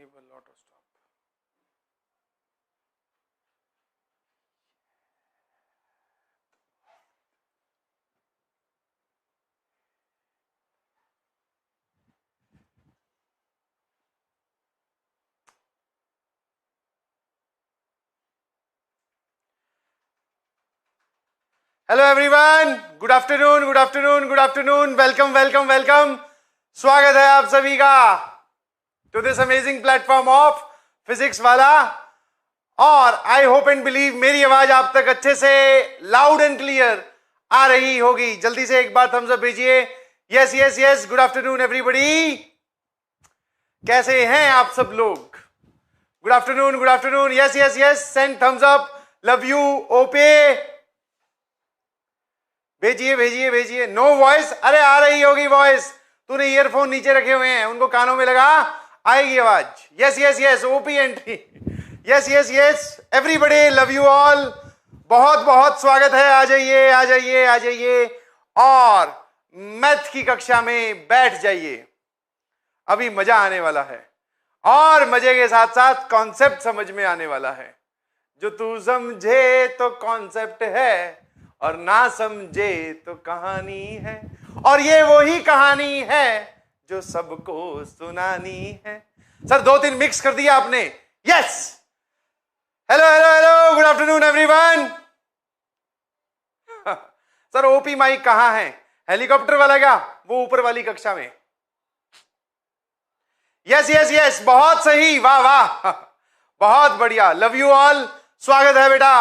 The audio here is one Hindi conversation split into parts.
enable auto stop. Hello everyone, good afternoon, good afternoon, good afternoon, welcome welcome welcome. स्वागत है आप सभी का to this amazing platform of physics वाला। और आई होप एंड बिलीव मेरी आवाज आप तक अच्छे से लाउड एंड क्लियर आ रही होगी। जल्दी से एक बार थम्स अप भेजिए। Yes yes yes, good afternoon everybody. कैसे हैं आप सब लोग? Good afternoon, good afternoon, yes yes yes, send thumbs up, love you, ओपे, भेजिए भेजिए भेजिए। No voice? अरे आ रही होगी वॉइस, तूने ईयरफोन नीचे रखे हुए हैं, उनको कानों में लगा, आएगी आवाज। Yes yes yes, OP entry. Yes yes yes, everybody, love you all, बहुत बहुत स्वागत है। आ जाइए आ जाइए आ जाइए और मैथ की कक्षा में बैठ जाइए। अभी मजा आने वाला है और मजे के साथ साथ कॉन्सेप्ट समझ में आने वाला है। जो तू समझे तो कॉन्सेप्ट है और ना समझे तो कहानी है, और ये वही कहानी है जो सबको सुनानी है। सर 2-3 मिक्स कर दिया आपने। Yes, hello hello hello, good afternoon everyone. Sir OP mic कहां है? हेलीकॉप्टर वाला क्या? वो ऊपर वाली कक्षा में। यस यस यस, बहुत सही, वाह वाह, बहुत बढ़िया, लव यू ऑल, स्वागत है बेटा।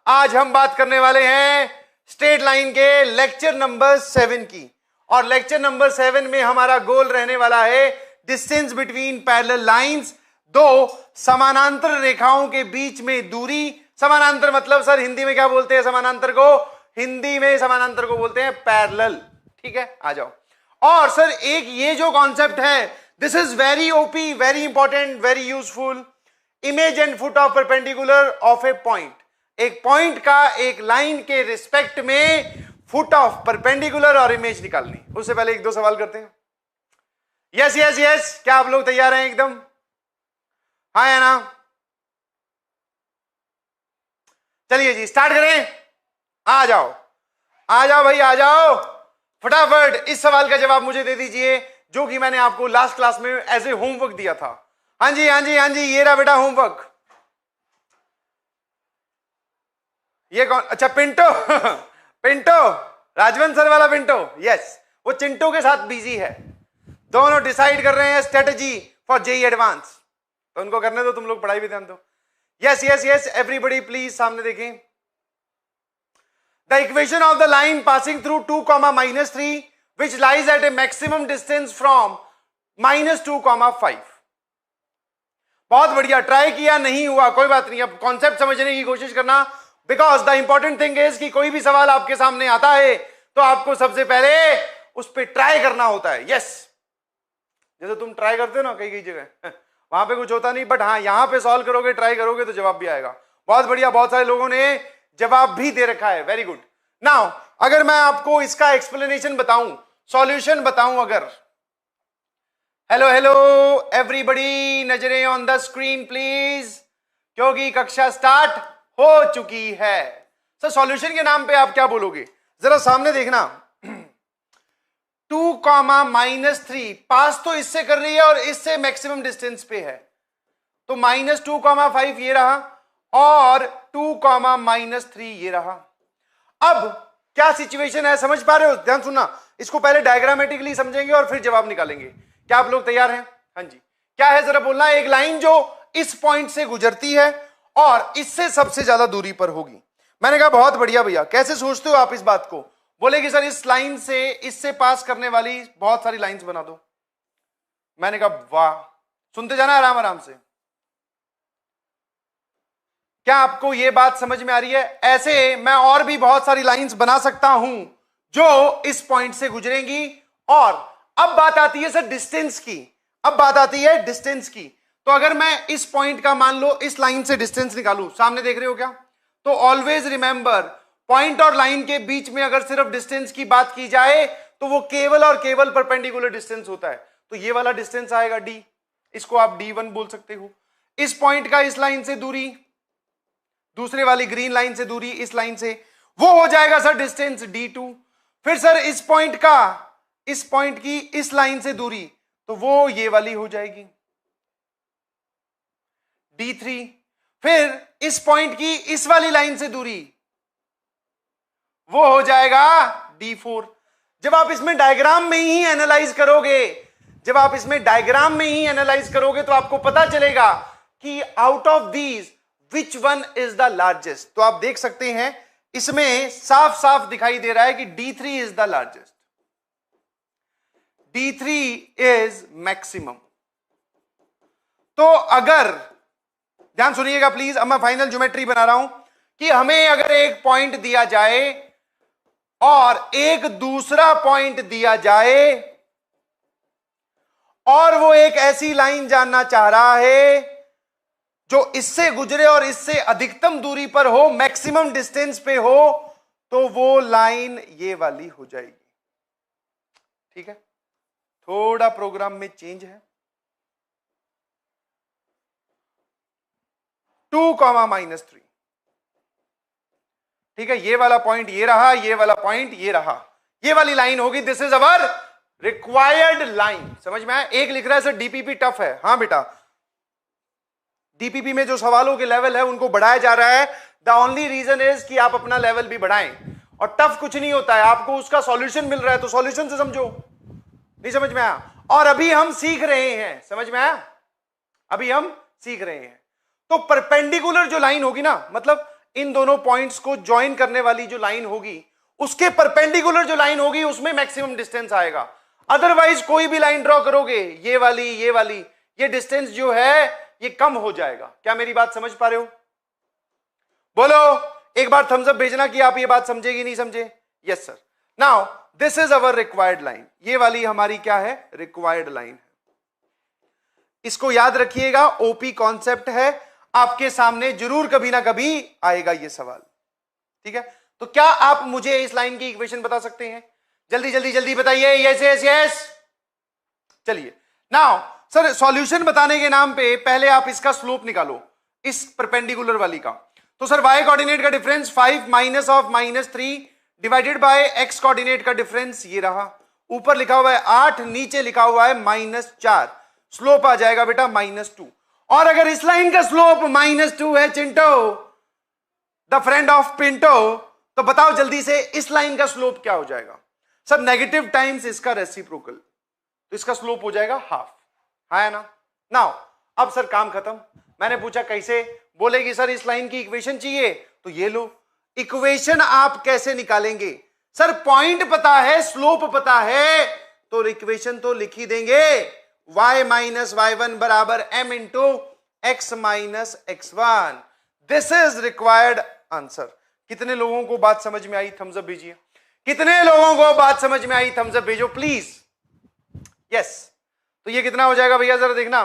आज हम बात करने वाले हैं स्ट्रेट लाइन के लेक्चर नंबर 7 की। और लेक्चर नंबर 7 में हमारा गोल रहने वाला है डिस्टेंस बिटवीन पैरेलल लाइंस, दो समानांतर रेखाओं के बीच में दूरी। समानांतर मतलब सर हिंदी में क्या बोलते हैं समानांतर को? हिंदी में समानांतर को बोलते हैं पैरेलल। ठीक है, आ जाओ। और सर एक ये जो कॉन्सेप्ट है, this is very OP, very important, very useful. Image and foot of perpendicular of a point. एक पॉइंट का एक लाइन के रिस्पेक्ट में फुट ऑफ परपेंडिकुलर और इमेज निकालनी। उससे पहले 1-2 सवाल करते हैं। यस यस यस, क्या आप लोग तैयार हैं एकदम? हाँ या ना? चलिए जी, स्टार्ट करें। आ जाओ आ जाओ भाई, आ जाओ फटाफट। इस सवाल का जवाब मुझे दे दीजिए जो कि मैंने आपको लास्ट क्लास में एज ए होमवर्क दिया था। हाँ जी हाँ जी हाँ जी, ये रहा बेटा होमवर्क। ये कौन? अच्छा पिंटो। पिंटो, राजवंत सर वाला पिंटो। यस, वो चिंटो के साथ बिजी है। दोनों डिसाइड कर रहे हैं स्ट्रेटजी फॉर जेई एडवांस। तो उनको करने दो, तुम लोग पढ़ाई भी ध्यान दो। Yes yes yes, everybody please सामने देखें। The equation of the line passing through 2, which lies at a maximum distance from -2, 5। बहुत बढ़िया, ट्राई किया, नहीं हुआ कोई बात नहीं। अब कॉन्सेप्ट समझने की कोशिश करना, because the important thing is कि कोई भी सवाल आपके सामने आता है तो आपको सबसे पहले उस पर ट्राई करना होता है। यस, जैसे तुम ट्राई करते हो ना कई कई जगह, वहां पे कुछ होता नहीं, बट हाँ यहां पे सॉल्व करोगे, ट्राई करोगे तो जवाब भी आएगा। बहुत बढ़िया, बहुत सारे लोगों ने जवाब भी दे रखा है, वेरी गुड। नाउ अगर मैं आपको इसका एक्सप्लेनेशन बताऊं, सॉल्यूशन बताऊं अगर, हेलो हेलो एवरीबॉडी, नजरें ऑन द स्क्रीन प्लीज, क्योंकि कक्षा स्टार्ट हो चुकी है। सर सॉल्यूशन के नाम पे आप क्या बोलोगे? जरा सामने देखना। 2, -3 पास तो इससे कर रही है और इससे मैक्सिमम डिस्टेंस पे है, तो -2, 5 ये रहा और 2, -3 ये रहा। अब क्या सिचुएशन है, समझ पा रहे हो? ध्यान सुनना, इसको पहले डायग्रामेटिकली समझेंगे और फिर जवाब निकालेंगे। क्या आप लोग तैयार हैं? हाँ जी, क्या है जरा बोलना। एक लाइन जो इस पॉइंट से गुजरती है और इससे सबसे ज्यादा दूरी पर होगी। मैंने कहा बहुत बढ़िया भैया, कैसे सोचते हो आप इस बात को? बोले कि सर इस लाइन से इससे पास करने वाली बहुत सारी लाइंस बना दो। मैंने कहा वाह, सुनते जाना आराम आराम से। क्या आपको यह बात समझ में आ रही है? ऐसे मैं और भी बहुत सारी लाइंस बना सकता हूं जो इस पॉइंट से गुजरेंगी। और अब बात आती है सर डिस्टेंस की, अब बात आती है डिस्टेंस की। तो अगर मैं इस पॉइंट का मान लो इस लाइन से डिस्टेंस निकालूं, सामने देख रहे हो क्या? तो ऑलवेज रिमेंबर, पॉइंट और लाइन के बीच में अगर सिर्फ डिस्टेंस की बात की जाए तो वो केवल और केवल परपेंडिकुलर डिस्टेंस होता है। तो ये वाला डिस्टेंस आएगा डी, इसको आप D1 बोल सकते हो। इस पॉइंट का इस लाइन से दूरी, दूसरे वाली ग्रीन लाइन से दूरी इस लाइन से, वो हो जाएगा सर डिस्टेंस D2। फिर सर इस पॉइंट का इस पॉइंट की इस लाइन से दूरी, तो वो ये वाली हो जाएगी D3। फिर इस पॉइंट की इस वाली लाइन से दूरी, वो हो जाएगा D4। जब आप इसमें डायग्राम में ही एनालाइज करोगे, जब आप इसमें डायग्राम में ही एनालाइज करोगे तो आपको पता चलेगा कि out of these which one is the largest. तो आप देख सकते हैं इसमें साफ साफ दिखाई दे रहा है कि D3 is the largest, D3 is maximum. तो अगर ध्यान सुनिएगा प्लीज, अब मैं फाइनल ज्योमेट्री बना रहा हूं कि हमें अगर एक पॉइंट दिया जाए और एक दूसरा पॉइंट दिया जाए और वो एक ऐसी लाइन जानना चाह रहा है जो इससे गुजरे और इससे अधिकतम दूरी पर हो, मैक्सिमम डिस्टेंस पे हो, तो वो लाइन ये वाली हो जाएगी। ठीक है, थोड़ा प्रोग्राम में चेंज है। 2,-3, ठीक है, ये वाला पॉइंट ये रहा, ये वाला पॉइंट ये रहा, ये वाली लाइन होगी। This is our required line. समझ में आया? एक लिख रहा है सर डीपीपी टफ है। हाँ बेटा, डीपीपी में जो सवालों के लेवल है उनको बढ़ाया जा रहा है। द ओनली रीजन इज कि आप अपना लेवल भी बढ़ाएं, और टफ कुछ नहीं होता है, आपको उसका सॉल्यूशन मिल रहा है तो सॉल्यूशन से समझो। नहीं समझ में आया? और अभी हम सीख रहे हैं, समझ में आया? अभी हम सीख रहे हैं। तो परपेंडिकुलर जो लाइन होगी ना, मतलब इन दोनों पॉइंट्स को ज्वाइन करने वाली जो लाइन होगी, उसके परपेंडिकुलर जो लाइन होगी उसमें मैक्सिमम डिस्टेंस आएगा। अदरवाइज कोई भी लाइन ड्रॉ करोगे, ये वाली, ये डिस्टेंस जो है ये कम हो जाएगा। क्या मेरी बात समझ पा रहे हो? बोलो एक बार थम्स अप भेजना कि आप ये बात समझे कि नहीं समझे। Yes sir. Now this is our required line. ये वाली हमारी क्या है? रिक्वायर्ड लाइन है। इसको याद रखिएगा, ओपी कॉन्सेप्ट है, आपके सामने जरूर कभी ना कभी आएगा ये सवाल। ठीक है, तो क्या आप मुझे इस लाइन की इक्वेशन बता सकते हैं? जल्दी जल्दी जल्दी बताइए। Yes yes yes. चलिए नाउ सर, सॉल्यूशन बताने के नाम पे पहले आप इसका स्लोप निकालो, इस परपेंडिकुलर वाली का। तो सर y कोऑर्डिनेट का difference 5 minus of -3 divided by x coordinate का डिफरेंस ये रहा। ऊपर लिखा हुआ है 8, नीचे लिखा हुआ है -4। स्लोप आ जाएगा बेटा -2। और अगर इस लाइन का स्लोप -2 है चिंटो, द फ्रेंड ऑफ पिंटो, तो बताओ जल्दी से इस लाइन का स्लोप क्या हो जाएगा? सर नेगेटिव टाइम्स इसका रेसिप्रोकल, तो इसका स्लोप हो जाएगा हाफ। है ना? नाउ अब सर काम खत्म। मैंने पूछा कैसे, बोलेगी सर इस लाइन की इक्वेशन चाहिए, तो ये लो। इक्वेशन आप कैसे निकालेंगे? सर पॉइंट पता है, स्लोप पता है, तो इक्वेशन तो लिख ही देंगे। y माइनस y1 बराबर m into x minus x1। This is required answer. कितने लोगों को बात समझ में आई? थम्स अप भेजिए। कितने लोगों को बात समझ में आई? थम्स अप भेजो प्लीज। यस। तो ये कितना हो जाएगा भैया जरा देखना,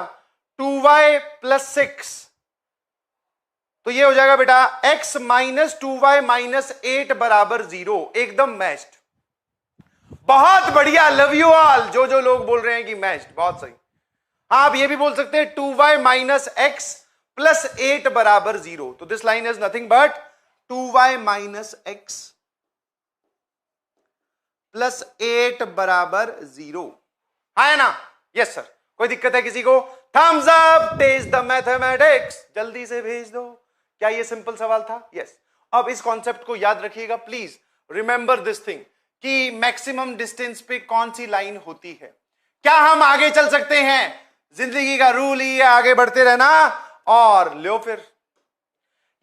2y प्लस 6, तो ये हो जाएगा बेटा x माइनस 2y माइनस 8 बराबर 0। एकदम मैच्ड। बहुत बढ़िया, लव यू ऑल। जो लोग बोल रहे हैं कि मैच्ड, बहुत सही। आप ये भी बोल सकते हैं 2y माइनस x प्लस 8 बराबर 0। तो this line is nothing but 2y minus x plus 8 बराबर 0। है ना? Yes sir. कोई दिक्कत है किसी को? Thumbs up, test the mathematics, जल्दी से भेज दो। क्या ये सिंपल सवाल था? यस। अब इस कॉन्सेप्ट को याद रखिएगा प्लीज, रिमेंबर दिस थिंग कि मैक्सिमम डिस्टेंस पे कौन सी लाइन होती है। क्या हम आगे चल सकते हैं? जिंदगी का रूल ही है आगे बढ़ते रहना। और लो फिर,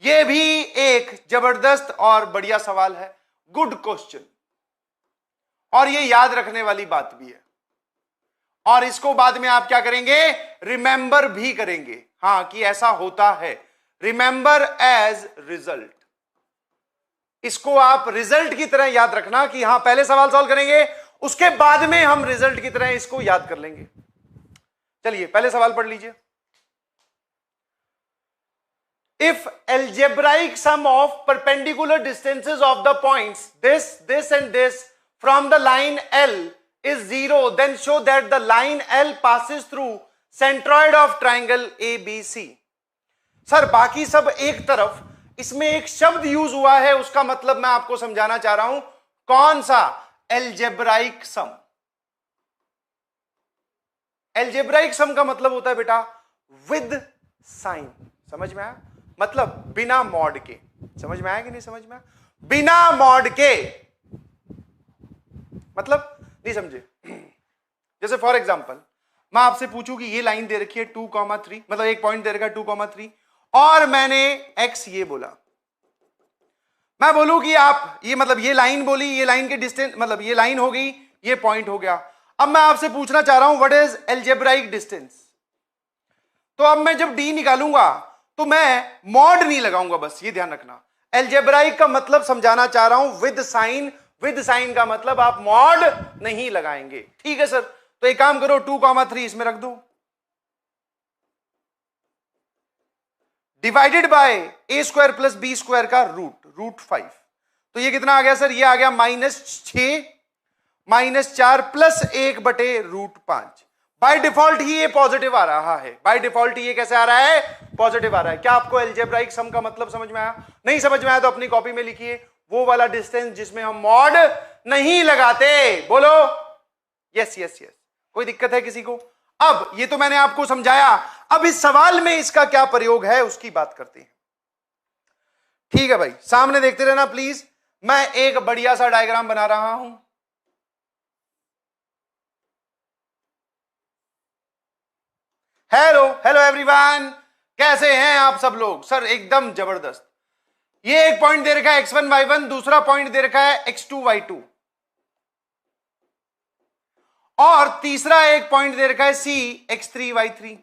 ये भी एक जबरदस्त और बढ़िया सवाल है, गुड क्वेश्चन, और ये याद रखने वाली बात भी है। और इसको बाद में आप क्या करेंगे? रिमेंबर भी करेंगे। हाँ, कि ऐसा होता है। Remember as result. इसको आप रिजल्ट की तरह याद रखना कि हाँ पहले सवाल सॉल्व करेंगे, उसके बाद में हम रिजल्ट की तरह इसको याद कर लेंगे। चलिए पहले सवाल पढ़ लीजिए। If algebraic sum of perpendicular distances of the points this and this from the line L is 0, then show that the line L passes through centroid of triangle ABC। Sir बाकी सब एक तरफ, इसमें एक शब्द यूज हुआ है, उसका मतलब मैं आपको समझाना चाह रहा हूं। कौन सा? एल्जेब्राइक सम। एल्जेब्राइक सम का मतलब होता है बेटा विद साइन। समझ में आया? मतलब बिना मॉड के। समझ में आया कि नहीं समझ में आया? बिना मॉड के मतलब नहीं समझे? जैसे फॉर एग्जांपल मैं आपसे पूछूं कि ये लाइन दे रखी है 2,3, मतलब एक पॉइंट दे रखा है 2,3, और मैंने x ये बोला। मैं बोलूं कि आप ये, मतलब ये लाइन बोली, ये लाइन के डिस्टेंस, मतलब ये लाइन हो गई, ये पॉइंट हो गया। अब मैं आपसे पूछना चाह रहा हूं व्हाट इज एल्जेब्राइक डिस्टेंस। तो अब मैं जब d निकालूंगा तो मैं मॉड नहीं लगाऊंगा, बस ये ध्यान रखना। एल्जेब्राइक का मतलब समझाना चाह रहा हूं विद साइन। विद साइन का मतलब आप मॉड नहीं लगाएंगे। ठीक है सर, तो एक काम करो 2,3 इसमें रख दो, divided by a square plus b square का रूट 5। तो ये कितना आ गया सर? ये आ गया -6 -4 प्लस 1/√5। बाय डिफॉल्ट ही ये पॉजिटिव आ रहा है। बाय डिफॉल्ट ये कैसे आ रहा है? पॉजिटिव आ रहा है। क्या आपको एल्जेब्राइक सम का मतलब समझ में आया? नहीं समझ में आया तो अपनी कॉपी में लिखिए वो वाला डिस्टेंस जिसमें हम मॉड नहीं लगाते। बोलो यस यस यस। कोई दिक्कत है किसी को? अब ये तो मैंने आपको समझाया, अब इस सवाल में इसका क्या प्रयोग है उसकी बात करते हैं। ठीक है भाई, सामने देखते रहना प्लीज। मैं एक बढ़िया सा डायग्राम बना रहा हूं। हेलो हेलो एवरीवन, कैसे हैं आप सब लोग? सर एकदम जबरदस्त। ये एक पॉइंट दे रखा है x1 y1, दूसरा पॉइंट दे रखा है x2 y2, और तीसरा एक पॉइंट दे रखा है c x3 y3।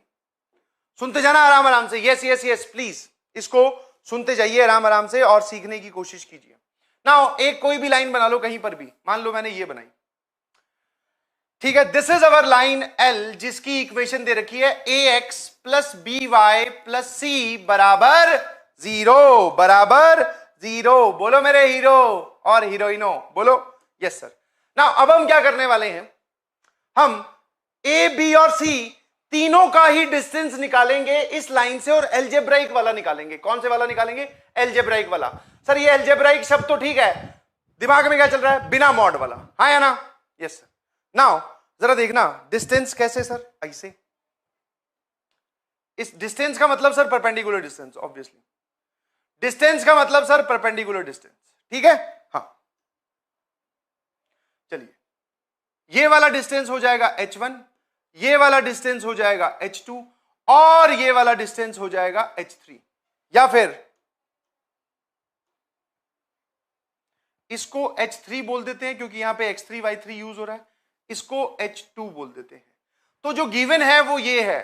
सुनते जाना आराम आराम से। यस यस यस प्लीज, इसको सुनते जाइए आराम आराम से और सीखने की कोशिश कीजिए। नाउ एक कोई भी लाइन बना लो कहीं पर भी, मान लो मैंने ये बनाई, ठीक है। This is our line L जिसकी इक्वेशन दे रखी है ax plus B Y plus C बराबर 0 बराबर 0। बोलो मेरे हीरो और हीरोइनो, बोलो यस सर। ना अब हम क्या करने वाले हैं, हम ए बी और सी तीनों का ही डिस्टेंस निकालेंगे इस लाइन से, और एल्जेब्राइक वाला निकालेंगे। कौन से वाला निकालेंगे? एल्जेब्राइक वाला। सर ये एल्जेब्राइक शब्द तो ठीक है, दिमाग में क्या चल रहा है? बिना मॉड वाला। हाँ या ना? Yes sir. नाउ जरा देखना डिस्टेंस कैसे सर? ऐसे। इस डिस्टेंस का मतलब sir perpendicular distance, obviously distance का मतलब सर परपेंडिकुलर डिस्टेंस। ठीक है, हाँ चलिए, ये वाला डिस्टेंस हो जाएगा h1, ये वाला डिस्टेंस हो जाएगा h2, और ये वाला डिस्टेंस हो जाएगा h3। या फिर इसको h3 बोल देते हैं क्योंकि यहां पे x3 y3 यूज हो रहा है, इसको h2 बोल देते हैं। तो जो गिवन है वो ये है।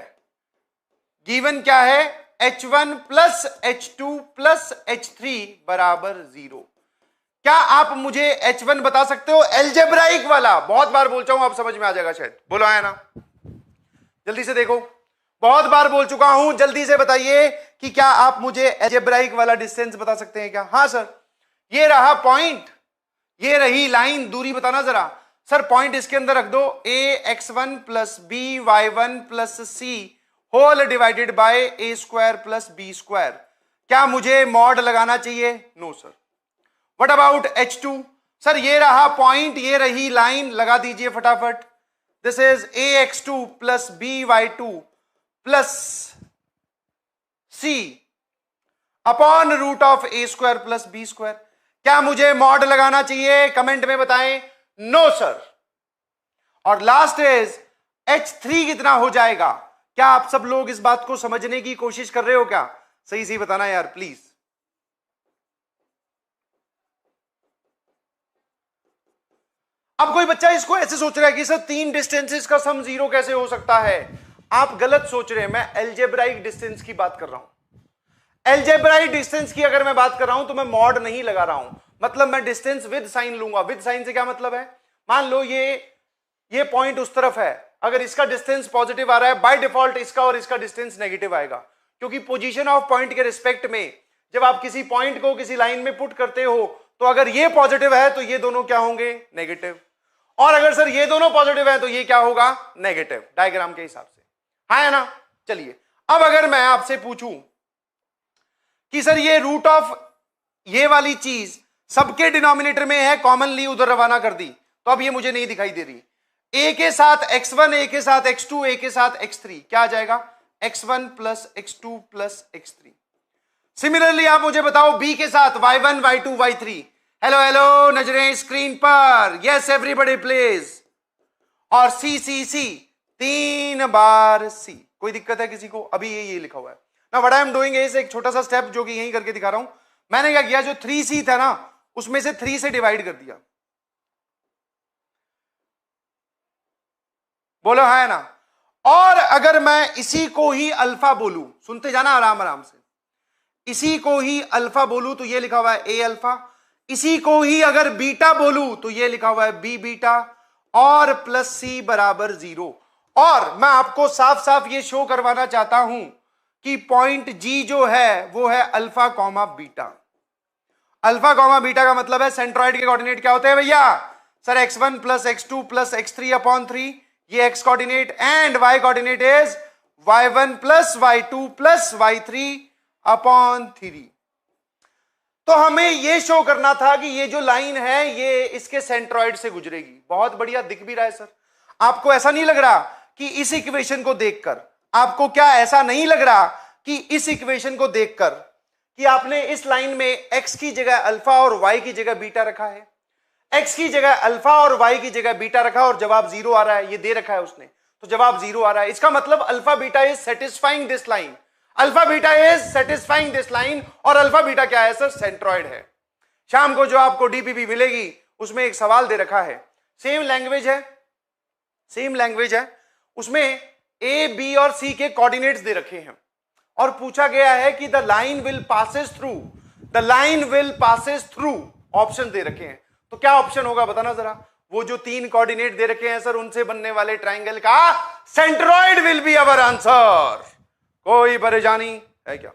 गिवन क्या है? h1 plus h2 plus h3 बराबर 0। क्या आप मुझे h1 बता सकते हो? एल्जेब्राइक वाला, बहुत बार बोल चुका हूं, आप समझ में आ जाएगा शायद। बोलो आया ना? जल्दी से देखो, बहुत बार बोल चुका हूं, जल्दी से बताइए कि क्या आप मुझे एल्जेब्राइक वाला डिस्टेंस बता सकते हैं क्या? हाँ सर, ये रहा पॉइंट, ये रही लाइन, दूरी बताना जरा। सर पॉइंट इसके अंदर रख दो, a x1 plus b y1 plus c whole divided by a square plus b square. क्या मुझे मॉड लगाना चाहिए? No sir. What about h2? Sir ये रहा पॉइंट, ये रही लाइन, लगा दीजिए फटाफट। This is ax2 plus by2 plus c upon root of a square plus b square. क्या मुझे मॉड लगाना चाहिए? कमेंट में बताएं। No sir. और लास्ट इज h3 कितना हो जाएगा? क्या आप सब लोग इस बात को समझने की कोशिश कर रहे हो क्या? सही सही बताना यार प्लीज। अब कोई बच्चा इसको ऐसे सोच रहा है कि सर तीन डिस्टेंसेस का सम 0 कैसे हो सकता है? आप गलत सोच रहे हैं, मैं एल्जेब्राइक डिस्टेंस की बात कर रहा हूं। एल्जेब्राइक डिस्टेंस की अगर मैं बात कर रहा हूं तो मैं मॉड नहीं लगा रहा हूं, मतलब मैं डिस्टेंस विद साइन लूंगा। विद साइन से क्या मतलब है? मान लो ये पॉइंट उस तरफ है, अगर इसका डिस्टेंस पॉजिटिव आ रहा है, बाय डिफॉल्ट इसका और इसका डिस्टेंस नेगेटिव आएगा, क्योंकि पोजीशन ऑफ पॉइंट के रिस्पेक्ट में जब आप किसी पॉइंट को किसी लाइन में पुट करते हो तो अगर ये पॉजिटिव है तो ये दोनों क्या होंगे? नेगेटिव। और अगर सर ये दोनों पॉजिटिव है तो ये क्या होगा? नेगेटिव, डायग्राम के हिसाब से। हाँ है ना? चलिए अब अगर मैं आपसे पूछूं कि सर ये रूट ऑफ ये वाली चीज सबके डिनोमिनेटर में है, कॉमनली उधर रवाना कर दी, तो अब ये मुझे नहीं दिखाई दे रही। ए के साथ x1, ए के साथ x2, ए के साथ x3, क्या आ जाएगा? x1 plus x2 plus x3। Similarly आप मुझे बताओ b के साथ y1, y2, y3। Hello hello, नजरें स्क्रीन पर, यस एवरीबॉडी प्लीज। और सी सी सी, 3 बार सी। कोई दिक्कत है किसी को? अभी ये लिखा हुआ है ना। What I am doing is एक छोटा सा स्टेप जो कि यहीं करके दिखा रहा हूं। मैंने क्या किया, जो 3c था ना उसमें से 3 से डिवाइड कर दिया। बोलो है ना? और अगर मैं इसी को ही अल्फा बोलूं, सुनते जाना आराम आराम से, इसी को ही अल्फा बोलूं तो ये लिखा हुआ है ए अल्फा, इसी को ही अगर बीटा बोलूं तो ये लिखा हुआ है बी बीटा, और प्लस सी बराबर 0। और मैं आपको साफ साफ ये शो करवाना चाहता हूं कि पॉइंट जी जो है वो है alpha comma beta. Alpha comma beta का मतलब है सेंट्रॉइड के कोऑर्डिनेट क्या होते हैं भैया? Sir x1 plus x2 plus x3 upon 3, ये x coordinate, and y coordinate is y1 plus y2 plus y3 upon 3। तो हमें यह शो करना था कि ये जो लाइन है ये इसके सेंट्रॉइड से गुजरेगी। बहुत बढ़िया, दिख भी रहा है सर। आपको ऐसा नहीं लग रहा कि इस इक्वेशन को देखकर, आपको क्या ऐसा नहीं लग रहा कि इस इक्वेशन को देखकर कि आपने इस लाइन में x की जगह अल्फा और y की जगह बीटा रखा है, x की जगह अल्फा और y की जगह बीटा रखा और जवाब 0 आ रहा है? ये दे रखा है उसने, तो जवाब 0 आ रहा है। इसका मतलब alpha beta is satisfying this line, alpha beta is satisfying this line. और अल्फा बीटा क्या है सर? सेंट्रॉइड है। शाम को जो आपको डीपीपी मिलेगी उसमें एक सवाल दे रखा है, सेम लैंग्वेज है, सेम लैंग्वेज है, उसमें ए बी और सी के कोऑर्डिनेट्स दे रखे हैं और पूछा गया है कि the line will passes through, the line will passes through, option दे रखे हैं। तो क्या ऑप्शन होगा बताना जरा? वो जो 3 कोऑर्डिनेट दे रखे हैं सर उनसे बनने वाले ट्राइंगल का centroid will be our answer. कोई परेशानी है क्या?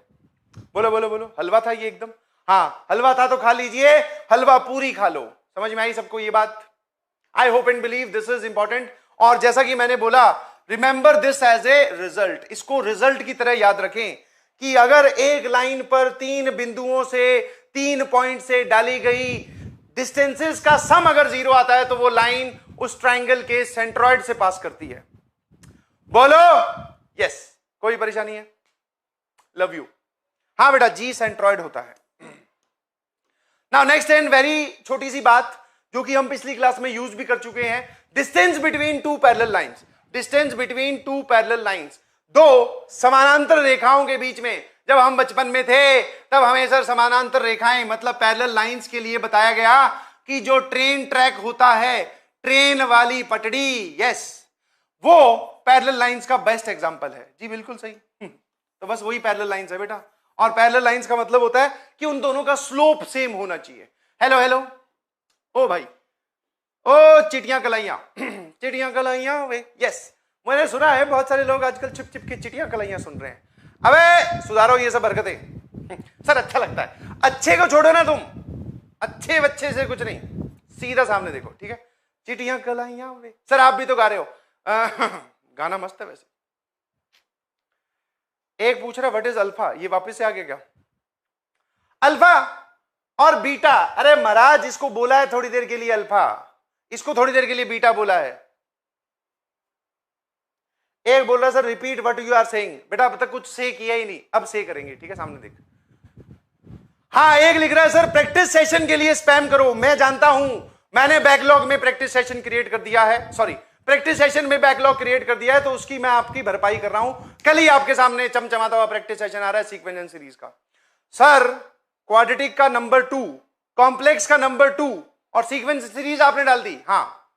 बोलो बोलो बोलो। हलवा था ये एकदम? हाँ हलवा था तो खा लीजिए, हलवा पूरी खा लो। समझ में आई सबको ये बात? I hope and believe this is important. और जैसा कि मैंने बोला, remember this as a result, इसको रिजल्ट की तरह याद रखें कि अगर एक लाइन पर 3 बिंदुओं से, 3 पॉइंट से डाली गई डिस्टेंसेस का सम अगर 0 आता है तो वो लाइन उस ट्राइंगल के सेंट्रॉइड से पास करती है। बोलो यस। कोई परेशानी है? Love you. हाँ बेटा, जी सेंट्रॉइड होता है। नाउ नेक्स्ट एंड वेरी छोटी सी बात जो कि हम पिछली क्लास में यूज भी कर चुके हैं, distance between 2 parallel lines. Distance between 2 parallel lines, 2 समानांतर रेखाओं के बीच में। जब हम बचपन में थे तब हमें सर समानांतर रेखाएं मतलब पैरेलल लाइंस के लिए बताया गया कि जो ट्रेन ट्रैक होता है, ट्रेन वाली पटड़ी, यस, वो पैरेलल लाइंस का बेस्ट एग्जांपल है। जी बिल्कुल सही। तो बस वही पैरेलल लाइंस है बेटा। और पैरेलल लाइंस का मतलब होता है कि उन दोनों का स्लोप सेम होना चाहिए। हेलो हेलो, ओ भाई, ओ चिटियां कलाइयां, चिटियां कलाइयां वे, यस। मैंने सुना है बहुत सारे लोग आजकल छिप छिप के चिटियां कलाइयां सुन रहे हैं। अबे सुधारो ये सब हरकतें। सर अच्छा लगता है। अच्छे को छोड़ो ना तुम, अच्छे बच्चे से कुछ नहीं, सीधा सामने देखो, ठीक है? चिटियां कलाइयां वे। सर आप भी तो गा रहे हो। गाना मस्त है वैसे। एक पूछ रहा व्हाट इज अल्फा, ये वापस से आ गया क्या? अल्फा और बीटा, अरे महाराज इसको बोला है थोड़ी देर के लिए अल्फा, इसको थोड़ी देर के लिए बीटा बोला है। एक बोल रहा sir repeat what you are saying. बेटा अब तक कुछ से किया ही नहीं, अब से करेंगे, ठीक है? सामने देख। हाँ एक लिख रहा है सर प्रैक्टिस सेशन के लिए स्पैम करो। मैं जानता हूं, मैंने बैकलॉग में प्रैक्टिस सेशन क्रिएट कर दिया है, सॉरी प्रैक्टिस सेशन में बैकलॉग क्रिएट कर दिया है, तो उसकी मैं आपकी भरपाई कर रहा हूं। कल ही आपके सामने चमचमाता हुआ प्रैक्टिस सेशन आ रहा है सीक्वेंस एंड सीरीज का। सर क्वाड्रेटिक का नंबर 2, कॉम्प्लेक्स का नंबर 2 और सीक्वेंस सीरीज आपने डाल दी। हाँ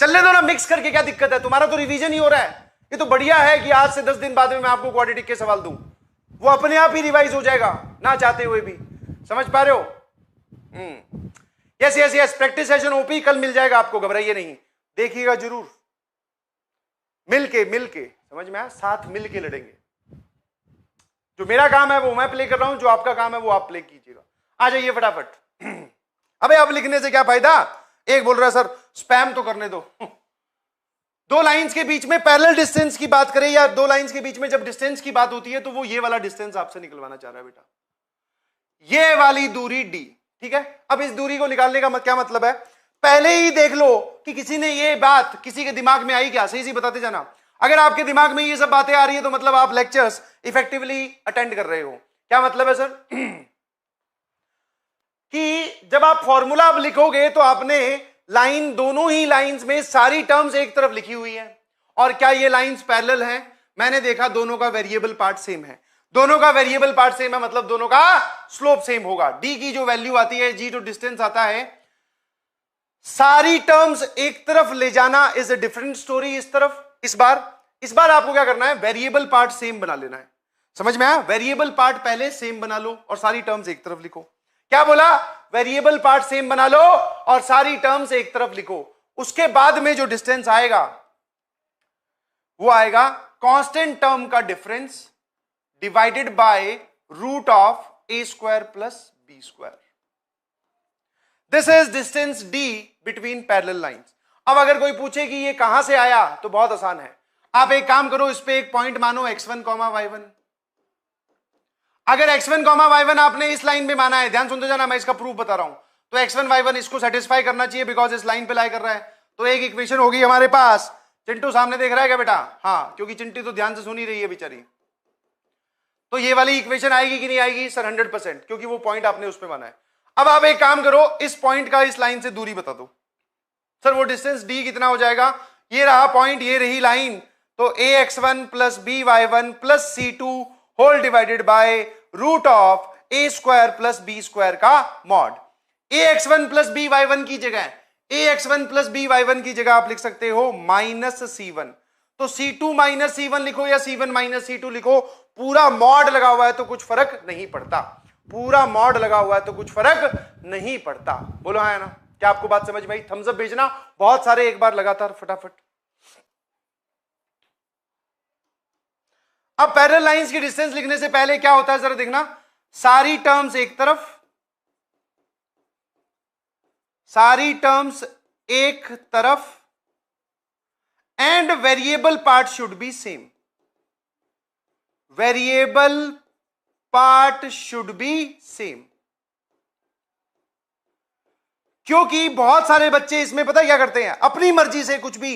चलने दो ना मिक्स करके, क्या दिक्कत है? तुम्हारा तो रिवीजन ही हो रहा है। ये तो बढ़िया है कि आज से 10 दिन बाद में मैं आपको क्वाड्रेटिक के सवाल दूं, वो अपने आप ही रिवाइज हो जाएगा ना चाहते हुए भी। समझ पा रहे हो? Yes yes yes, practice session OP कल मिल जाएगा आपको, घबराइए नहीं, देखिएगा जरूर। मिलके मिलके, समझ में आया? साथ मिलके लड़ेंगे। जो मेरा काम है वो मैं प्ले कर रहा हूं, जो आपका काम है वो आप प्ले कीजिएगा। आ जाइए फटाफट। अबे अब लिखने से क्या फायदा? एक बोल रहा है सर स्पैम तो करने दो। दो लाइंस के बीच में पैरेलल डिस्टेंस की बात करें या दो लाइंस के बीच में जब डिस्टेंस की बात होती है तो वो ये वाला डिस्टेंस आपसे निकलवाना चाह रहा है बेटा, ये वाली दूरी d, ठीक है। अब इस दूरी को निकालने का क्या मतलब है, पहले ही देख लो कि किसी ने ये बात किसी के दिमाग में आई क्या, सही सी बताते जाना। अगर आपके दिमाग में ये सब बातें आ रही है तो मतलब आप लेक्चर्स इफेक्टिवली अटेंड कर रहे हो। क्या मतलब है सर कि जब आप फॉर्मूला अब लिखोगे तो आपने लाइन, दोनों ही लाइंस में सारी टर्म्स एक तरफ लिखी हुई है, और क्या ये लाइंस पैरेलल हैं? मैंने देखा दोनों का वेरिएबल पार्ट सेम है, दोनों का वेरिएबल पार्ट सेम है मतलब दोनों का स्लोप सेम होगा। डी की जो वैल्यू आती है, जी जो डिस्टेंस आता है, सारी टर्म्स एक तरफ ले जाना इज अ डिफरेंट स्टोरी। इस तरफ इस बार आपको क्या करना है, वेरिएबल पार्ट सेम बना लेना है। समझ में आया? वेरिएबल पार्ट पहले सेम बना लो और सारी टर्म्स एक तरफ लिखो। क्या बोला? वेरिएबल पार्ट सेम बना लो और सारी टर्म्स एक तरफ लिखो। उसके बाद में जो डिस्टेंस आएगा वो आएगा कांस्टेंट टर्म का difference divided by root of a square plus b square. This is distance d between parallel lines. अब अगर कोई पूछे कि ये कहां से आया तो बहुत आसान है, आप एक काम करो, इस पे एक पॉइंट मानो x1, y1। अगर x1, y1 आपने इस लाइन में माना है, ध्यान सुनते जाना, मैं इसका प्रूफ बता रहा हूं, तो x1, y1 इसको सेटिस्फाई करना चाहिए बिकॉज इस लाइन पे लाई कर रहा है। तो एक इक्वेशन होगी हमारे पास। चिंटू सामने देख रहा है क्या बेटा? हाँ, क्योंकि चिंटी तो ध्यान से सुन ही रही है बेचारी। तो ये वाली इक्वेशन आएगी कि नहीं आएगी सर? 100%, क्योंकि वो पॉइंट आपने उस पर माना है। अब आप एक काम करो, इस पॉइंट का इस लाइन से दूरी बता दो सर, वो डिस्टेंस d कितना हो जाएगा? ये रहा पॉइंट, ये रही लाइन, तो ax1 plus by1 plus c2 whole divided by root of a square plus b square का मॉड। ax1 प्लस by1 की जगह ax1 प्लस by1 की जगह आप लिख सकते हो माइनस c1। तो c2 माइनस c1 लिखो या c1 माइनस c2 लिखो, पूरा मॉड लगा हुआ है तो कुछ फर्क नहीं पड़ता, पूरा मॉड लगा हुआ है तो कुछ फर्क नहीं पड़ता। बोलो हाँ ना? क्या आपको बात समझ में आई? थम्स अप भेजना बहुत सारे एक बार लगातार फटाफट। अब पैरेलल लाइंस की डिस्टेंस लिखने से पहले क्या होता है जरा देखना, सारी टर्म्स एक तरफ, सारी टर्म्स एक तरफ, and variable part should be same, variable part should be same. क्योंकि बहुत सारे बच्चे इसमें पता क्या करते हैं, अपनी मर्जी से कुछ भी,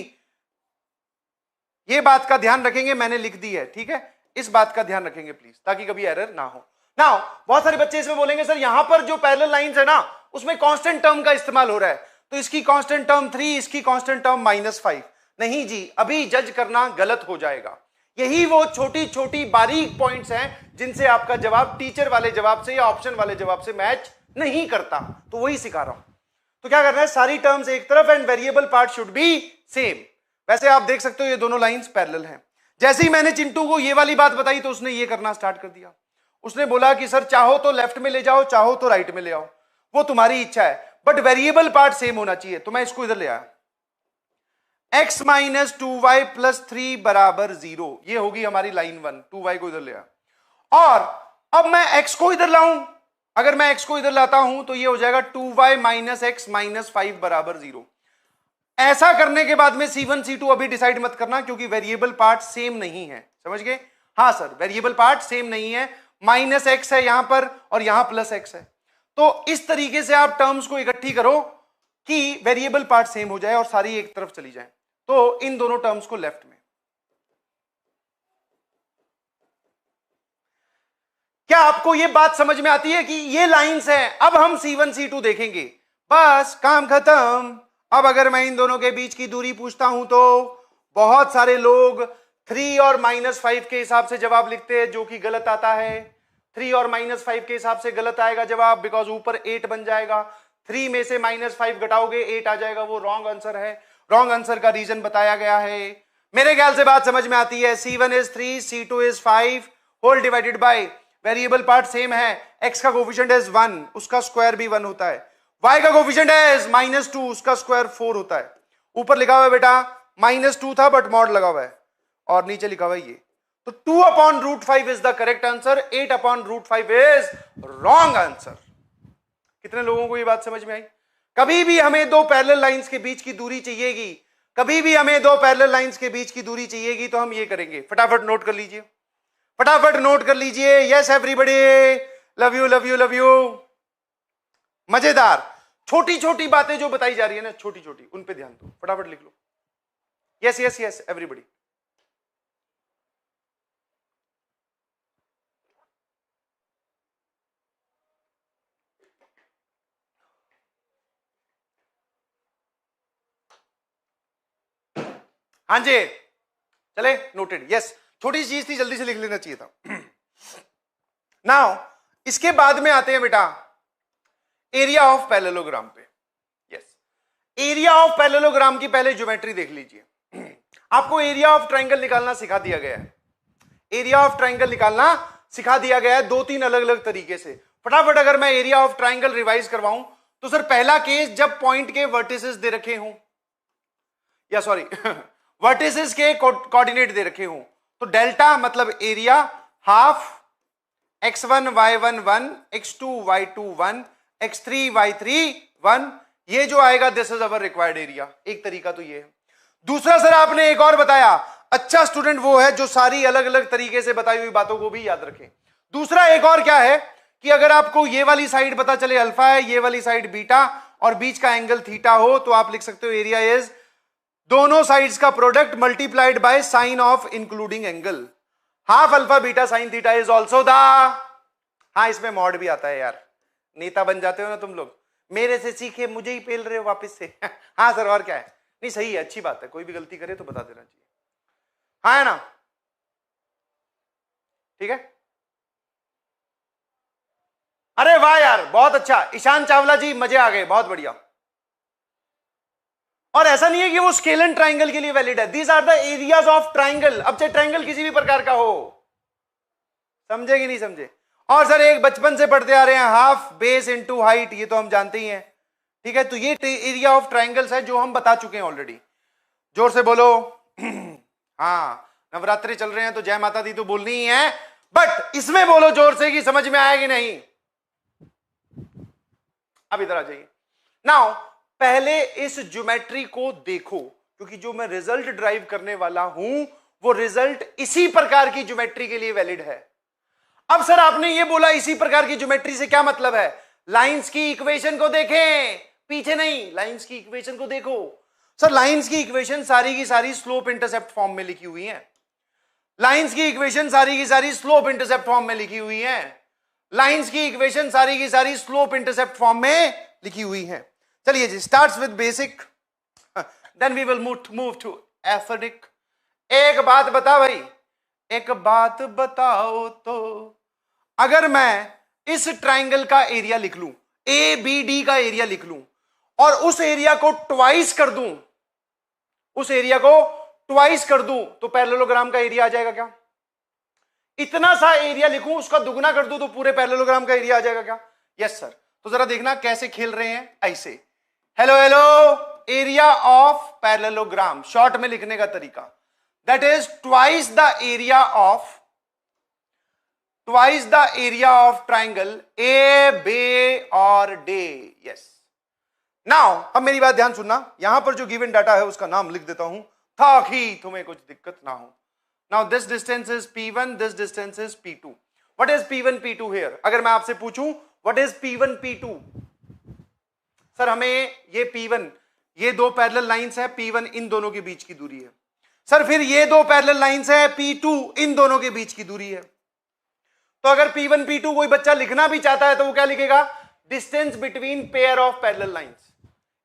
ये बात का ध्यान रखेंगे, मैंने लिख दी है, ठीक है, इस बात का ध्यान रखेंगे प्लीज, ताकि कभी एरर ना हो। नाउ बहुत सारे बच्चे इसमें बोलेंगे सर यहां पर जो पैरेलल लाइंस है ना उसमें कांस्टेंट टर्म का इस्तेमाल हो रहा है, तो इसकी कांस्टेंट टर्म 3, इसकी कांस्टेंट टर्म -5। नहीं जी, अभी जज करना गलत हो जाएगा। यही वो छोटी छोटी बारीक पॉइंट्स हैं जिनसे आपका जवाब टीचर वाले जवाब से या ऑप्शन वाले जवाब से मैच नहीं करता, तो वही सिखा रहा हूं। तो क्या करना है, सारी टर्म्स एक तरफ and variable part should be same. वैसे आप देख सकते हो ये दोनों लाइंस पैरेलल हैं। जैसे ही मैंने चिंटू को ये वाली बात बताई तो उसने ये करना स्टार्ट कर दिया। उसने बोला कि सर चाहो तो लेफ्ट में ले जाओ, चाहो तो राइट में ले आओ, वो तुम्हारी इच्छा है, बट वेरिएबल पार्ट सेम होना चाहिए। तो मैं इसको इधर ले आया, x माइनस 2y प्लस 3 बराबर 0, ये होगी हमारी लाइन 1। 2y को इधर ले आया, और अब मैं x को इधर लाऊं, अगर मैं x को इधर लाता हूं तो ये हो जाएगा 2y माइनस x माइनस 5 बराबर 0। ऐसा करने के बाद में c1 c2 अभी डिसाइड मत करना, क्योंकि वेरिएबल पार्ट सेम नहीं है। समझ गए? हाँ सर, वेरिएबल पार्ट सेम नहीं है, माइनस x है यहां पर और यहां प्लस x है। तो इस तरीके से आप टर्म्स को इकट्ठी करो कि वेरिएबल पार्ट सेम हो जाए और सारी एक तरफ चली जाए। तो इन दोनों टर्म्स को लेफ्ट में। क्या आपको यह बात समझ में आती है कि ये लाइंस हैं? अब हम c1 c2 देखेंगे, बस काम खत्म। अब अगर मैं इन दोनों के बीच की दूरी पूछता हूं तो बहुत सारे लोग 3 और -5 के हिसाब से जवाब लिखते हैं, जो कि गलत आता है। 3 और -5 के हिसाब से गलत आएगा जवाब, बिकॉज ऊपर 8 बन जाएगा। 3 में से -5 घटाओगे 8 आ जाएगा, वो रॉन्ग आंसर है। रॉन्ग आंसर का रीजन बताया गया है। मेरे ख्याल से बात समझ में आती है। c1 is 3, c2 is 5 whole divided by, variable part same है, x का कोफिशिएंट इज 1, उसका स्क्वायर भी 1 होता है, y का कोफिशिएंट इज -2, उसका स्क्वायर 4 होता है। ऊपर लिखा हुआ है बेटा -2 था बट मॉड लगा हुआ है, और नीचे लिखा हुआ है ये, तो 2/√5 is the correct answer, 8/√5 is wrong answer. कितने लोगों को ये बात समझ में आई? कभी भी हमें दो पैरेलल लाइंस के बीच की दूरी चाहिएगी कभी भी हमें दो पैरेलल लाइंस के बीच की दूरी चाहिएगी तो हम ये करेंगे, फटाफट नोट कर लीजिए, फटाफट नोट कर लीजिए। Yes everybody, love you love you love you. मजेदार छोटी छोटी बातें जो बताई जा रही है ना, छोटी छोटी, उन पे ध्यान दो, फटाफट लिख लो। Yes yes yes everybody. हाँ जी चले, नोटेड। यस, छोटी सी चीज थी, जल्दी से लिख लेना चाहिए था। नाउ इसके बाद में आते हैं बेटा एरिया ऑफ पैरेललोग्राम पे। यस, एरिया ऑफ पैरेललोग्राम की पहले ज्योमेट्री देख लीजिए। आपको एरिया ऑफ ट्राइंगल निकालना सिखा दिया गया है, एरिया ऑफ ट्राइंगल निकालना सिखा दिया गया है दो तीन अलग अलग तरीके से। फटाफट अगर मैं एरिया ऑफ ट्राइंगल रिवाइज करवाऊं तो सर पहला केस जब पॉइंट के वर्टिसेस दे रखे हों, या सॉरी वर्टिसेस के कोऑर्डिनेट दे रखे हों, तो डेल्टा मतलब area half x1 y1 1 x2 y2 1 x3 y3 1, ये जो आएगा this is our required area. एक तरीका तो ये है। दूसरा सर आपने एक और बताया, अच्छा स्टूडेंट वो है जो सारी अलग अलग तरीके से बताई हुई बातों को भी याद रखे। दूसरा एक और क्या है कि अगर आपको ये वाली साइड पता चले अल्फा है, ये वाली साइड बीटा और बीच का एंगल थीटा हो, तो आप लिख सकते हो एरिया इज दोनों साइड्स का product multiplied by sine of including angle. Half alpha beta sine theta is also the, हाँ इसमें मॉड भी आता है यार, नेता बन जाते हो ना तुम लोग, मेरे से सीखे मुझे ही पेल रहे हो वापस से। हाँ सर और क्या है, नहीं सही है, अच्छी बात है, कोई भी गलती करे तो बता देना चाहिए, हाँ है ना, ठीक है। अरे वाह यार बहुत अच्छा, ईशान चावला जी मजे आ गए, बहुत बढ़िया। और ऐसा नहीं है कि वो स्केलन ट्राइंगल के लिए वैलिड है, these are the areas of triangle, अब चाहे ट्राइंगल किसी भी प्रकार का हो, समझे कि नहीं समझे। और सर एक बचपन से पढ़ते आ रहे हैं हाफ बेस इनटू हाइट, ये तो हम जानते ही हैं, ठीक है। तो ये एरिया ऑफ ट्राइंगल्स है जो हम बता चुके हैं ऑलरेडी। जोर से बोलो। हाँ नवरात्रि चल रहे हैं तो जय माता दी तो बोलनी ही है, बट इसमें बोलो जोर से कि समझ में आया कि नहीं। अब इधर आ जाइए। नाउ पहले इस ज्योमेट्री को देखो, क्योंकि जो मैं रिजल्ट ड्राइव करने वाला हूं वो रिजल्ट इसी प्रकार की ज्योमेट्री के लिए वैलिड है। अब सर आपने ये बोला इसी प्रकार की ज्योमेट्री से क्या मतलब है, लाइंस की इक्वेशन को देखें, पीछे नहीं, लाइंस की इक्वेशन को देखो। सर लाइंस की इक्वेशन सारी की सारी स्लोप इंटरसेप्ट फॉर्म में लिखी हुई है, लाइंस की इक्वेशन सारी की सारी स्लोप इंटरसेप्ट फॉर्म में लिखी हुई है, लाइंस की इक्वेशन सारी की सारी स्लोप इंटरसेप्ट फॉर्म में लिखी हुई है। चलिए जी, starts with basic then we will move to aesthetic. एक बात बता भाई, एक बात बताओ तो, अगर मैं इस ट्राइंगल का एरिया लिख लूं, ए बी डी का एरिया लिख लूं और उस एरिया को ट्वाइस कर दूं, उस एरिया को ट्वाइस कर दूं, तो पैरेललोग्राम का एरिया आ जाएगा क्या? इतना सा एरिया लिखूं उसका दुगना कर दूं तो पूरे पैरेललोग्राम का एरिया आ जाएगा क्या? Yes sir. तो जरा देखना कैसे खेल रहे हैं, ऐसे hello hello, area of parallelogram short में लिखने का तरीका, that is twice the area of triangle A B और डे। यस, नाउ अब मेरी बात ध्यान सुनना, यहां पर जो गिवन डाटा है उसका नाम लिख देता हूं ताकि तुम्हें कुछ दिक्कत ना हो। Now this distance is P1, this distance is P2। What is P1 P2 here? अगर मैं आपसे पूछूं what is P1 P2, sir हमें ये P1, ये दो पैरेलल लाइंस है, P1 इन दोनों के बीच की दूरी है। सर फिर ये दो पैरेलल लाइंस है, P2 इन दोनों के बीच की दूरी है। तो अगर P1 P2 कोई बच्चा लिखना भी चाहता है तो वो क्या लिखेगा? Distance between pair of parallel lines.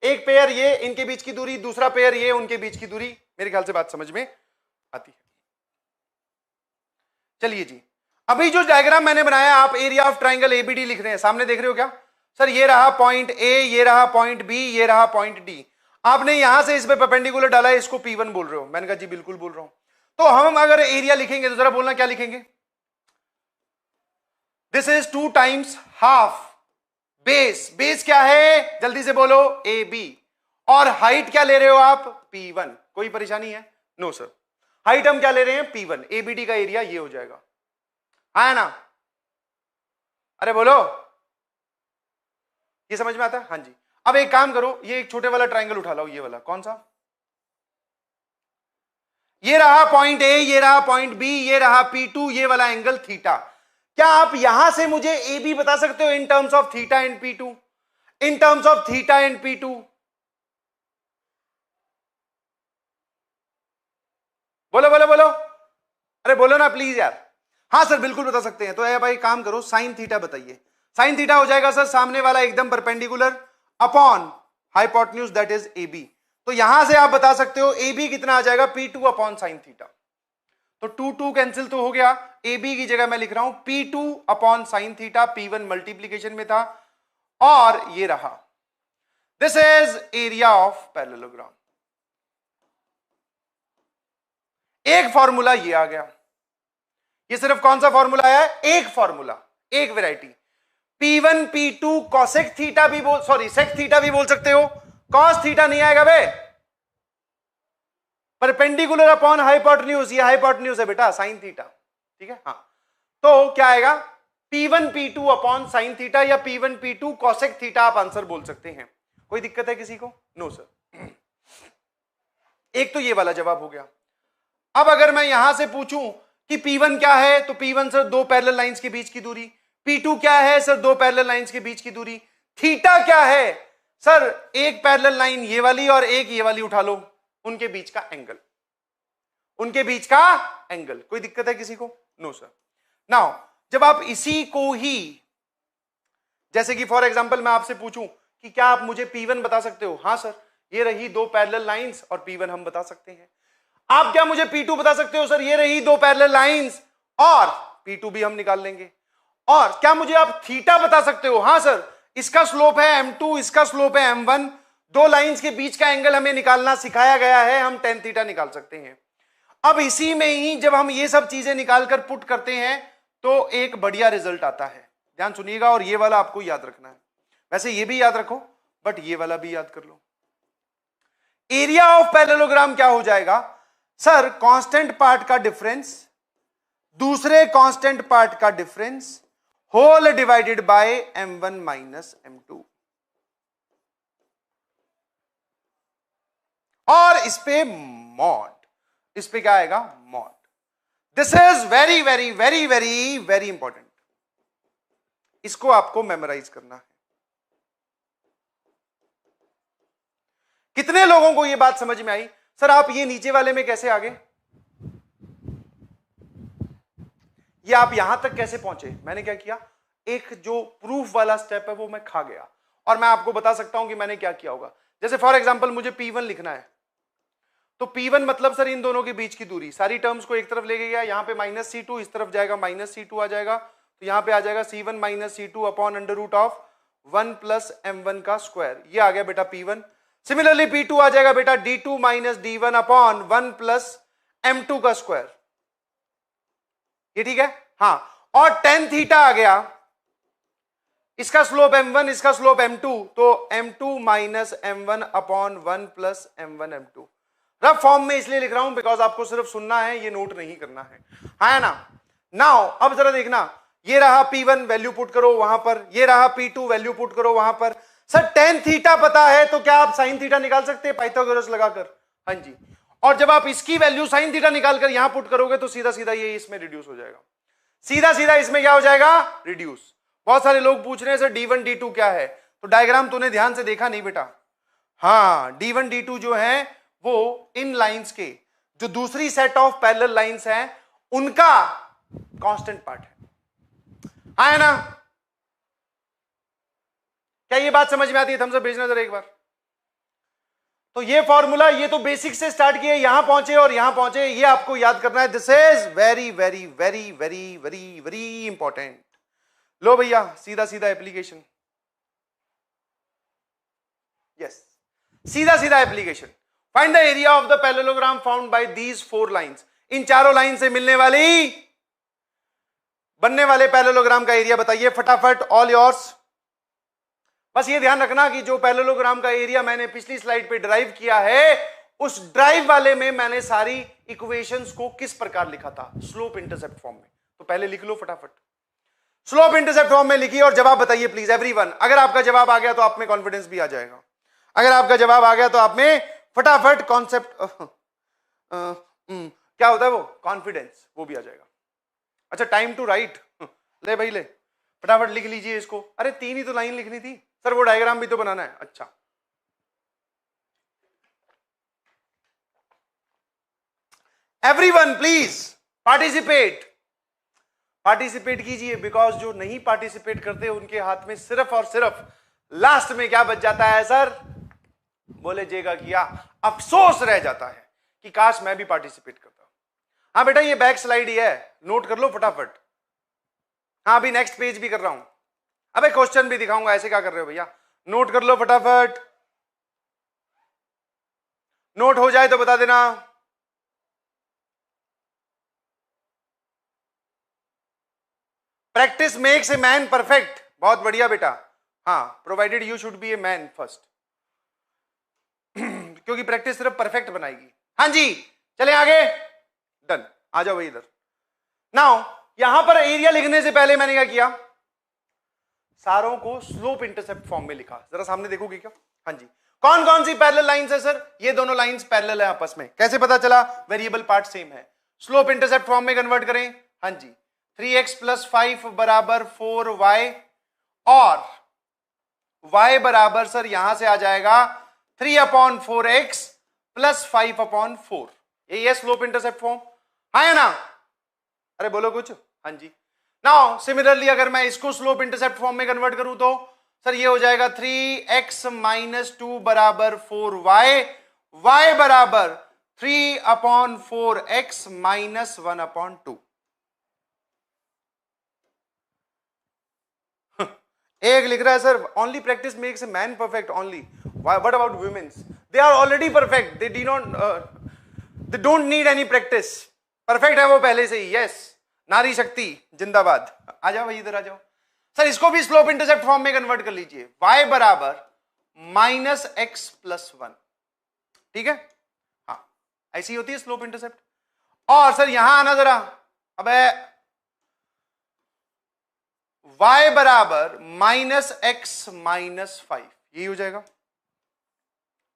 एक पेयर ये इनके बीच की दूरी, दूसरा पेयर ये उनके बीच की दूरी। मेरे ख्याल से बात समझ में आती है। चलिए जी, अभी जो डायग्राम मैंने बनाया, आप एरिया ऑफ ट्राइंगल एबीडी लिख रहे हैं, सामने देख रहे हो क्या? सर ये रहा पॉइंट ए, ये रहा पॉइंट बी, ये रहा पॉइंट डी। आपने यहां से इस पे परपेंडिकुलर डाला है, इसको P1 बोल रहे हो। मैंने कहा जी बिल्कुल बोल रहा हूं। तो हम अगर एरिया लिखेंगे तो जरा बोलना क्या लिखेंगे? This is 2 times half base. Base क्या है जल्दी से बोलो? A B. और हाइट क्या ले रहे हो आप? P1। कोई परेशानी है? नो सर, हाइट हम क्या ले रहे हैं? P1। एबीडी का एरिया ये हो जाएगा, है ना? अरे बोलो, ये समझ में आता है? हाँ जी। अब एक काम करो, ये एक छोटे वाला ट्राइंगल उठा लो, ये वाला कौन सा? ये रहा पॉइंट ए, ये रहा पॉइंट बी, ये रहा P2, ये वाला एंगल थीटा। क्या आप यहां से मुझे ए बी बता सकते हो in terms of theta and P2, in terms of theta and P2? बोलो बोलो बोलो, अरे बोलो ना प्लीज यार। हाँ सर बिल्कुल बता सकते हैं। तो ये भाई काम करो, साइन थीटा बताइए। साइन थीटा हो जाएगा सर सामने वाला एकदम perpendicular upon hypotenuse that is a b. तो यहां से आप बता सकते हो ए बी कितना आ जाएगा, P2 अपॉन साइन थीटा। तो 2 2 कैंसिल तो हो गया, ए बी की जगह मैं लिख रहा हूं P2 upon sine theta, P1 multiplication में था, और ये रहा this is area of parallelogram. एक फॉर्मूला ये आ गया। ये सिर्फ कौन सा फॉर्मूला आया है? एक फॉर्मूला, एक variety. P1 P2 cosec theta भी बोल, सॉरी सेक थीटा भी बोल सकते हो, कॉस थीटा नहीं आएगा बे। परपेंडिकुलर अपॉन हाइपोटेन्यूज, ये हाइपोटेन्यूज है बेटा साइन थीटा, ठीक है। हाँ तो क्या आएगा, P1 P2 upon sine theta या P1 P2 कॉसेक थीटा आप आंसर बोल सकते हैं। कोई दिक्कत है किसी को? No sir. एक तो ये वाला जवाब हो गया। अब अगर मैं यहां से पूछूं कि P1 क्या है, तो P1 सर दो पैरेलल लाइंस के बीच की दूरी। P2 क्या है सर, दो पैरेलल लाइंस के बीच की दूरी। थीटा क्या है सर, एक पैरेलल लाइन ये वाली और एक ये वाली उठा लो, उनके बीच का एंगल, उनके बीच का एंगल। कोई दिक्कत है किसी को? No sir. नाउ जब आप इसी को ही, जैसे कि फॉर एग्जांपल मैं आपसे पूछूं कि क्या आप मुझे P1 बता सकते हो? हाँ सर, ये रही दो पैरेलल लाइंस और P1 हम बता सकते हैं। आप क्या मुझे P2 बता सकते हो? सर ये रही दो पैरेलल लाइंस और P2 भी हम निकाल लेंगे। और क्या मुझे आप थीटा बता सकते हो? हाँ सर, इसका स्लोप है m2, इसका स्लोप है m1, दो लाइंस के बीच का एंगल हमें निकालना सिखाया गया है, हम tan थीटा निकाल सकते हैं। अब इसी में ही जब हम ये सब चीजें निकालकर पुट करते हैं तो एक बढ़िया रिजल्ट आता है। ध्यान सुनिएगा, और ये वाला आपको याद रखना है। वैसे ये भी याद रखो, बट ये वाला भी याद कर लो। एरिया ऑफ पैरेललोग्राम क्या हो जाएगा सर, कांस्टेंट पार्ट का डिफरेंस दूसरे कांस्टेंट पार्ट का difference whole divided by m1 minus m2, और इस पे मॉड, इस पे क्या आएगा, mod. This is very very very very very important, इसको आपको मेमोराइज करना है। कितने लोगों को यह बात समझ में आई? सर आप ये नीचे वाले में कैसे आ गए, ये आप यहां तक कैसे पहुंचे? मैंने क्या किया, एक जो प्रूफ वाला स्टेप है वो मैं खा गया, और मैं आपको बता सकता हूं कि मैंने क्या किया होगा। जैसे फॉर एग्जांपल मुझे P1 लिखना है, तो P1 मतलब सर इन दोनों के बीच की दूरी, सारी टर्म्स को एक तरफ ले गया, यहां पे माइनस C2, इस तरफ जाएगा माइनस C2 आ जाएगा, तो यहां पे आ जाएगा C1 minus C2 upon under root of 1 plus m1 का स्क्वायर। ये आ गया बेटा P1। सिमिलरली P2 आ जाएगा बेटा D2 minus D1 upon 1 plus m2 का स्क्वायर। ये ठीक है? हाँ, और tan थीटा आ गया, इसका स्लोप m1, इसका स्लोप m2, तो m2 minus m1 upon 1 plus m1 m2। Rough form में इसलिए लिख रहा हूं बिकॉज आपको सिर्फ सुनना है, ये नोट नहीं करना है, है ना। नाउ अब जरा देखना, ये रहा P1 वैल्यू पुट करो वहां पर, ये रहा P2 वैल्यू पुट करो वहां पर। सर tan थीटा पता है तो क्या आप sin थीटा निकाल सकते हैं पाइथागोरस लगाकर? हाँ जी। और जब आप इसकी वैल्यू sin थीटा निकालकर यहां पुट करोगे तो सीधा सीधा ये इसमें रिड्यूस हो जाएगा, सीधा सीधा इसमें क्या हो जाएगा, रिड्यूस। बहुत सारे लोग पूछ रहे हैं सर D1 D2 क्या है, तो डायग्राम तूने ध्यान से देखा नहीं बेटा। हाँ, D1 D2 जो है वो इन लाइंस के जो दूसरी सेट ऑफ पैरेलल लाइंस हैं उनका कांस्टेंट पार्ट है ना। क्या ये बात समझ में आती है? थम्स अप भेजना जरा एक बार। तो ये फॉर्मूला, ये तो बेसिक से स्टार्ट किए, यहां पहुंचे और यहां पहुंचे, ये आपको याद करना है। This is very very very very very very important. लो भैया सीधा सीधा एप्लीकेशन, यस सीधा सीधा application. Find the area of the parallelogram found by these 4 lines. इन चारों लाइन से मिलने वाली बनने वाले पैरेललोग्राम का एरिया बताइए फटाफट, ऑल योर्स। बस ये ध्यान रखना कि जो पैरेललोग्राम का एरिया मैंने पिछली स्लाइड पे ड्राइव किया है, उस ड्राइव वाले में मैंने सारी इक्वेशंस को किस प्रकार लिखा था, स्लोप इंटरसेप्ट फॉर्म में। तो पहले लिख लो फटाफट, स्लोप इंटरसेप्ट फॉर्म में लिखिए और जवाब बताइए प्लीज एवरीवन। अगर आपका जवाब आ गया तो आप में कॉन्फिडेंस भी आ जाएगा, अगर आपका जवाब आ गया तो आप में फटाफट कॉन्सेप्ट क्या होता है वो, कॉन्फिडेंस, वो भी आ जाएगा। अच्छा, टाइम टू राइट, ले भाई ले, फटाफट लिख लीजिए इसको। अरे 3 ही तो लाइन लिखनी थी सर, वो डायग्राम भी तो बनाना है। अच्छा, एवरीवन प्लीज पार्टिसिपेट, पार्टिसिपेट कीजिए, बिकॉज जो नहीं पार्टिसिपेट करते उनके हाथ में सिर्फ और सिर्फ लास्ट में क्या बच जाता है सर, बोले जेगा किया, अफसोस रह जाता है कि काश मैं भी पार्टिसिपेट करता। हाँ बेटा, ये बैक स्लाइड ही है, नोट कर लो फटाफट। हाँ, अभी नेक्स्ट पेज भी कर रहा हूं, अबे क्वेश्चन भी दिखाऊंगा, ऐसे क्या कर रहे हो भैया, नोट कर लो फटाफट, नोट हो जाए तो बता देना। Practice makes a man perfect, बहुत बढ़िया बेटा। हाँ, provided you should be a man first, क्योंकि प्रैक्टिस सिर्फ परफेक्ट बनाएगी। हाँ जी, चले आगे, डन, आ जाओ भाई इधर। नाउ यहां पर एरिया लिखने से पहले मैंने क्या किया, सारों को स्लोप इंटरसेप्ट फॉर्म में लिखा। जरा सामने देखोगे क्या? हाँ जी, कौन कौन सी पैरेलल लाइंस है सर? ये दोनों लाइंस पैरेलल है आपस में, कैसे पता चला? वेरिएबल पार्ट सेम है, स्लोप इंटरसेप्ट फॉर्म में कन्वर्ट करें। हाँ जी, 3x + 5 बराबर 4y, और y बराबर सर यहां से आ जाएगा 3/4x + 5/4, यही है स्लोप इंटरसेप्ट फॉर्म, है ना? अरे बोलो कुछ। हाँ जी, नाउ सिमिलरली अगर मैं इसको स्लोप इंटरसेप्ट फॉर्म में कन्वर्ट करूं तो सर ये हो जाएगा 3x - 2 बराबर 4y, y बराबर 3/4x - 1/2। एक लिख रहा है sir, only practice makes a man perfect only, what about womens? They are already perfect, they don't need any practice, perfect है वो पहले से ही। यस, नारी शक्ति जिंदाबाद। आ जाओ भाई इधर आ जाओ सर, इसको भी स्लोप इंटरसेप्ट फॉर्म में कन्वर्ट कर लीजिए, y बराबर -x + 1, ठीक है? हाँ, ऐसी होती है स्लोप इंटरसेप्ट। और सर यहां आना जरा, अबे y बराबर -x - 5, यही हो जाएगा।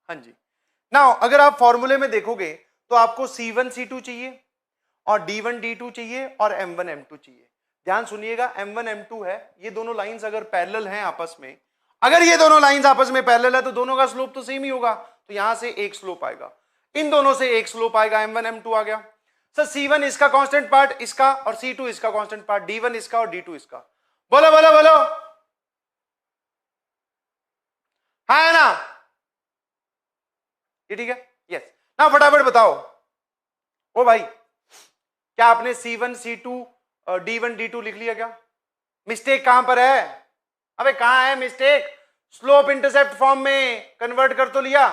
हाँ जी, नाउ अगर आप फॉर्मूले में देखोगे तो आपको C1 C2 चाहिए, और D1 D2 चाहिए, और M1 M2 चाहिए। ध्यान सुनिएगा, M1 M2 है, ये दोनों लाइंस अगर पैरेलल हैं आपस में, अगर ये दोनों लाइंस आपस में पैरेलल है तो दोनों का स्लोप तो सेम ही होगा, तो यहां से एक स्लोप आएगा, इन दोनों से एक स्लोप आएगा, M1 M2 आ गया। सर C1 इसका कांस्टेंट पार्ट इसका, और C2 इसका कांस्टेंट पार्ट, D1 इसका और D2 इसका। बोलो बोलो बोलो, हाँ है ना? ये ठीक है? यस। ना फटाफट बताओ ओ भाई, क्या आपने C1 C2 D1 D2 लिख लिया क्या? मिस्टेक कहां पर है? अबे कहां है मिस्टेक? स्लोप इंटरसेप्ट फॉर्म में कन्वर्ट कर तो लिया,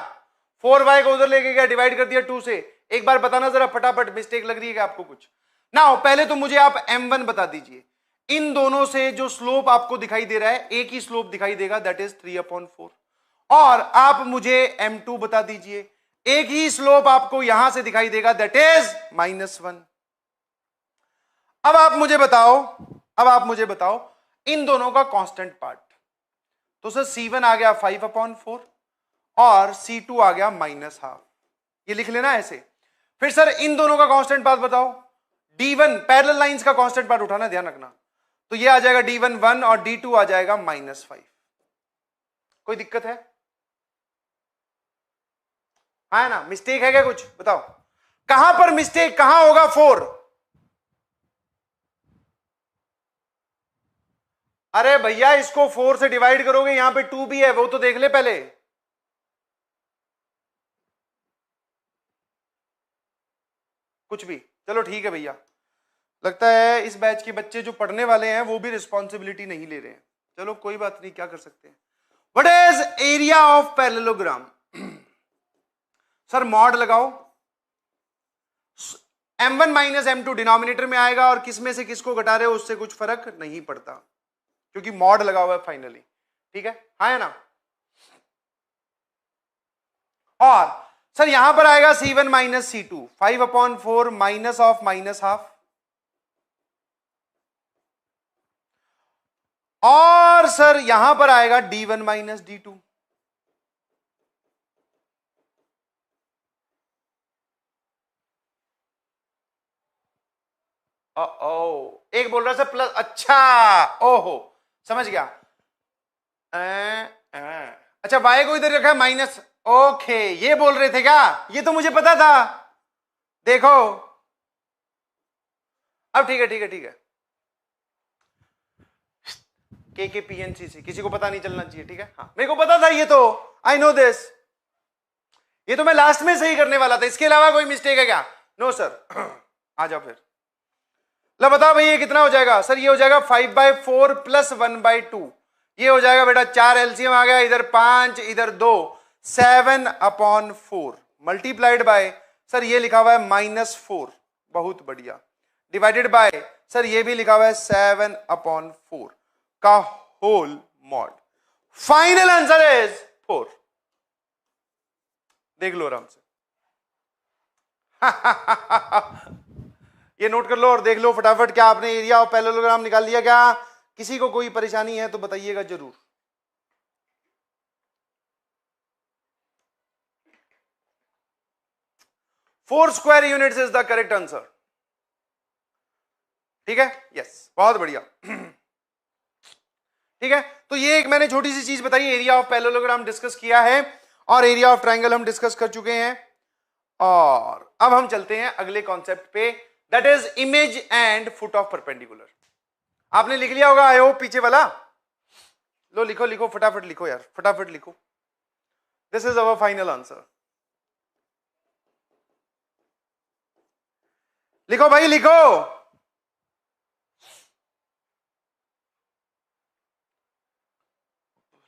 4y को उधर लेके गया, डिवाइड कर दिया 2 से। एक बार बताना जरा फटाफट, मिस्टेक लग रही है क्या आपको कुछ? ना पहले तो मुझे आप M1 बता दीजिए, इन दोनों से जो स्लोप आपको दिखाई दे रहा है, एक ही स्लोप दिखाई देगा, दैट इज 3/4। और आप मुझे M2 बता दीजिए, एक ही स्लोप आपको यहां से दिखाई देगा, दैट इज -1। अब आप मुझे बताओ इन दोनों का कांस्टेंट पार्ट। तो सर C1 आ गया 5/4 और C2 आ गया -1/2, ये लिख लेना ऐसे। फिर सर इन दोनों का कांस्टेंट पार्ट बताओ। D1 पैरेलल लाइंस का कांस्टेंट पार्ट उठाना, ध्यान रखना, तो ये आ जाएगा D1 1 और D2 आ जाएगा -5। कोई दिक्कत है? हाँ ना? मिस्टेक है क्या कुछ? बताओ कहां पर मिस्टेक, कहां होगा 4? अरे भैया इसको 4 से डिवाइड करोगे, यहां पे 2 भी है, वो तो देख ले पहले। कुछ भी, चलो ठीक है भैया, लगता है इस बैच के बच्चे जो पढ़ने वाले हैं वो भी रिस्पॉन्सिबिलिटी नहीं ले रहे हैं। चलो कोई बात नहीं, क्या कर सकते हैं। What is area of parallelogram? Sir mod लगाओ, M1 - M2 डिनोमिनेटर में आएगा, और किस में से किसको घटा रहे हो उससे कुछ फर्क नहीं पड़ता, क्योंकि मॉड लगा हुआ है फाइनली, ठीक है? हाँ है ना? और सर यहां पर आएगा C1 - C2, 5/4 माइनस ऑफ -1/2, और सर यहां पर आएगा D1 - D2। ओ एक बोल रहा सर प्लस, अच्छा ओहो समझ गया। अच्छा y को इधर रखा है माइनस, ओके ये बोल रहे थे क्या? ये तो मुझे पता था। देखो अब ठीक है ठीक है ठीक है। के PNCC किसी को पता नहीं चलना चाहिए, ठीक है। हाँ मेरे को पता था ये तो, आई नो दिस। ये तो मैं लास्ट में सही करने वाला था, इसके अलावा कोई मिस्टेक है क्या? No sir. आ जाओ फिर। लो बताओ भाई ये कितना हो जाएगा? सर ये हो जाएगा 5/4 प्लस 1/2। ये हो जाएगा बेटा 4 एलसीएम आ गया, इधर 5 इधर 2, 7/4 मल्टीप्लाइड बाय सर ये लिखा हुआ है -4, बहुत बढ़िया, डिवाइडेड बाय सर ये भी लिखा हुआ है 7/4 का whole mod. Final answer is 4। देख लो आराम से। ये नोट कर लो और देख लो फटाफट, क्या आपने एरिया ऑफ पैरेललोग्राम निकाल लिया क्या? किसी को कोई परेशानी है तो बताइएगा जरूर। Four square units is the correct answer, ठीक है। यस बहुत बढ़िया। ठीक है तो ये एक मैंने छोटी सी चीज बताई, एरिया ऑफ पैरेललोग्राम डिस्कस किया है और एरिया ऑफ ट्रायंगल हम डिस्कस कर चुके हैं। और अब हम चलते हैं अगले कॉन्सेप्ट पे, that is image and foot of perpendicular. आपने लिख लिया होगा आई होप पीछे वाला। लो लिखो लिखो फटाफट लिखो यार, फटाफट लिखो। This is our final answer. लिखो भाई लिखो।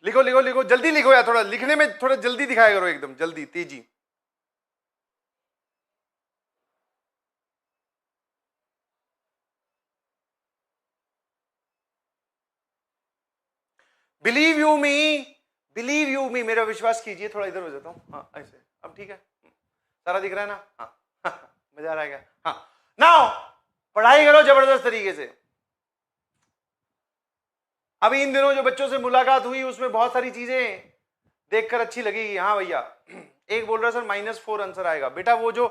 लिखो लिखो लिखो जल्दी लिखो यार, थोड़ा लिखने में थोड़ा जल्दी दिखाया करो, एकदम जल्दी तेजी। बिलीव यू मी, मेरा विश्वास कीजिए। थोड़ा इधर हो जाता हूं, हाँ ऐसे, अब ठीक है, सारा दिख रहा है ना? हाँ मजा आ रहा है क्या? हाँ नाउ पढ़ाई करो जबरदस्त तरीके से। अभी इन दिनों जो बच्चों से मुलाकात हुई उसमें बहुत सारी चीजें देखकर अच्छी लगेगी। हाँ भैया एक बोल रहा सर -4 आंसर आएगा। बेटा वो जो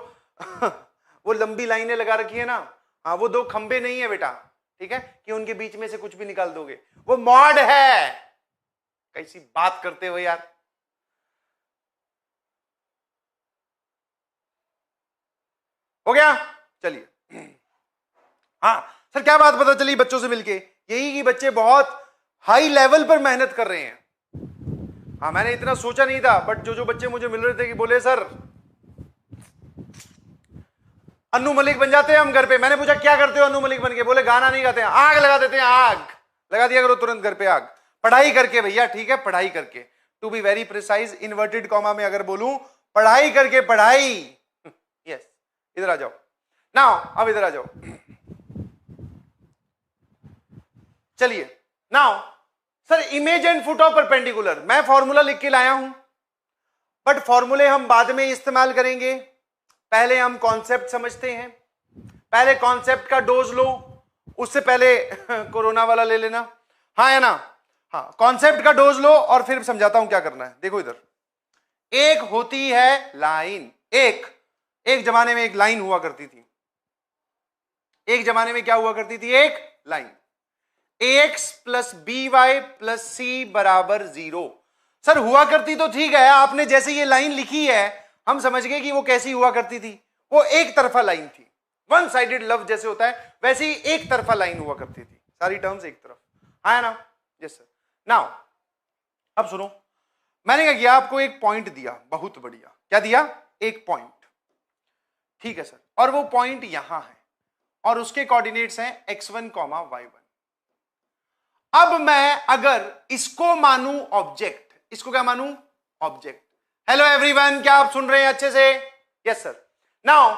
वो लंबी लाइनें लगा रखी है ना, हाँ वो 2 खंबे नहीं है बेटा, ठीक है, कि उनके बीच में से कुछ भी निकाल दोगे, वो मॉड है। कैसी बात करते हो यार। हो गया? चलिए। हाँ सर क्या बात पता चली बच्चों से मिलके? यही कि बच्चे बहुत हाई लेवल पर मेहनत कर रहे हैं। हाँ मैंने इतना सोचा नहीं था, बट जो बच्चे मुझे मिल रहे थे कि बोले सर अन्नू मलिक बन जाते हैं हम घर पे। मैंने पूछा क्या करते हो अन्नू मलिक बन के? बोले गाना नहीं गाते हैं, आग लगा देते हैं, आग लगा दिया करो तुरंत घर पे आग। पढ़ाई करके भैया, ठीक है पढ़ाई करके, to be very precise, inverted comma में अगर बोलूं, पढ़ाई करके, पढ़ाई। यस इधर आ जाओ नाउ, अब इधर आ जाओ। चलिए now sir image and foot of perpendicular, मैं फॉर्मूला लिख के लाया हूं, बट फॉर्मूले हम बाद में इस्तेमाल करेंगे। पहले हम कॉन्सेप्ट समझते हैं। पहले कॉन्सेप्ट का डोज लो, उससे पहले कोरोना वाला ले लेना, हाँ या ना? हाँ कॉन्सेप्ट का डोज लो और फिर समझाता हूं क्या करना है। देखो इधर एक होती है लाइन, एक जमाने में एक लाइन हुआ करती थी। एक जमाने में क्या हुआ करती थी? एक line. ax plus B Y plus C बराबर 0। सर हुआ करती तो ठीक है, आपने जैसे ये लाइन लिखी है हम समझ गए कि वो कैसी हुआ करती थी। वो एक तरफा लाइन थी, वन साइडेड लव जैसे होता है वैसे ही एक तरफा लाइन हुआ करती थी, सारी टर्म्स एक तरफ, है ना? Yes sir. नाउ अब सुनो, मैंने क्या किया, आपको एक पॉइंट दिया, बहुत बढ़िया। क्या दिया? एक पॉइंट, ठीक है सर, और वो पॉइंट यहां है और उसके कोऑर्डिनेट्स हैं x1, y1। अब मैं अगर इसको मानूं ऑब्जेक्ट, इसको क्या मानूं? ऑब्जेक्ट। हेलो एवरीवन, क्या आप सुन रहे हैं अच्छे से? Yes sir. Now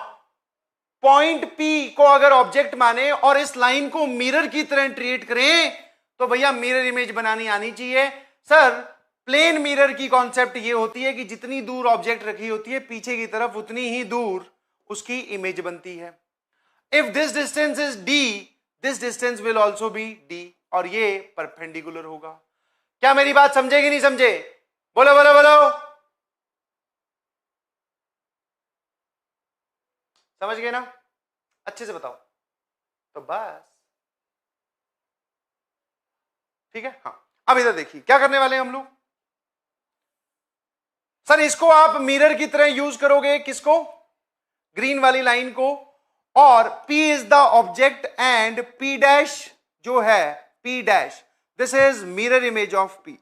point P को अगर ऑब्जेक्ट माने और इस लाइन को मिरर की तरह ट्रीट करें तो भैया मिरर इमेज बनानी आनी चाहिए। सर प्लेन मिरर की कॉन्सेप्ट ये होती है कि जितनी दूर ऑब्जेक्ट रखी होती है पीछे की तरफ उतनी ही दूर उसकी इमेज बनती है। If this distance is d, this distance will also be d, और ये परपेंडिकुलर होगा। क्या मेरी बात समझे कि नहीं समझे? बोलो बोलो बोलो। समझ गए ना? अच्छे से बताओ। तो बस ठीक है। हाँ, अब इधर देखिए क्या करने वाले हैं हम लोग। सर इसको आप मिरर की तरह यूज करोगे, किसको, ग्रीन वाली लाइन को, और P is the object and P dash जो है P dash, this is mirror image of P।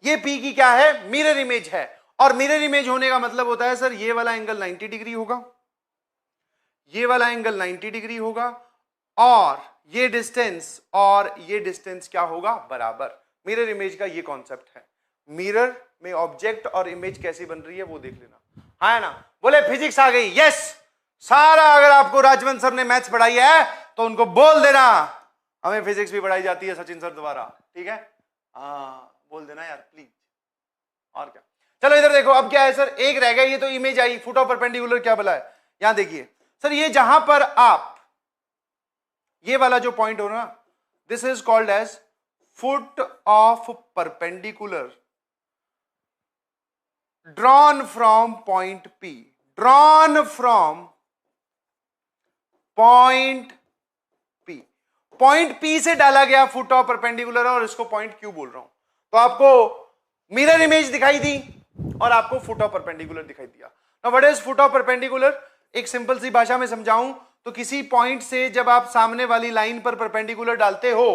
ये P की क्या है, मिरर इमेज है। और मिरर इमेज होने का मतलब होता है सर ये वाला एंगल 90 डिग्री होगा, ये वाला एंगल 90 डिग्री होगा, और ये डिस्टेंस और ये डिस्टेंस क्या होगा, बराबर। मिरर इमेज का ये कॉन्सेप्ट है। मिरर में ऑब्जेक्ट और इमेज कैसी बन रही है वो देख लेना, हाँ है ना। बोले फिजिक्स आ गई, यस। सारा अगर आपको राजवंत सर ने मैथ्स पढ़ाई है तो उनको बोल देना हमें फिजिक्स भी पढ़ाई जाती है सचिन सर द्वारा, ठीक है। हाँ बोल देना यार प्लीज। और क्या, चलो इधर देखो अब क्या है सर, एक रह गया, ये तो image I, foot of perpendicular क्या बोला है, यहां देखिए सर, ये जहां पर आप ये वाला जो पॉइंट हो ना, this is called as foot of perpendicular drawn from point P, drawn from point P, point P से डाला गया फुट ऑफ परपेंडिकुलर, और इसको पॉइंट Q बोल रहा हूं। तो आपको मिरर इमेज दिखाई दी और आपको फुट ऑफ परपेंडिकुलर दिखाई दिया। Now what is foot of perpendicular, एक सिंपल सी भाषा में समझाऊं तो किसी पॉइंट से जब आप सामने वाली लाइन पर परपेंडिकुलर डालते हो,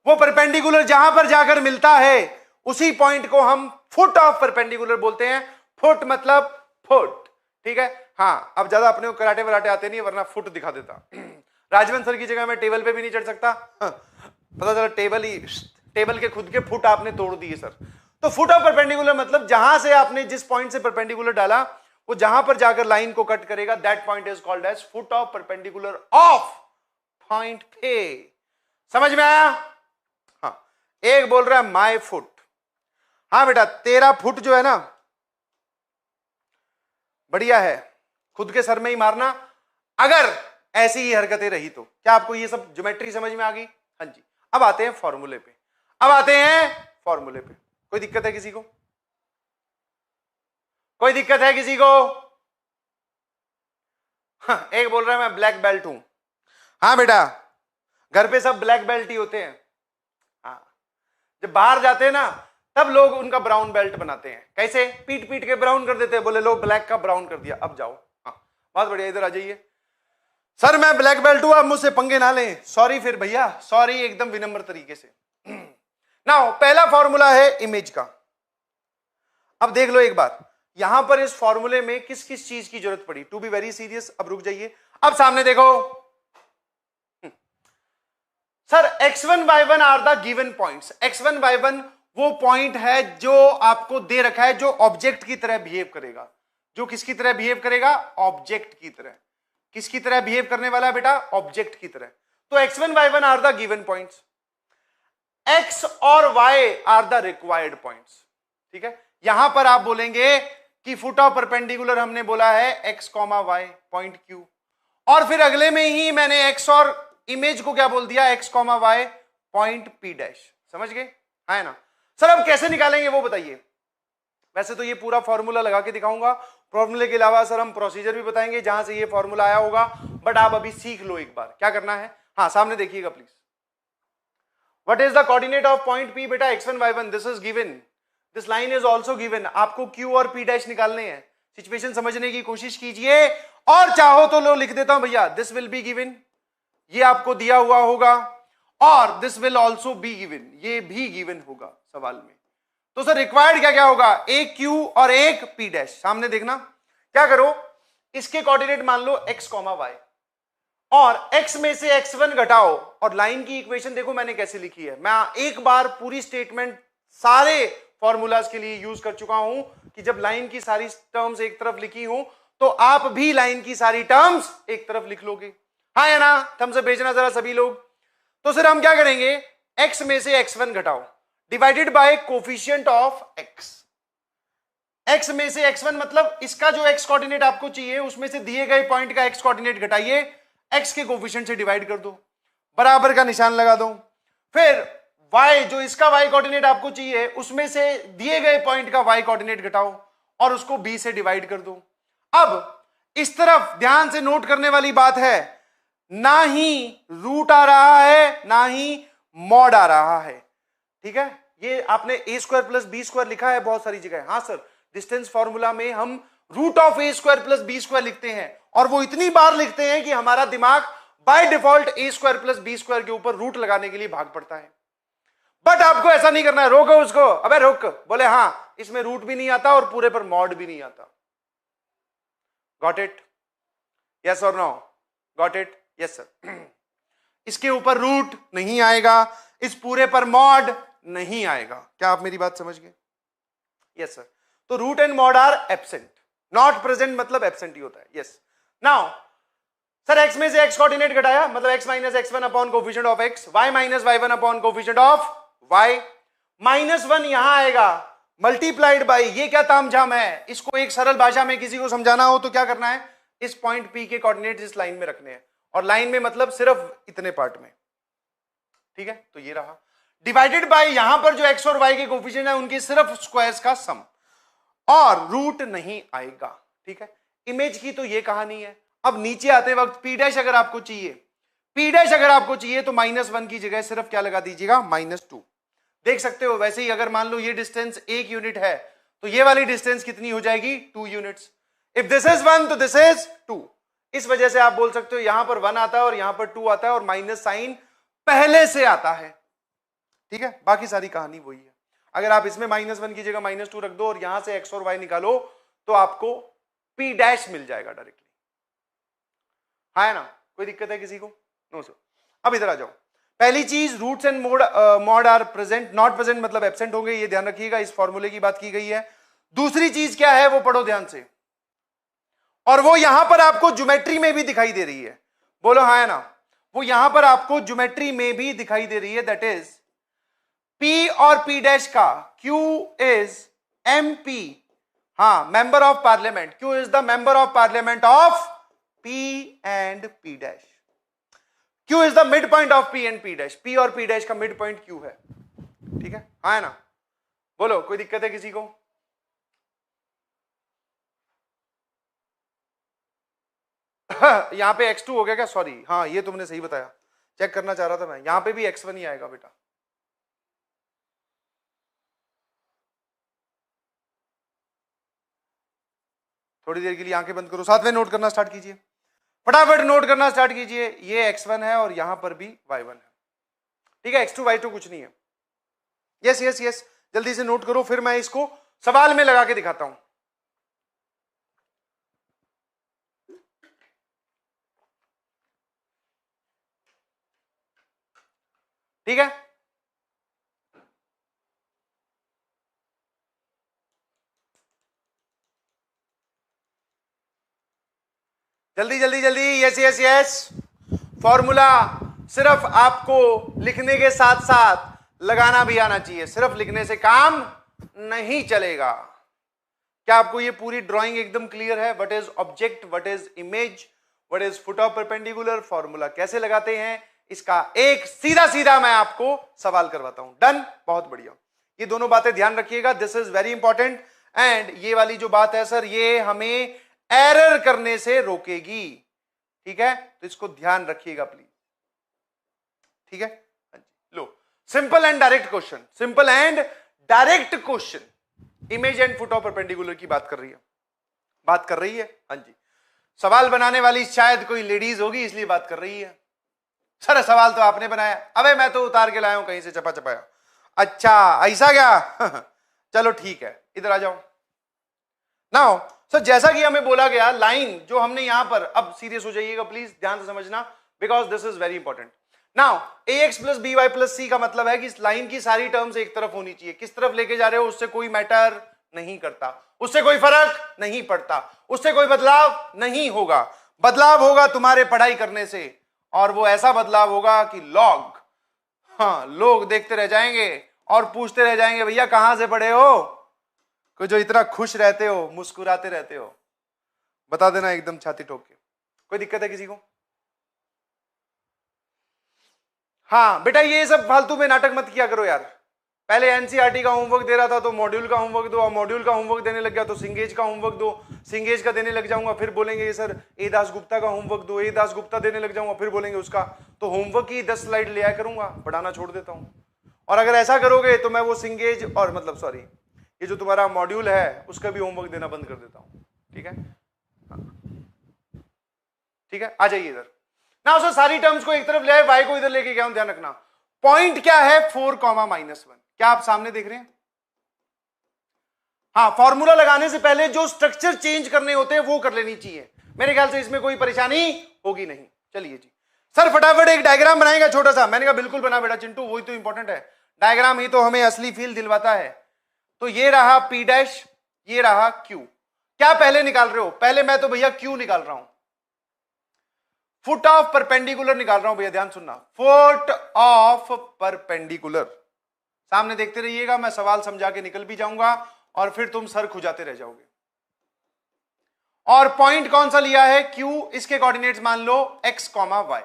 वो परपेंडिकुलर जहां पर जाकर मिलता है उसी पॉइंट को हम फुट ऑफ परपेंडिकुलर बोलते हैं। फुट मतलब फुट, ठीक है। हाँ अब ज्यादा अपने को कराटे वराटे आते नहीं, वरना फुट दिखा देता। राजवंत सर की जगह मैं टेबल पे भी नहीं चढ़ सकता। पता चला टेबल के खुद के फुट आपने तोड़ दिए सर। तो फुट ऑफ परपेंडिकुलर मतलब जहां से आपने जिस पॉइंट से परपेंडिकुलर डाला वो जहां पर जाकर लाइन को कट करेगा, that point is called as foot of perpendicular of point A. समझ में आया? हाँ, एक बोल रहा है माय फुट। हाँ बेटा तेरा फुट जो है ना बढ़िया है, खुद के सर में ही मारना अगर ऐसी ही हरकतें रही तो। क्या आपको ये सब ज्योमेट्री समझ में आ गई? हाँ जी। अब आते हैं फॉर्मूले पे, कोई दिक्कत है किसी को? कोई दिक्कत है किसी को? हाँ, एक बोल रहा है मैं ब्लैक बेल्ट हूं। हाँ बेटा घर पे सब ब्लैक बेल्ट ही होते हैं। हाँ, जब बाहर जाते हैं ना तब लोग उनका ब्राउन बेल्ट बनाते हैं। कैसे? पीट पीट के ब्राउन कर देते हैं, बोले लो ब्लैक का ब्राउन कर दिया, अब जाओ। हाँ बहुत बढ़िया, इधर आ जाइए। सर मैं ब्लैक बेल्ट हुआ, मुझसे पंगे ना लें। सॉरी फिर भैया, सॉरी एकदम विनम्र तरीके से। नाउ पहला फॉर्मूला है इमेज का। अब देख लो एक बार, यहां पर इस फॉर्मूले में किस किस चीज की जरूरत पड़ी। टू बी वेरी सीरियस, अब रुक जाइए। अब सामने देखो sir, x1 y1 are the given points. x1 y1 वो पॉइंट है जो आपको दे रखा है, जो ऑब्जेक्ट की तरह बिहेव करेगा। जो किसकी तरह बिहेव करेगा? ऑब्जेक्ट की तरह। किसकी तरह बिहेव करने वाला है बेटा? ऑब्जेक्ट की तरह। तो x1 y1 are the given points, x और y are the required points. ठीक है, यहां पर आप बोलेंगे कि फुट ऑफ परपेंडिकुलर हमने बोला है x, y पॉइंट Q, और फिर अगले में ही मैंने x और इमेज को क्या बोल दिया? x, y point P dash. समझ गए? है ना सर? अब कैसे निकालेंगे वो बताइए। वैसे तो ये पूरा फॉर्मूला लगा के दिखाऊंगा, फॉर्मूले के अलावा सर हम प्रोसीजर भी बताएंगे जहां से ये फॉर्मूला आया होगा, बट आप अभी सीख लो एक बार क्या करना है। हाँ सामने देखिएगा please. What is the coordinate of point P बेटा? x1 y1, this is given, this line is also given. आपको Q और P डैश निकालने हैं। सिचुएशन समझने की कोशिश कीजिए, और चाहो तो लो लिख देता हूं भैया, दिस विल बी गिवन, ये आपको दिया हुआ होगा, और this will also be given, ये भी गिवन होगा सवाल में। तो सर रिक्वायर्ड क्या क्या होगा? एक Q और एक P डैश। सामने देखना, क्या करो, इसके कोऑर्डिनेट मान लो x, y, और x में से x1 घटाओ, और लाइन की इक्वेशन देखो मैंने कैसे लिखी है। मैं एक बार पूरी स्टेटमेंट सारे फॉर्मूलाज के लिए यूज कर चुका हूं कि जब लाइन की सारी टर्म्स एक तरफ लिखी हूं तो आप भी लाइन की सारी टर्म्स एक तरफ लिख लोगे। हाँ या ना? थम्स अप भेजना जरा सभी लोग। तो सर हम क्या करेंगे, x में से x1 घटाओ divided by coefficient of x। x में से x1 मतलब इसका जो x कोऑर्डिनेट आपको चाहिए उसमें से दिए गए पॉइंट का x कोऑर्डिनेट घटाइए, x के कोफिशिएंट से डिवाइड कर दो, बराबर का निशान लगा दो। फिर y जो इसका y कोऑर्डिनेट आपको चाहिए उसमें से दिए गए पॉइंट का y कोऑर्डिनेट घटाओ और उसको b से डिवाइड कर दो। अब इस तरफ ध्यान से नोट करने वाली बात है, ना ही रूट आ रहा है ना ही मॉड आ रहा है। ठीक है, ये आपने ए स्क्वायर प्लस बी स्क्वायर लिखा है बहुत सारी जगह। हाँ सर, डिस्टेंस फॉर्मूला में हम root of a square plus b square लिखते हैं, और वो इतनी बार लिखते हैं कि हमारा दिमाग by default a square plus b square के ऊपर रूट लगाने के लिए भाग पड़ता है। बट आपको ऐसा नहीं करना है। रोको उसको, अबे रोक, बोले हाँ इसमें रूट भी नहीं आता और पूरे पर मॉड भी नहीं आता। Got it? यस और no? Got it? Yes sir. इसके ऊपर रूट नहीं आएगा, इस पूरे पर मॉड नहीं आएगा। क्या आप मेरी बात समझ गए? Yes sir. तो root and mod are absent, not present मतलब एब्सेंट ही होता है। यस। नाउ सर एक्स में से एक्स कोऑर्डिनेट घटाया मतलब x minus x one upon coefficient of x, y minus y one upon coefficient of y, minus one यहां आएगा मल्टीप्लाइड बाई, ये क्या तामझाम है? इसको एक सरल भाषा में किसी को समझाना हो तो क्या करना है, इस पॉइंट पी के कोऑर्डिनेट इस लाइन में रखने हैं, और लाइन में मतलब सिर्फ इतने पार्ट में। ठीक है, तो ये रहा डिवाइडेड बाय यहां पर जो एक्स और वाई के कोफिशिएंट है उनके सिर्फ स्क्वायर्स का सम, और रूट नहीं आएगा। ठीक है, इमेज की तो ये कहानी है। अब नीचे आते वक्त पी डैश अगर आपको चाहिए, पी डैश अगर आपको चाहिए तो माइनस वन की जगह सिर्फ क्या लगा दीजिएगा, माइनस टू। देख सकते हो वैसे ही अगर मान लो ये डिस्टेंस 1 यूनिट है तो ये वाली डिस्टेंस कितनी हो जाएगी, 2 यूनिट्स। इफ दिस इज 1 तो दिस इज 2। इस वजह से आप बोल सकते हो यहां पर 1 आता है और यहां पर 2 आता है और माइनस साइन पहले से आता है। ठीक है, बाकी सारी कहानी वही है। अगर आप इसमें माइनस वन की जगह माइनस टू रख दो और यहां से एक्स और वाई निकालो तो आपको पी डैश मिल जाएगा डायरेक्टली। हाँ है ना? कोई दिक्कत है किसी को? No sir. अब इधर आ जाओ। पहली चीज, roots and mod are present, not present मतलब एब्सेंट होंगे, ये ध्यान रखिएगा, इस फॉर्मूले की बात की गई है। दूसरी चीज क्या है वो पढ़ो ध्यान से, और वो यहां पर आपको ज्योमेट्री में भी दिखाई दे रही है। बोलो हाँ है ना? वो यहां पर आपको ज्योमेट्री में भी दिखाई दे रही है, दैट इज P और P डैश का Q इज MP, हाँ member of parliament, Q is the member of parliament of P and P dash. Q is the mid point of P and P dash, P और P डैश का मिड पॉइंट Q है। ठीक है, हाँ है ना? बोलो कोई दिक्कत है किसी को? यहां पे x2 हो गया क्या? सॉरी, हाँ ये तुमने सही बताया, चेक करना चाह रहा था मैं, यहां पे भी x1 ही आएगा बेटा। थोड़ी देर के लिए आंखें बंद करो, साथ में नोट करना स्टार्ट कीजिए, फटाफट नोट करना स्टार्ट कीजिए। ये x1 है और यहां पर भी y1 है। ठीक है, x2 y2 कुछ नहीं है। यस यस यस, जल्दी से नोट करो, फिर मैं इसको सवाल में लगा के दिखाता हूं। ठीक है, जल्दी जल्दी जल्दी, यस यस यस। फॉर्मूला सिर्फ आपको लिखने के साथ साथ लगाना भी आना चाहिए, सिर्फ लिखने से काम नहीं चलेगा। क्या आपको ये पूरी ड्राइंग एकदम क्लियर है? What is object, what is image, what is foot of perpendicular, formula कैसे लगाते हैं, इसका एक सीधा सीधा मैं आपको सवाल करवाता हूं। डन, बहुत बढ़िया। ये दोनों बातें ध्यान रखिएगा, this is very important. And ये वाली जो बात है सर, ये हमें एरर करने से रोकेगी। ठीक है, तो इसको ध्यान रखिएगा प्लीज। ठीक है, लो, simple and direct question, simple and direct question. Image and foot of perpendicular की बात कर रही है, बात कर रही है। हाँ जी, सवाल बनाने वाली शायद कोई लेडीज होगी इसलिए बात कर रही है। सर सवाल तो आपने बनाया, अबे मैं तो उतार के लाया हूं कहीं से, चपा चपाया। अच्छा ऐसा क्या? चलो ठीक है, इधर आ जाओ। नाउ सर जैसा कि हमें बोला गया, लाइन जो हमने यहां पर, अब सीरियस हो जाइएगा प्लीज, ध्यान से समझना, because this is very important. Now ax plus B Y plus C का मतलब है कि इस लाइन की सारी टर्म्स एक तरफ होनी चाहिए। किस तरफ लेके जा रहे हो उससे कोई मैटर नहीं करता, उससे कोई फर्क नहीं पड़ता, उससे कोई बदलाव नहीं होगा। बदलाव होगा तुम्हारे पढ़ाई करने से, और वो ऐसा बदलाव होगा कि लोग, हाँ लोग देखते रह जाएंगे और पूछते रह जाएंगे, भैया कहां से पढ़े हो, कोई जो इतना खुश रहते हो, मुस्कुराते रहते हो, बता देना एकदम छाती ठोक के। कोई दिक्कत है किसी को? हाँ बेटा, ये सब फालतू में नाटक मत किया करो यार, पहले एनसीईआरटी का होमवर्क दे रहा था तो मॉड्यूल का होमवर्क दो, और मॉड्यूल का होमवर्क देने लग गया तो सिंगेज का होमवर्क दो, सिंगेज का देने लग जाऊंगा फिर बोलेंगे सर ए दास गुप्ता का होमवर्क दो, ए दास गुप्ता देने लग जाऊंगा फिर बोलेंगे उसका, तो होमवर्क की 10 स्लाइड ले आया करूंगा, पढ़ाना छोड़ देता हूं। और अगर ऐसा करोगे तो मैं वो सिंगेज और मतलब सॉरी ये जो तुम्हारा मॉड्यूल है उसका भी होमवर्क देना बंद कर देता हूं। ठीक है, ठीक है, आ जाइए इधर ना। उसे सारी टर्म्स को एक तरफ ले आए, y को इधर लेके गया हूं, ध्यान रखना। पॉइंट क्या है 4, -1, क्या आप सामने देख रहे हैं? हाँ, फॉर्मूला लगाने से पहले जो स्ट्रक्चर चेंज करने होते हैं वो कर लेनी चाहिए। मेरे ख्याल से इसमें कोई परेशानी होगी नहीं। चलिए जी सर फटाफट एक डायग्राम बनाएगा छोटा सा। मैंने कहा बिल्कुल बना बेटा चिंटू, वही तो इंपॉर्टेंट है, डायग्राम ही तो हमें असली फील दिलवाता है। तो ये रहा P', ये रहा Q। क्या पहले निकाल रहे हो? पहले मैं तो भैया Q निकाल रहा हूं, फुट ऑफ परपेंडिकुलर निकाल रहा हूं भैया, ध्यान सुनना, फुट ऑफ परपेंडिकुलर। सामने देखते रहिएगा, मैं सवाल समझा के निकल भी जाऊंगा और फिर तुम सर खुजाते रह जाओगे। और पॉइंट कौन सा लिया है? Q, इसके कोऑर्डिनेट्स मान लो x, y।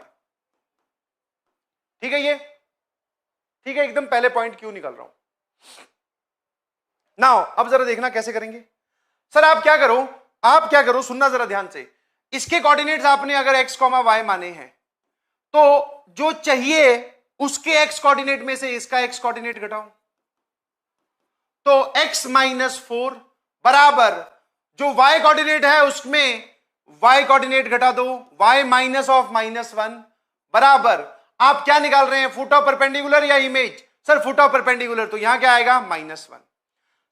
ठीक है, ये ठीक है, एकदम पहले पॉइंट Q निकाल रहा हूं। नाउ अब जरा देखना कैसे करेंगे। सर आप क्या करो, सुनना जरा ध्यान से। इसके कोऑर्डिनेट्स आपने अगर x, y माने हैं तो जो चाहिए उसके x कोऑर्डिनेट में से इसका x कोऑर्डिनेट घटाओ, तो x -4 बराबर जो y कोऑर्डिनेट है उसमें y कोऑर्डिनेट घटा दो, y -(-1) बराबर आप क्या निकाल रहे हैं? फुट ऑफ परपेंडिकुलर या image? Sir foot of perpendicular, तो यहां क्या आएगा? -1।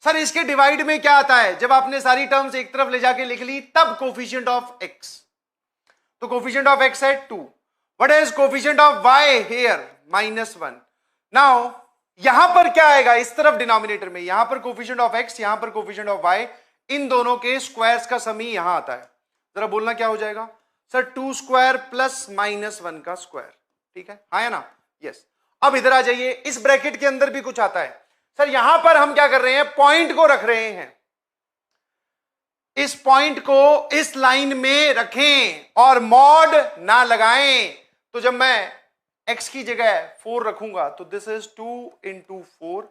सर इसके डिवाइड में क्या आता है? जब आपने सारी टर्म्स एक तरफ ले जाके लिख ली तब कोफिशिएंट ऑफ x, तो कोफिशिएंट ऑफ x है 2। What is coefficient of y here? -1। Now यहां पर क्या आएगा? इस तरफ डिनोमिनेटर में, यहां पर कोफिशिएंट ऑफ x, यहां पर कोफिशिएंट ऑफ y, इन दोनों के स्क्वायर्स का सम ही यहां आता है। जरा बोलना क्या हो जाएगा? सर 2² + -1 का स्क्वायर। ठीक है, हाँ या ना? यस। अब इधर आ जाइए, इस ब्रैकेट के अंदर भी कुछ आता है। सर यहां पर हम क्या कर रहे हैं? पॉइंट को रख रहे हैं, इस पॉइंट को इस लाइन में रखें और मॉड ना लगाएं। तो जब मैं x की जगह 4 रखूंगा तो दिस इज 2 × 4,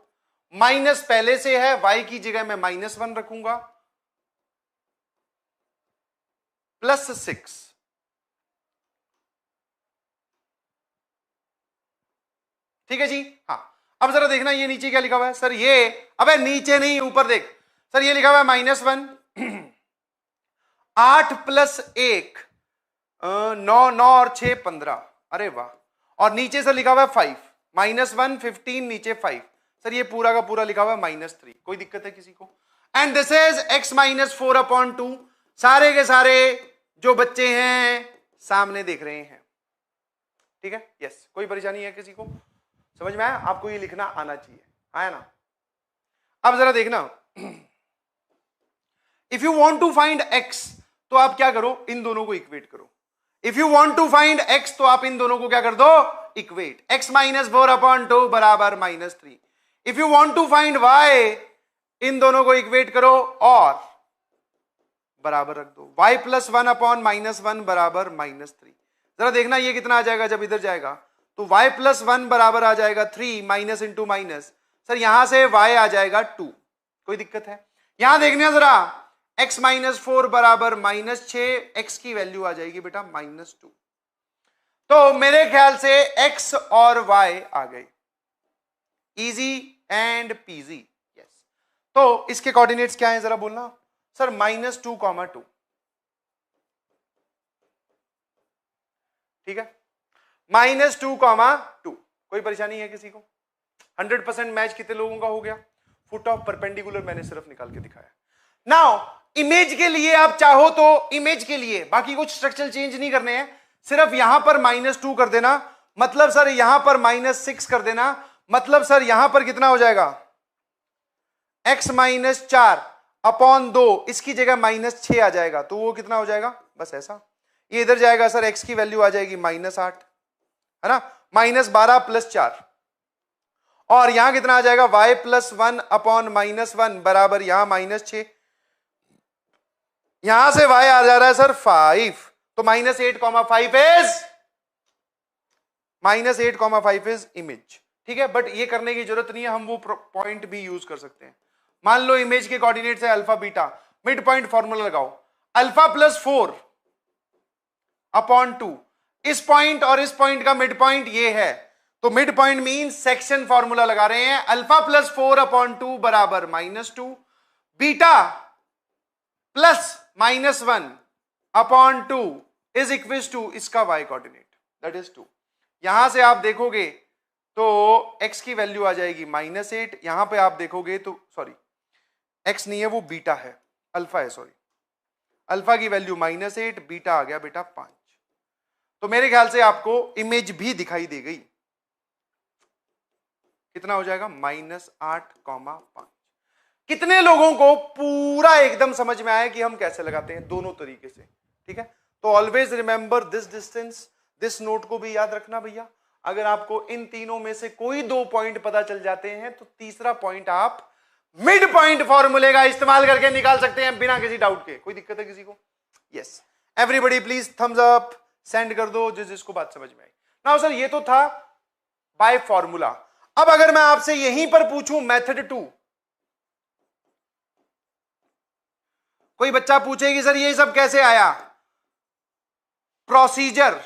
माइनस पहले से है, y की जगह मैं -1 रखूंगा, +6। ठीक है जी, हाँ। अब जरा देखना ये नीचे क्या लिखा हुआ है। सर ये, अबे नीचे नहीं ऊपर देख। सर ये लिखा हुआ है -1, 8 + 1 9, 9 और 6 15, अरे वाह। और नीचे से लिखा हुआ है 5, -1 15, नीचे 5। सर ये पूरा का पूरा लिखा हुआ है -3, कोई दिक्कत है किसी को? And this is x -4/2। सारे के सारे जो बच्चे हैं सामने देख रहे हैं, ठीक है? यस, कोई परेशानी है किसी को? समझ में आया? आपको ये लिखना आना चाहिए, आया ना? अब जरा देखना, if you want to find x तो आप क्या करो? इन दोनों को इक्वेट करो। If you want to find x तो आप इन दोनों को क्या कर दो? इक्वेट। x -4/2 बराबर -3। If you want to find y, इन दोनों को इक्वेट करो और बराबर रख दो। y + 1/-1 बराबर -3। जरा देखना ये कितना आ जाएगा जब इधर जाएगा, तो y + 1 बराबर आ जाएगा 3, माइनस इंटू माइनस। सर यहां से y आ जाएगा 2, कोई दिक्कत है? यहां देखने जरा, x -4 बराबर -6, x की वैल्यू आ जाएगी बेटा -2। तो मेरे ख्याल से x और y आ गए, इजी एंड पीजी। यस, तो इसके कोऑर्डिनेट्स क्या हैं जरा बोलना। सर -2, 2, ठीक है, -2, 2। कोई परेशानी है किसी को? 100% मैच कितने लोगों का हो गया? फुट ऑफ परपेंडिकुलर मैंने सिर्फ निकाल के दिखाया। नाउ इमेज के लिए आप चाहो तो इमेज के लिए बाकी कुछ स्ट्रक्चर चेंज नहीं करने हैं, सिर्फ यहां पर -2 कर देना, मतलब सर यहां पर -6 कर देना, मतलब सर यहां पर कितना हो जाएगा? x -4/2, इसकी जगह -6 आ जाएगा, तो वो कितना हो जाएगा? बस ऐसा। ये इधर जाएगा सर, x की वैल्यू आ जाएगी -8, है ना, -12 + 4, और यहां कितना आ जाएगा? y + 1/-1 बराबर यहां -6, यहां से y आ जा रहा है सर 5, तो -8, 5 इज इमेज। ठीक है, बट ये करने की जरूरत नहीं है, हम वो पॉइंट भी यूज कर सकते हैं। मान लो इमेज के कोऑर्डिनेट्स है alpha beta, mid point formula लगाओ, अल्फा प्लस 4 अपॉन 2, इस पॉइंट और इस पॉइंट का मिड पॉइंट ये है, तो mid point mean section formula लगा रहे हैं, अल्फा प्लस 4 अपॉन 2 बराबर -2, beta plus -1 upon 2 is equal to इसका वाई कोऑर्डिनेट, दैट इज 2। यहां से आप देखोगे तो x की वैल्यू आ जाएगी -8, यहां पे आप देखोगे तो सॉरी x नहीं है वो बीटा है, अल्फा है, सॉरी अल्फा की वैल्यू -8, बीटा आ गया बेटा 5। तो मेरे ख्याल से आपको इमेज भी दिखाई दे गई, कितना हो जाएगा -8,5। कितने लोगों को पूरा एकदम समझ में आया कि हम कैसे लगाते हैं दोनों तरीके से, ठीक है। तो always remember this distance, this note को भी याद रखना भैया। अगर आपको इन तीनों में से कोई 2 पॉइंट पता चल जाते हैं तो तीसरा पॉइंट आप मिड पॉइंट फॉर्मूले का इस्तेमाल करके निकाल सकते हैं बिना किसी डाउट के। कोई दिक्कत है किसी को? Yes, everybody please thumbs up send कर दो जिसको बात समझ में आई। नाउ सर ये तो था बाय फॉर्मूला, अब अगर मैं आपसे यहीं पर पूछूं मेथड 2, कोई बच्चा पूछेगी सर ये सब कैसे आया, प्रोसीजर।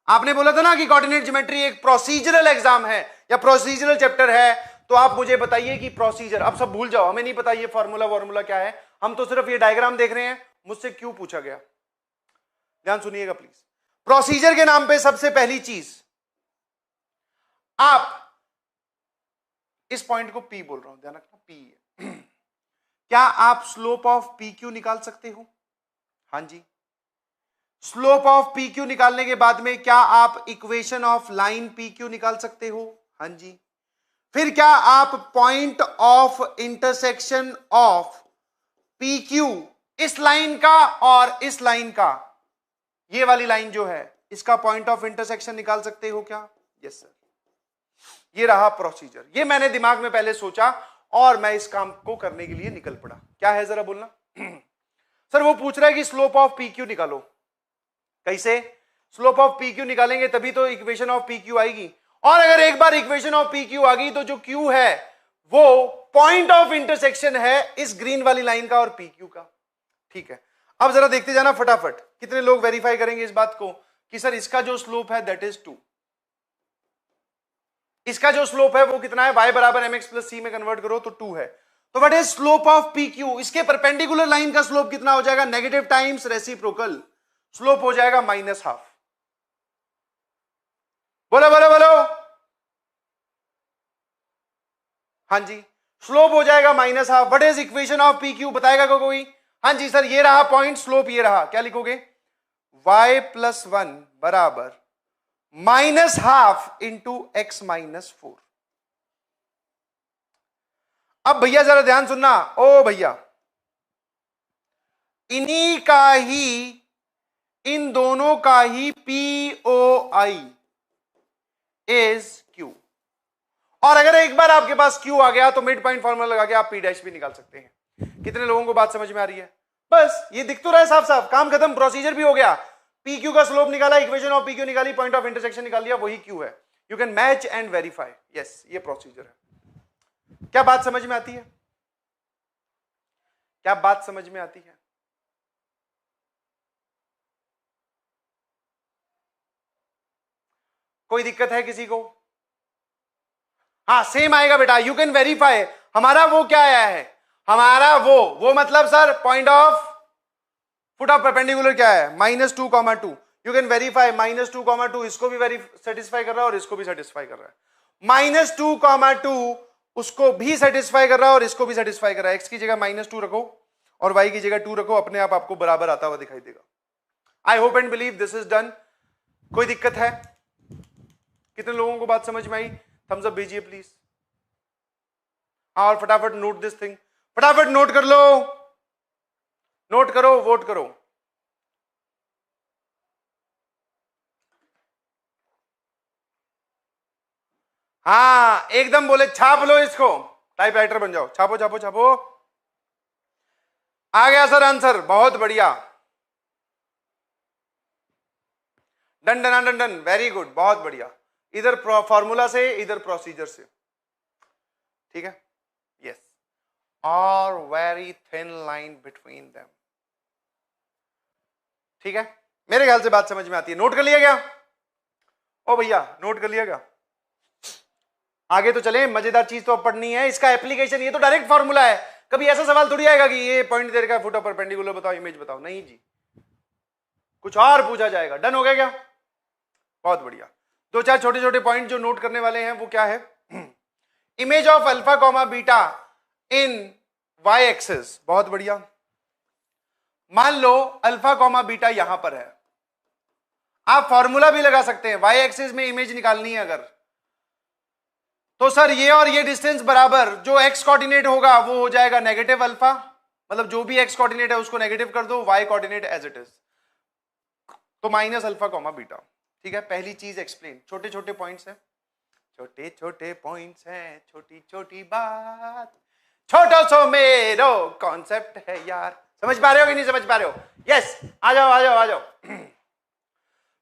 आपने बोला था ना कि कोऑर्डिनेट ज्योमेट्री एक प्रोसीजरल एग्जाम है या प्रोसीजरल चैप्टर है, तो आप मुझे बताइए कि प्रोसीजर, अब सब भूल जाओ, हमें नहीं पता ये फॉर्मूला क्या है, हम तो सिर्फ ये डायग्राम देख रहे हैं। मुझसे क्यों पूछा गया, ध्यान सुनिएगा प्लीज। प्रोसीजर के नाम पे सबसे पहली चीज, आप इस पॉइंट को P बोल रहा हूं, ध्यान रखना P है। क्या आप स्लोप ऑफ PQ निकाल सकते हो? हां जी। स्लोप ऑफ PQ निकालने के बाद में क्या आप इक्वेशन ऑफ लाइन PQ निकाल सकते हो? हां जी। फिर क्या आप point of intersection of PQ, इस लाइन का और इस लाइन का, ये वाली लाइन जो है, इसका पॉइंट ऑफ इंटरसेक्शन निकाल सकते हो क्या? Yes sir. ये रहा प्रोसीजर, ये मैंने दिमाग में पहले सोचा और मैं इस काम को करने के लिए निकल पड़ा। क्या है जरा बोलना। सर वो पूछ रहा है कि स्लोप ऑफ PQ निकालो, कैसे? स्लोप ऑफ PQ निकालेंगे तभी तो इक्वेशन ऑफ PQ आएगी, और अगर एक बार इक्वेशन ऑफ PQ आ गई तो जो Q है वो पॉइंट ऑफ इंटरसेक्शन है इस ग्रीन वाली लाइन का और PQ का, ठीक है। अब जरा देखते जाना फटाफट, कितने लोग वेरीफाई करेंगे इस बात को कि सर इसका जो स्लोप है दैट इज 2, इसका जो स्लोप है वो कितना है, y बराबर mx प्लस c में कन्वर्ट करो तो 2 है। तो what is slope of PQ, इसके परपेंडिकुलर लाइन का स्लोप कितना हो जाएगा, नेगेटिव टाइम्स रेसिप्रोकल, स्लोप हो जाएगा -12। बोलो बोलो बोलो, हां जी, स्लोप हो जाएगा -12। What is equation of PQ, बताएगा कोई? हां जी सर, ये रहा पॉइंट, स्लोप ये रहा, क्या लिखोगे, y + 1 बराबर -12 इंटू x - 4। अब भैया जरा ध्यान सुनना, ओ भैया, इन्हीं का ही, इन दोनों का ही POI इज Q, और अगर एक बार आपके पास Q आ गया तो मिड पॉइंट फॉर्मूला लगा के आप P' भी निकाल सकते हैं। कितने लोगों को बात समझ में आ रही है? बस ये दिख तो रहा है साफ साफ, काम खत्म, प्रोसीजर भी हो गया। PQ का स्लोप निकाला, इक्वेशन ऑफ PQ निकाली, पॉइंट ऑफ इंटरसेक्शन निकाल लिया, वही Q है। You can match and verify. Yes, ये प्रोसीजर है। क्या बात समझ में आती है? क्या बात समझ में आती है? कोई दिक्कत है किसी को? हाँ सेम आएगा बेटा, यू कैन वेरीफाई। हमारा वो क्या आया है, हमारा वो मतलब sir point of foot of perpendicular क्या है, -2,2। यू कैन वेरीफाई -2,2 इसको भी सेटिस्फाई कर रहा है और इसको भी सेटिस्फाई कर रहा है। -2,2 उसको भी सेटिस्फाई कर रहा है और इसको भी सेटिस्फाई कर रहा है। x की जगह -2 रखो और y की जगह 2 रखो, अपने आप आपको बराबर आता हुआ दिखाई देगा। आई hope and believe this is done. कोई दिक्कत है? कितने लोगों को बात समझ में आई? थम्स अप भेजिए प्लीज। हाँ, और फटाफट नोट दिस थिंग, फटाफट नोट कर लो, नोट करो, वोट करो। हाँ एकदम बोले, छाप लो इसको, टाइपराइटर बन जाओ, छापो छापो छापो। आ गया सर आंसर, बहुत बढ़िया, done done done done, very good, बहुत बढ़िया। इधर फॉर्मूला से इधर प्रोसीजर से, ठीक है, यस, और very thin line between them, ठीक है, मेरे ख्याल से बात समझ में आती है। नोट कर लिया गया? ओ भैया नोट कर लिया गया? आगे तो चले, मजेदार चीज तो अब पढ़नी है, इसका एप्लीकेशन, ये तो डायरेक्ट फॉर्मूला है, कभी ऐसा सवाल थोड़ी आएगा कि ये पॉइंट दे रखा है, फुट परपेंडिकुलर बताओ, इमेज बताओ, नहीं जी, कुछ और पूछा जाएगा। डन हो गया क्या? बहुत बढ़िया। दो चार छोटे छोटे पॉइंट जो नोट करने वाले हैं वो क्या है? Image of alpha comma beta in y axis, बहुत बढ़िया। मान लो अल्फा कॉमा बीटा यहां पर है, आप फॉर्मूला भी लगा सकते हैं, वाई एक्सिस में इमेज निकालनी है अगर, तो सर ये और ये डिस्टेंस बराबर, जो एक्स कोऑर्डिनेट होगा वो हो जाएगा नेगेटिव अल्फा, मतलब जो भी एक्स कोऑर्डिनेट है उसको नेगेटिव कर दो, y coordinate as it is, तो माइनस अल्फा कॉमा बीटा, ठीक है। पहली चीज एक्सप्लेन, छोटे छोटे पॉइंट्स हैं, छोटे छोटे पॉइंट्स हैं, छोटी छोटी बात, छोटो सो मेरो कॉन्सेप्ट है यार, समझ पा रहे हो कि नहीं समझ पा रहे हो? यस, आ जाओ आ जाओ आ जाओ।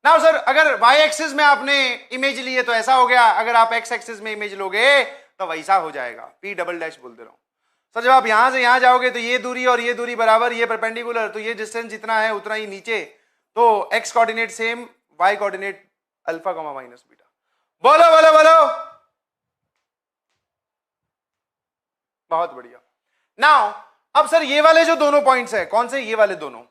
नाउ सर, अगर वाई एक्सिस में आपने इमेज ली है तो ऐसा हो गया, अगर आप एक्स एक्सिस में इमेज लोगे तो वैसा हो जाएगा, पी डबल डैश बोल दे रहा हूं। सर जब आप यहां से यहां जाओगे तो ये दूरी और ये दूरी बराबर, ये परपेंडिकुलर, तो ये डिस्टेंस जितना है उतना ही नीचे, तो x coordinate same, y coordinate alpha comma minus beta. बोलो बोलो बोलो, बहुत बढ़िया। नाउ अब सर ये वाले जो दोनों पॉइंट्स हैं, कौन से? ये वाले दोनों,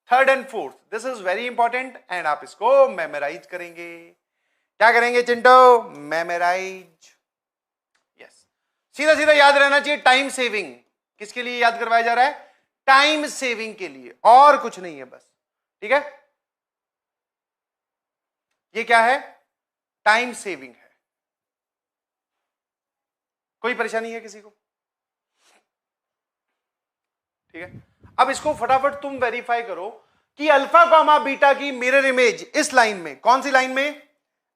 third and fourth, this is very important and आप इसको मेमोराइज करेंगे। क्या करेंगे चिंटो? मेमोराइज, यस, सीधा सीधा याद रहना चाहिए, टाइम सेविंग। किसके लिए याद करवाया जा रहा है? टाइम सेविंग के लिए, और कुछ नहीं है बस, ठीक है। ये क्या है? टाइम सेविंग है। कोई परेशानी है किसी को? ठीक है, अब इसको फटाफट तुम वेरीफाई करो कि अल्फा कॉमा बीटा की मिरर इमेज इस लाइन में, कौन सी लाइन में?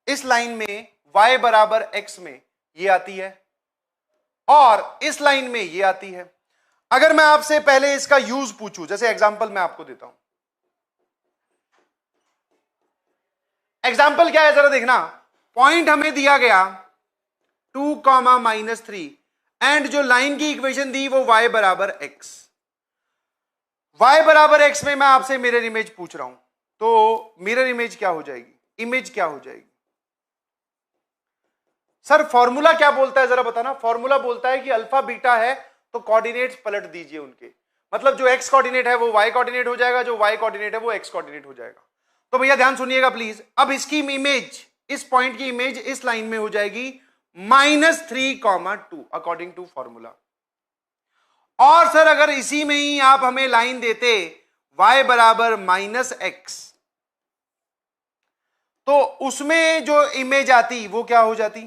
इस लाइन में y बराबर x में ये आती है, और इस लाइन में ये आती है। अगर मैं आपसे पहले इसका यूज पूछूं, जैसे एग्जांपल मैं आपको देता हूं, एग्जांपल क्या है जरा देखना। पॉइंट हमें दिया गया 2 कॉमा -3 एंड जो लाइन की इक्वेशन दी वो y बराबर x, y बराबर x में मैं आपसे मिरर इमेज पूछ रहा हूं, तो मिरर इमेज क्या हो जाएगी? इमेज क्या हो जाएगी? सर फॉर्मूला क्या बोलता है जरा बताना। फॉर्मूला बोलता है कि अल्फा बीटा है तो कोऑर्डिनेट्स पलट दीजिए उनके, मतलब जो x कोऑर्डिनेट है वो y कोऑर्डिनेट हो जाएगा, जो y कोऑर्डिनेट है वो x कोऑर्डिनेट हो जाएगा। तो भैया ध्यान सुनिएगा प्लीज, अब इसकी इमेज, इस पॉइंट की इमेज इस लाइन में हो जाएगी -3,2 अकॉर्डिंग टू फॉर्मूला। और सर अगर इसी में ही आप हमें लाइन देते y बराबर -x, तो उसमें जो इमेज आती वो क्या हो जाती?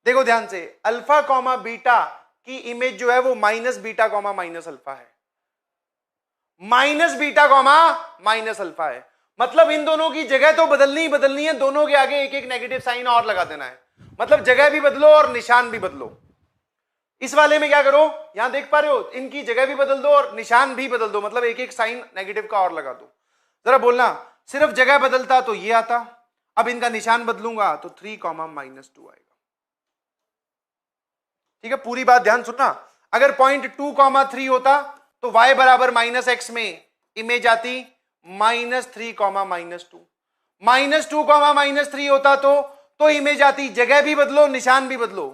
देखो ध्यान से, अल्फा कॉमा बीटा की इमेज जो है वो minus beta comma minus alpha है, minus beta comma minus alpha है, मतलब इन दोनों की जगह तो बदलनी ही बदलनी है, दोनों के आगे एक एक नेगेटिव साइन और लगा देना है, मतलब जगह भी बदलो और निशान भी बदलो। इस वाले में क्या करो, यहां देख पा रहे हो, इनकी जगह भी बदल दो और निशान भी बदल दो, मतलब एक एक साइन नेगेटिव का और लगा दो। जरा बोलना, सिर्फ जगह बदलता तो ये आता, अब इनका निशान बदलूंगा तो 3 कॉमा -2 आएगा। ठीक है, पूरी बात ध्यान सुनना। अगर पॉइंट 2 कॉमा 3 होता तो y बराबर -x में इमेज आती -3 कॉमा -2, -2 कॉमा -3 होता तो इमेज आती, जगह भी बदलो निशान भी बदलो,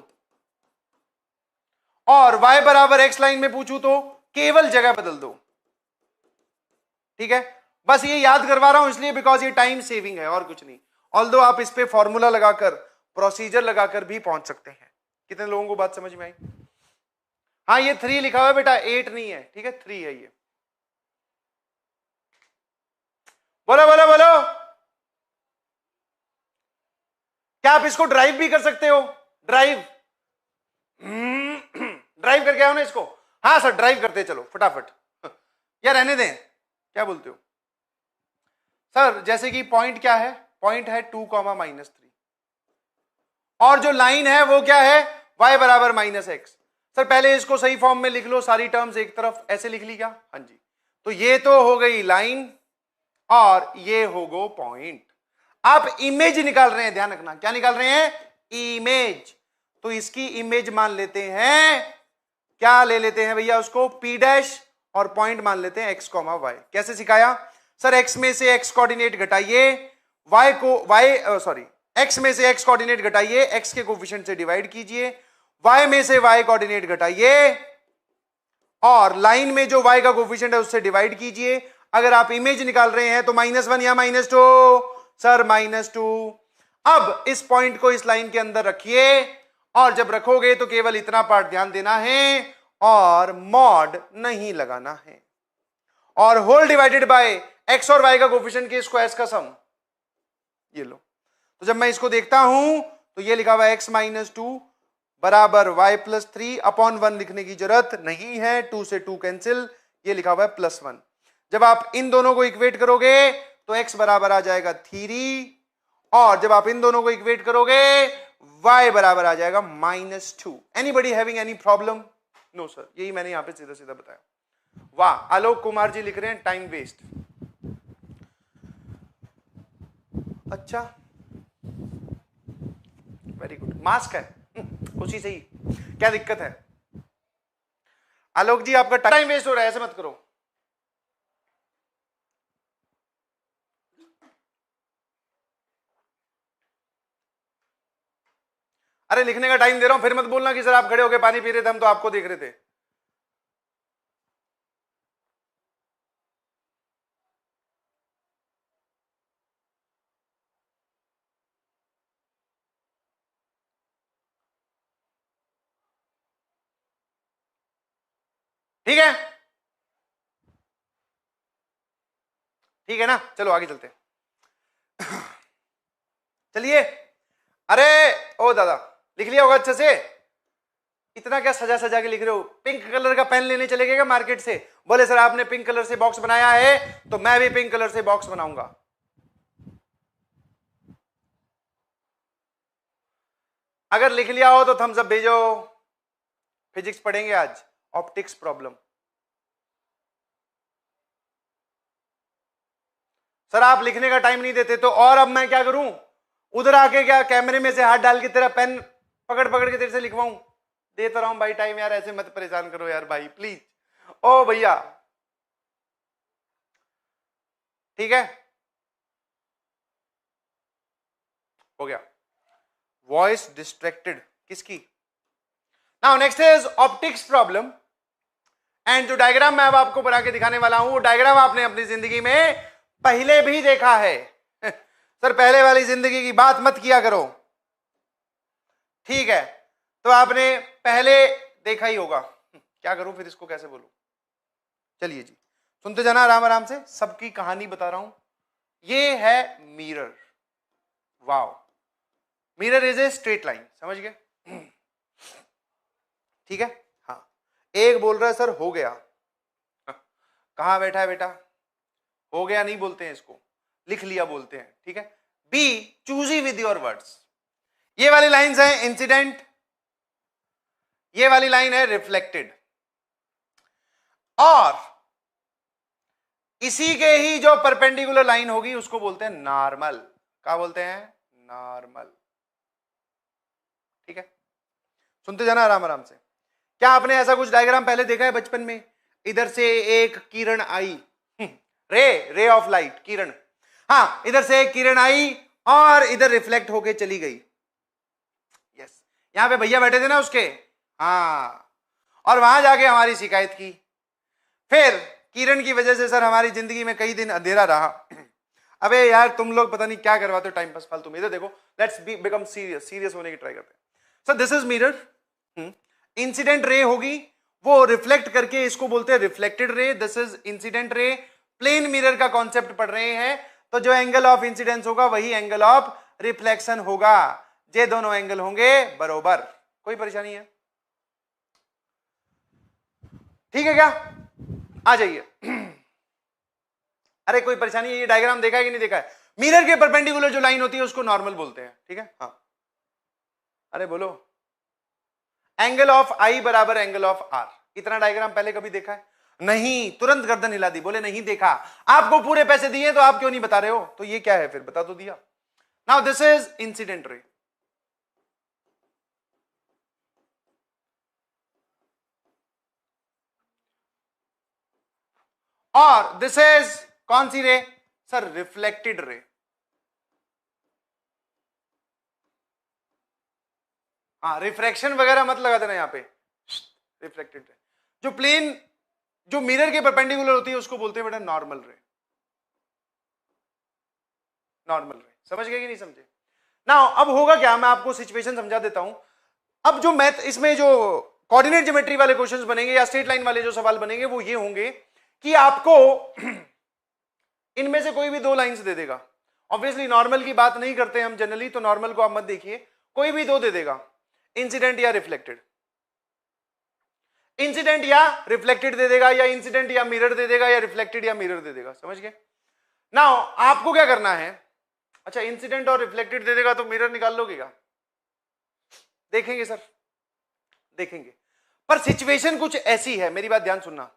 और y बराबर x लाइन में पूछूं तो केवल जगह बदल दो। ठीक है, बस ये याद करवा रहा हूं इसलिए बिकॉज ये टाइम सेविंग है और कुछ नहीं। ऑल्दो आप इस पे फॉर्मूला लगाकर, प्रोसीजर लगाकर भी पहुंच सकते हैं। कितने लोगों को बात समझ में आई? हाँ, ये 3 लिखा हुआ है बेटा, 8 नहीं है, ठीक है, 3 है ये। बोलो बोलो बोलो, क्या आप इसको ड्राइव भी कर सकते हो? ड्राइव ड्राइव करके आओ ना इसको। हाँ सर, ड्राइव करते चलो फटाफट, या रहने दें, क्या बोलते हो सर? जैसे कि पॉइंट क्या है, पॉइंट है 2 कॉमा -3 और जो लाइन है वो क्या है, y बराबर -x। सर पहले इसको सही फॉर्म में लिख लो, सारी टर्म्स एक तरफ, ऐसे लिख ली क्या? हाँ जी, तो ये तो हो गई लाइन और ये हो गो पॉइंट। आप इमेज निकाल रहे हैं, ध्यान रखना, क्या निकाल रहे हैं? इमेज। तो इसकी इमेज मान लेते हैं, क्या ले लेते हैं भैया उसको? P डैश, और पॉइंट मान लेते हैं x, y। कैसे सिखाया सर? x में से x कोऑर्डिनेट घटाइए, x में से x कोऑर्डिनेट घटाइए, x के कोफिशिएंट से डिवाइड कीजिए, y में से y कोऑर्डिनेट घटाइए और लाइन में जो y का कोफिशिएंट है उससे डिवाइड कीजिए। अगर आप इमेज निकाल रहे हैं तो -1 या -2? सर -2। अब इस पॉइंट को इस लाइन के अंदर रखिए और जब रखोगे तो केवल इतना पार्ट ध्यान देना है और मॉड नहीं लगाना है, और होल डिवाइडेड बाय x और y का कोफिशिएंट के स्क्वायर्स का सम। ये लो, तो जब मैं इसको देखता हूं तो ये लिखा हुआ x -2 बराबर y + 3 अपॉन 1 लिखने की जरूरत नहीं है, 2 से 2 कैंसिल, ये लिखा हुआ है +1। जब आप इन दोनों को इक्वेट करोगे तो x बराबर आ जाएगा 3, और जब आप इन दोनों को इक्वेट करोगे y बराबर आ जाएगा -2। Anybody having any problem? No sir, यही मैंने यहां पे सीधा सीधा बताया। वाह, आलोक कुमार जी लिख रहे हैं टाइम वेस्ट। अच्छा, वेरी गुड। मास्क है उसी से ही, क्या दिक्कत है? आलोक जी आपका टाइम वेस्ट हो रहा है, ऐसे मत करो। अरे लिखने का टाइम दे रहा हूं, फिर मत बोलना कि सर आप खड़े होकर पानी पी रहे थे, हम तो आपको देख रहे थे। ठीक है, ठीक है ना, चलो आगे चलते हैं। चलिए। अरे ओ दादा, लिख लिया होगा अच्छे से? इतना क्या सजा सजा के लिख रहे हो? पिंक कलर का पेन लेने चले गए मार्केट से? बोले सर आपने पिंक कलर से बॉक्स बनाया है तो मैं भी पिंक कलर से बॉक्स बनाऊंगा। अगर लिख लिया हो तो थम्स अप भेजो। फिजिक्स पढ़ेंगे आज, ऑप्टिक्स प्रॉब्लम। सर आप लिखने का टाइम नहीं देते तो और अब मैं क्या करूं? उधर आके क्या कैमरे में से हाथ डाल के तेरा पेन पकड़ पकड़ के तेरे से लिखवाऊं? देता रहा हूं भाई टाइम यार, ऐसे मत परेशान करो यार भाई प्लीज। ओ भैया, ठीक है, हो गया। वॉइस डिस्ट्रैक्टेड किसकी? Now next is optics problem, and जो डायग्राम मैं अब आपको बना के दिखाने वाला हूं वो डायग्राम आपने अपनी जिंदगी में पहले भी देखा है। सर पहले वाली जिंदगी की बात मत किया करो, ठीक है? तो आपने पहले देखा ही होगा। क्या करूं फिर, इसको कैसे बोलूं? चलिए जी, सुनते जाना आराम आराम से, सबकी कहानी बता रहा हूं। ये है mirror. Wow, mirror is a straight line, समझ गए? ठीक है। हाँ, एक बोल रहा है सर हो गया। कहां बैठा है बेटा? हो गया नहीं बोलते हैं इसको, लिख लिया बोलते हैं, ठीक है? Be choosy with your words. ये वाली लाइंस है इंसिडेंट, ये वाली लाइन है रिफ्लेक्टेड, और इसी के ही जो परपेंडिकुलर लाइन होगी उसको बोलते हैं नॉर्मल। क्या बोलते हैं? नॉर्मल। ठीक है, सुनते जाना आराम आराम से। क्या आपने ऐसा कुछ डायग्राम पहले देखा है बचपन में? इधर से एक किरण आई, रे ऑफ लाइट, किरण। हाँ, इधर से एक किरण आई और इधर रिफ्लेक्ट होके चली गई। यस, यहां पे भैया बैठे थे ना उसके, हाँ, और वहां जाके हमारी शिकायत की। फिर किरण की वजह से सर हमारी जिंदगी में कई दिन अंधेरा रहा। अबे यार तुम लोग पता नहीं क्या करवाते हो टाइम पास फालतू में। इधर देखो, लेट्स बिकम सीरियस होने की ट्राई करते हैं। Sir this is mirror, incident ray होगी, वो रिफ्लेक्ट करके इसको बोलते हैं reflected ray. This is incident ray. Plane mirror का कॉन्सेप्ट पढ़ रहे हैं तो जो एंगल ऑफ इंसिडेंस होगा वही एंगल ऑफ रिफ्लेक्शन होगा। ये दोनों एंगल होंगे बरोबर। कोई परेशानी है? ठीक है क्या? आ जाइए। अरे कोई परेशानी है? ये डायग्राम देखा है कि नहीं देखा है? मिरर के परपेंडिकुलर जो लाइन होती है उसको नॉर्मल बोलते हैं, ठीक है? हाँ, अरे बोलो। एंगल ऑफ आई बराबर एंगल ऑफ आर। इतना डायग्राम पहले कभी देखा है? नहीं, तुरंत गर्दन हिला दी, बोले नहीं देखा। आपको पूरे पैसे दिए तो आप क्यों नहीं बता रहे हो? तो ये क्या है फिर, बता तो दिया। नाउ दिस इज इंसिडेंट रे, और दिस इज कौन सी रे सर? Reflected ray. हाँ, रिफ्रैक्शन वगैरह मत लगा देना यहां पे, रिफ्लेक्टेड रे। जो प्लेन, जो मिरर के परपेंडिकुलर होती है उसको बोलते हैं बेटा नॉर्मल रे, नॉर्मल रे। समझ गए कि नहीं समझे? ना अब होगा क्या, मैं आपको सिचुएशन समझा देता हूं। अब जो मैथ, इसमें जो कोऑर्डिनेट ज्योमेट्री वाले क्वेश्चंस बनेंगे या स्ट्रेट लाइन वाले जो सवाल बनेंगे वो ये होंगे कि आपको इनमें से कोई भी दो लाइंस दे देगा। ऑब्वियसली नॉर्मल की बात नहीं करते हम जनरली, तो नॉर्मल को आप मत देखिए, कोई भी दो दे देगा, इंसिडेंट या रिफ्लेक्टेड। इंसिडेंट या रिफ्लेक्टेड दे देगा, या इंसिडेंट या मिरर दे देगा, या रिफ्लेक्टेड या मिरर दे देगा। समझ गए? नाउ आपको क्या करना है, अच्छा इंसिडेंट और रिफ्लेक्टेड दे देगा तो मिरर निकाल लोगे क्या? देखेंगे सर, देखेंगे, पर सिचुएशन कुछ ऐसी है, मेरी बात ध्यान सुनना,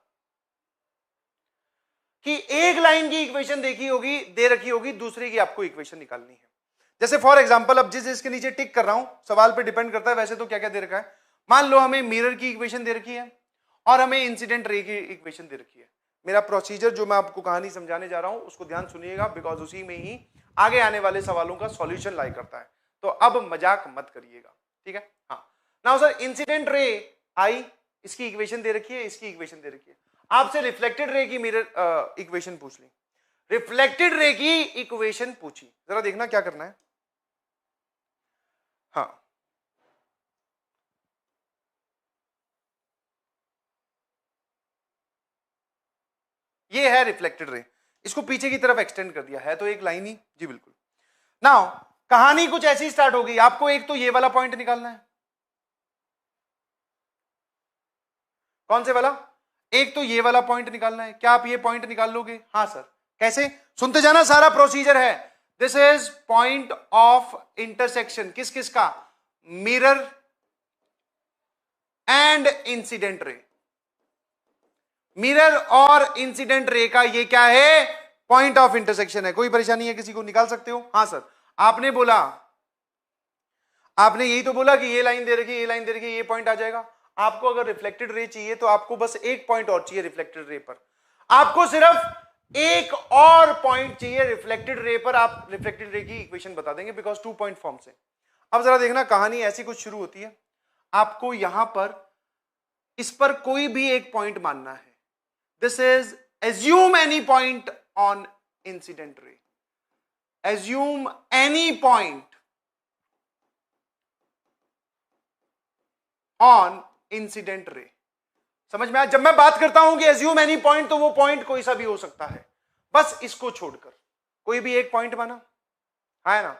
कि एक लाइन की इक्वेशन देखी होगी, दे रखी होगी, दूसरे की आपको इक्वेशन निकालनी है। जैसे फॉर एग्जांपल, अब जिसके नीचे टिक कर रहा हूं, सवाल पे डिपेंड करता है वैसे तो क्या क्या दे रखा है। मान लो हमें मिरर की इक्वेशन दे रखी है और हमें इंसिडेंट रे की इक्वेशन दे रखी है। मेरा प्रोसीजर जो मैं आपको कहानी समझाने जा रहा हूं उसको ध्यान सुनिएगा, बिकॉज उसी में ही आगे आने वाले सवालों का सॉल्यूशन लाई करता है। तो अब मजाक मत करिएगा, ठीक है? हाँ, नाउ सर इंसिडेंट रे आई, इसकी इक्वेशन दे रखी है, इसकी इक्वेशन दे रखी है। आपसे रिफ्लेक्टेड रे की मिरर इक्वेशन पूछ ली, रिफ्लेक्टेड रे की इक्वेशन पूछी, जरा देखना क्या करना है। हाँ, ये है रिफ्लेक्टेड रे, इसको पीछे की तरफ एक्सटेंड कर दिया है, तो एक लाइन ही, जी बिल्कुल। नाउ कहानी कुछ ऐसी स्टार्ट होगी, आपको एक तो ये वाला पॉइंट निकालना है। कौन से वाला? एक तो ये वाला पॉइंट निकालना है। क्या आप ये पॉइंट निकाल लोगे? हाँ सर। कैसे? सुनते जाना, सारा प्रोसीजर है। This is point of intersection किस किस का? Mirror and incident ray. Mirror और इंसिडेंट रे का ये क्या है? पॉइंट ऑफ इंटरसेक्शन है। कोई परेशानी है किसी को? निकाल सकते हो? हाँ सर। आपने बोला, आपने यही तो बोला कि ये लाइन दे रखी, ये लाइन दे रखी, ये पॉइंट आ जाएगा। आपको अगर रिफ्लेक्टेड रे चाहिए तो आपको बस एक पॉइंट और चाहिए रिफ्लेक्टेड रे पर, आपको सिर्फ एक और पॉइंट चाहिए रिफ्लेक्टेड रे पर, आप रिफ्लेक्टेड रे की इक्वेशन बता देंगे, बिकॉज 2 पॉइंट फॉर्म से। अब जरा देखना, कहानी ऐसी कुछ शुरू होती है, आपको यहां पर इस पर कोई भी एक पॉइंट मानना है। This is assume any point on incident रे, assume any point on incident रे। समझ में आया? जब मैं बात करता हूं कि एज्यूम एनी पॉइंट, तो वो पॉइंट कोई सा भी हो सकता है, बस इसको छोड़कर कोई भी एक पॉइंट माना है ना।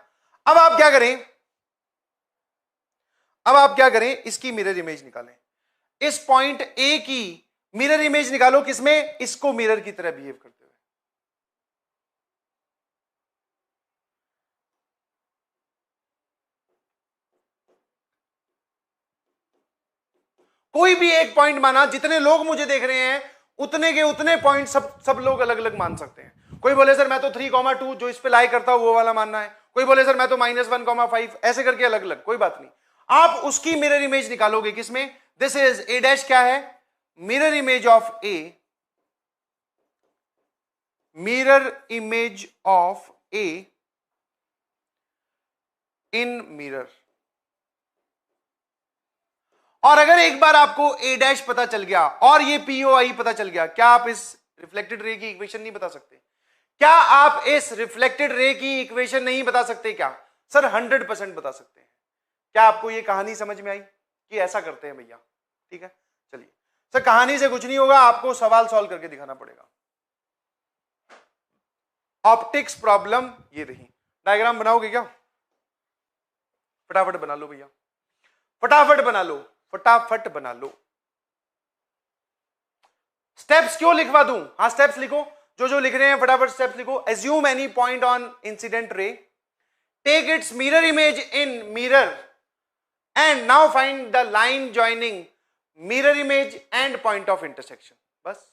अब आप क्या करें, अब आप क्या करें, इसकी मिरर इमेज निकालें। इस पॉइंट ए की मिरर इमेज निकालो, किसमें? इसको मिरर की तरह बिहेव करते हुए। कोई भी एक पॉइंट माना, जितने लोग मुझे देख रहे हैं उतने के उतने पॉइंट सब लोग अलग अलग मान सकते हैं। कोई बोले सर मैं तो 3,2 जो इस पे लाई करता हूं वो वाला मानना है, कोई बोले सर मैं तो -1,5, ऐसे करके अलग अलग, कोई बात नहीं। आप उसकी मिरर इमेज निकालोगे किसमें? दिस इज ए डैश, क्या है? Mirror image of A, mirror image of A in mirror. और अगर एक बार आपको ए डैश पता चल गया और ये पीओआई पता चल गया, क्या आप इस रिफ्लेक्टेड रे की इक्वेशन नहीं बता सकते? क्या आप इस रिफ्लेक्टेड रे की इक्वेशन नहीं बता सकते? क्या सर? 100% बता सकते हैं। क्या आपको ये कहानी समझ में आई कि ऐसा करते हैं भैया? ठीक है, चलिए सर, कहानी से कुछ नहीं होगा, आपको सवाल सॉल्व करके दिखाना पड़ेगा। ऑप्टिक्स प्रॉब्लम ये रही। डायग्राम बनाओगे क्या? फटाफट बना लो भैया, फटाफट बना लो, फटाफट बना लो। स्टेप्स क्यों लिखवा दूं? हाँ स्टेप्स लिखो, जो जो लिख रहे हैं फटाफट स्टेप्स लिखो। Assume any point on incident ray, take its mirror image in mirror, and now find the line joining mirror image and point of intersection. बस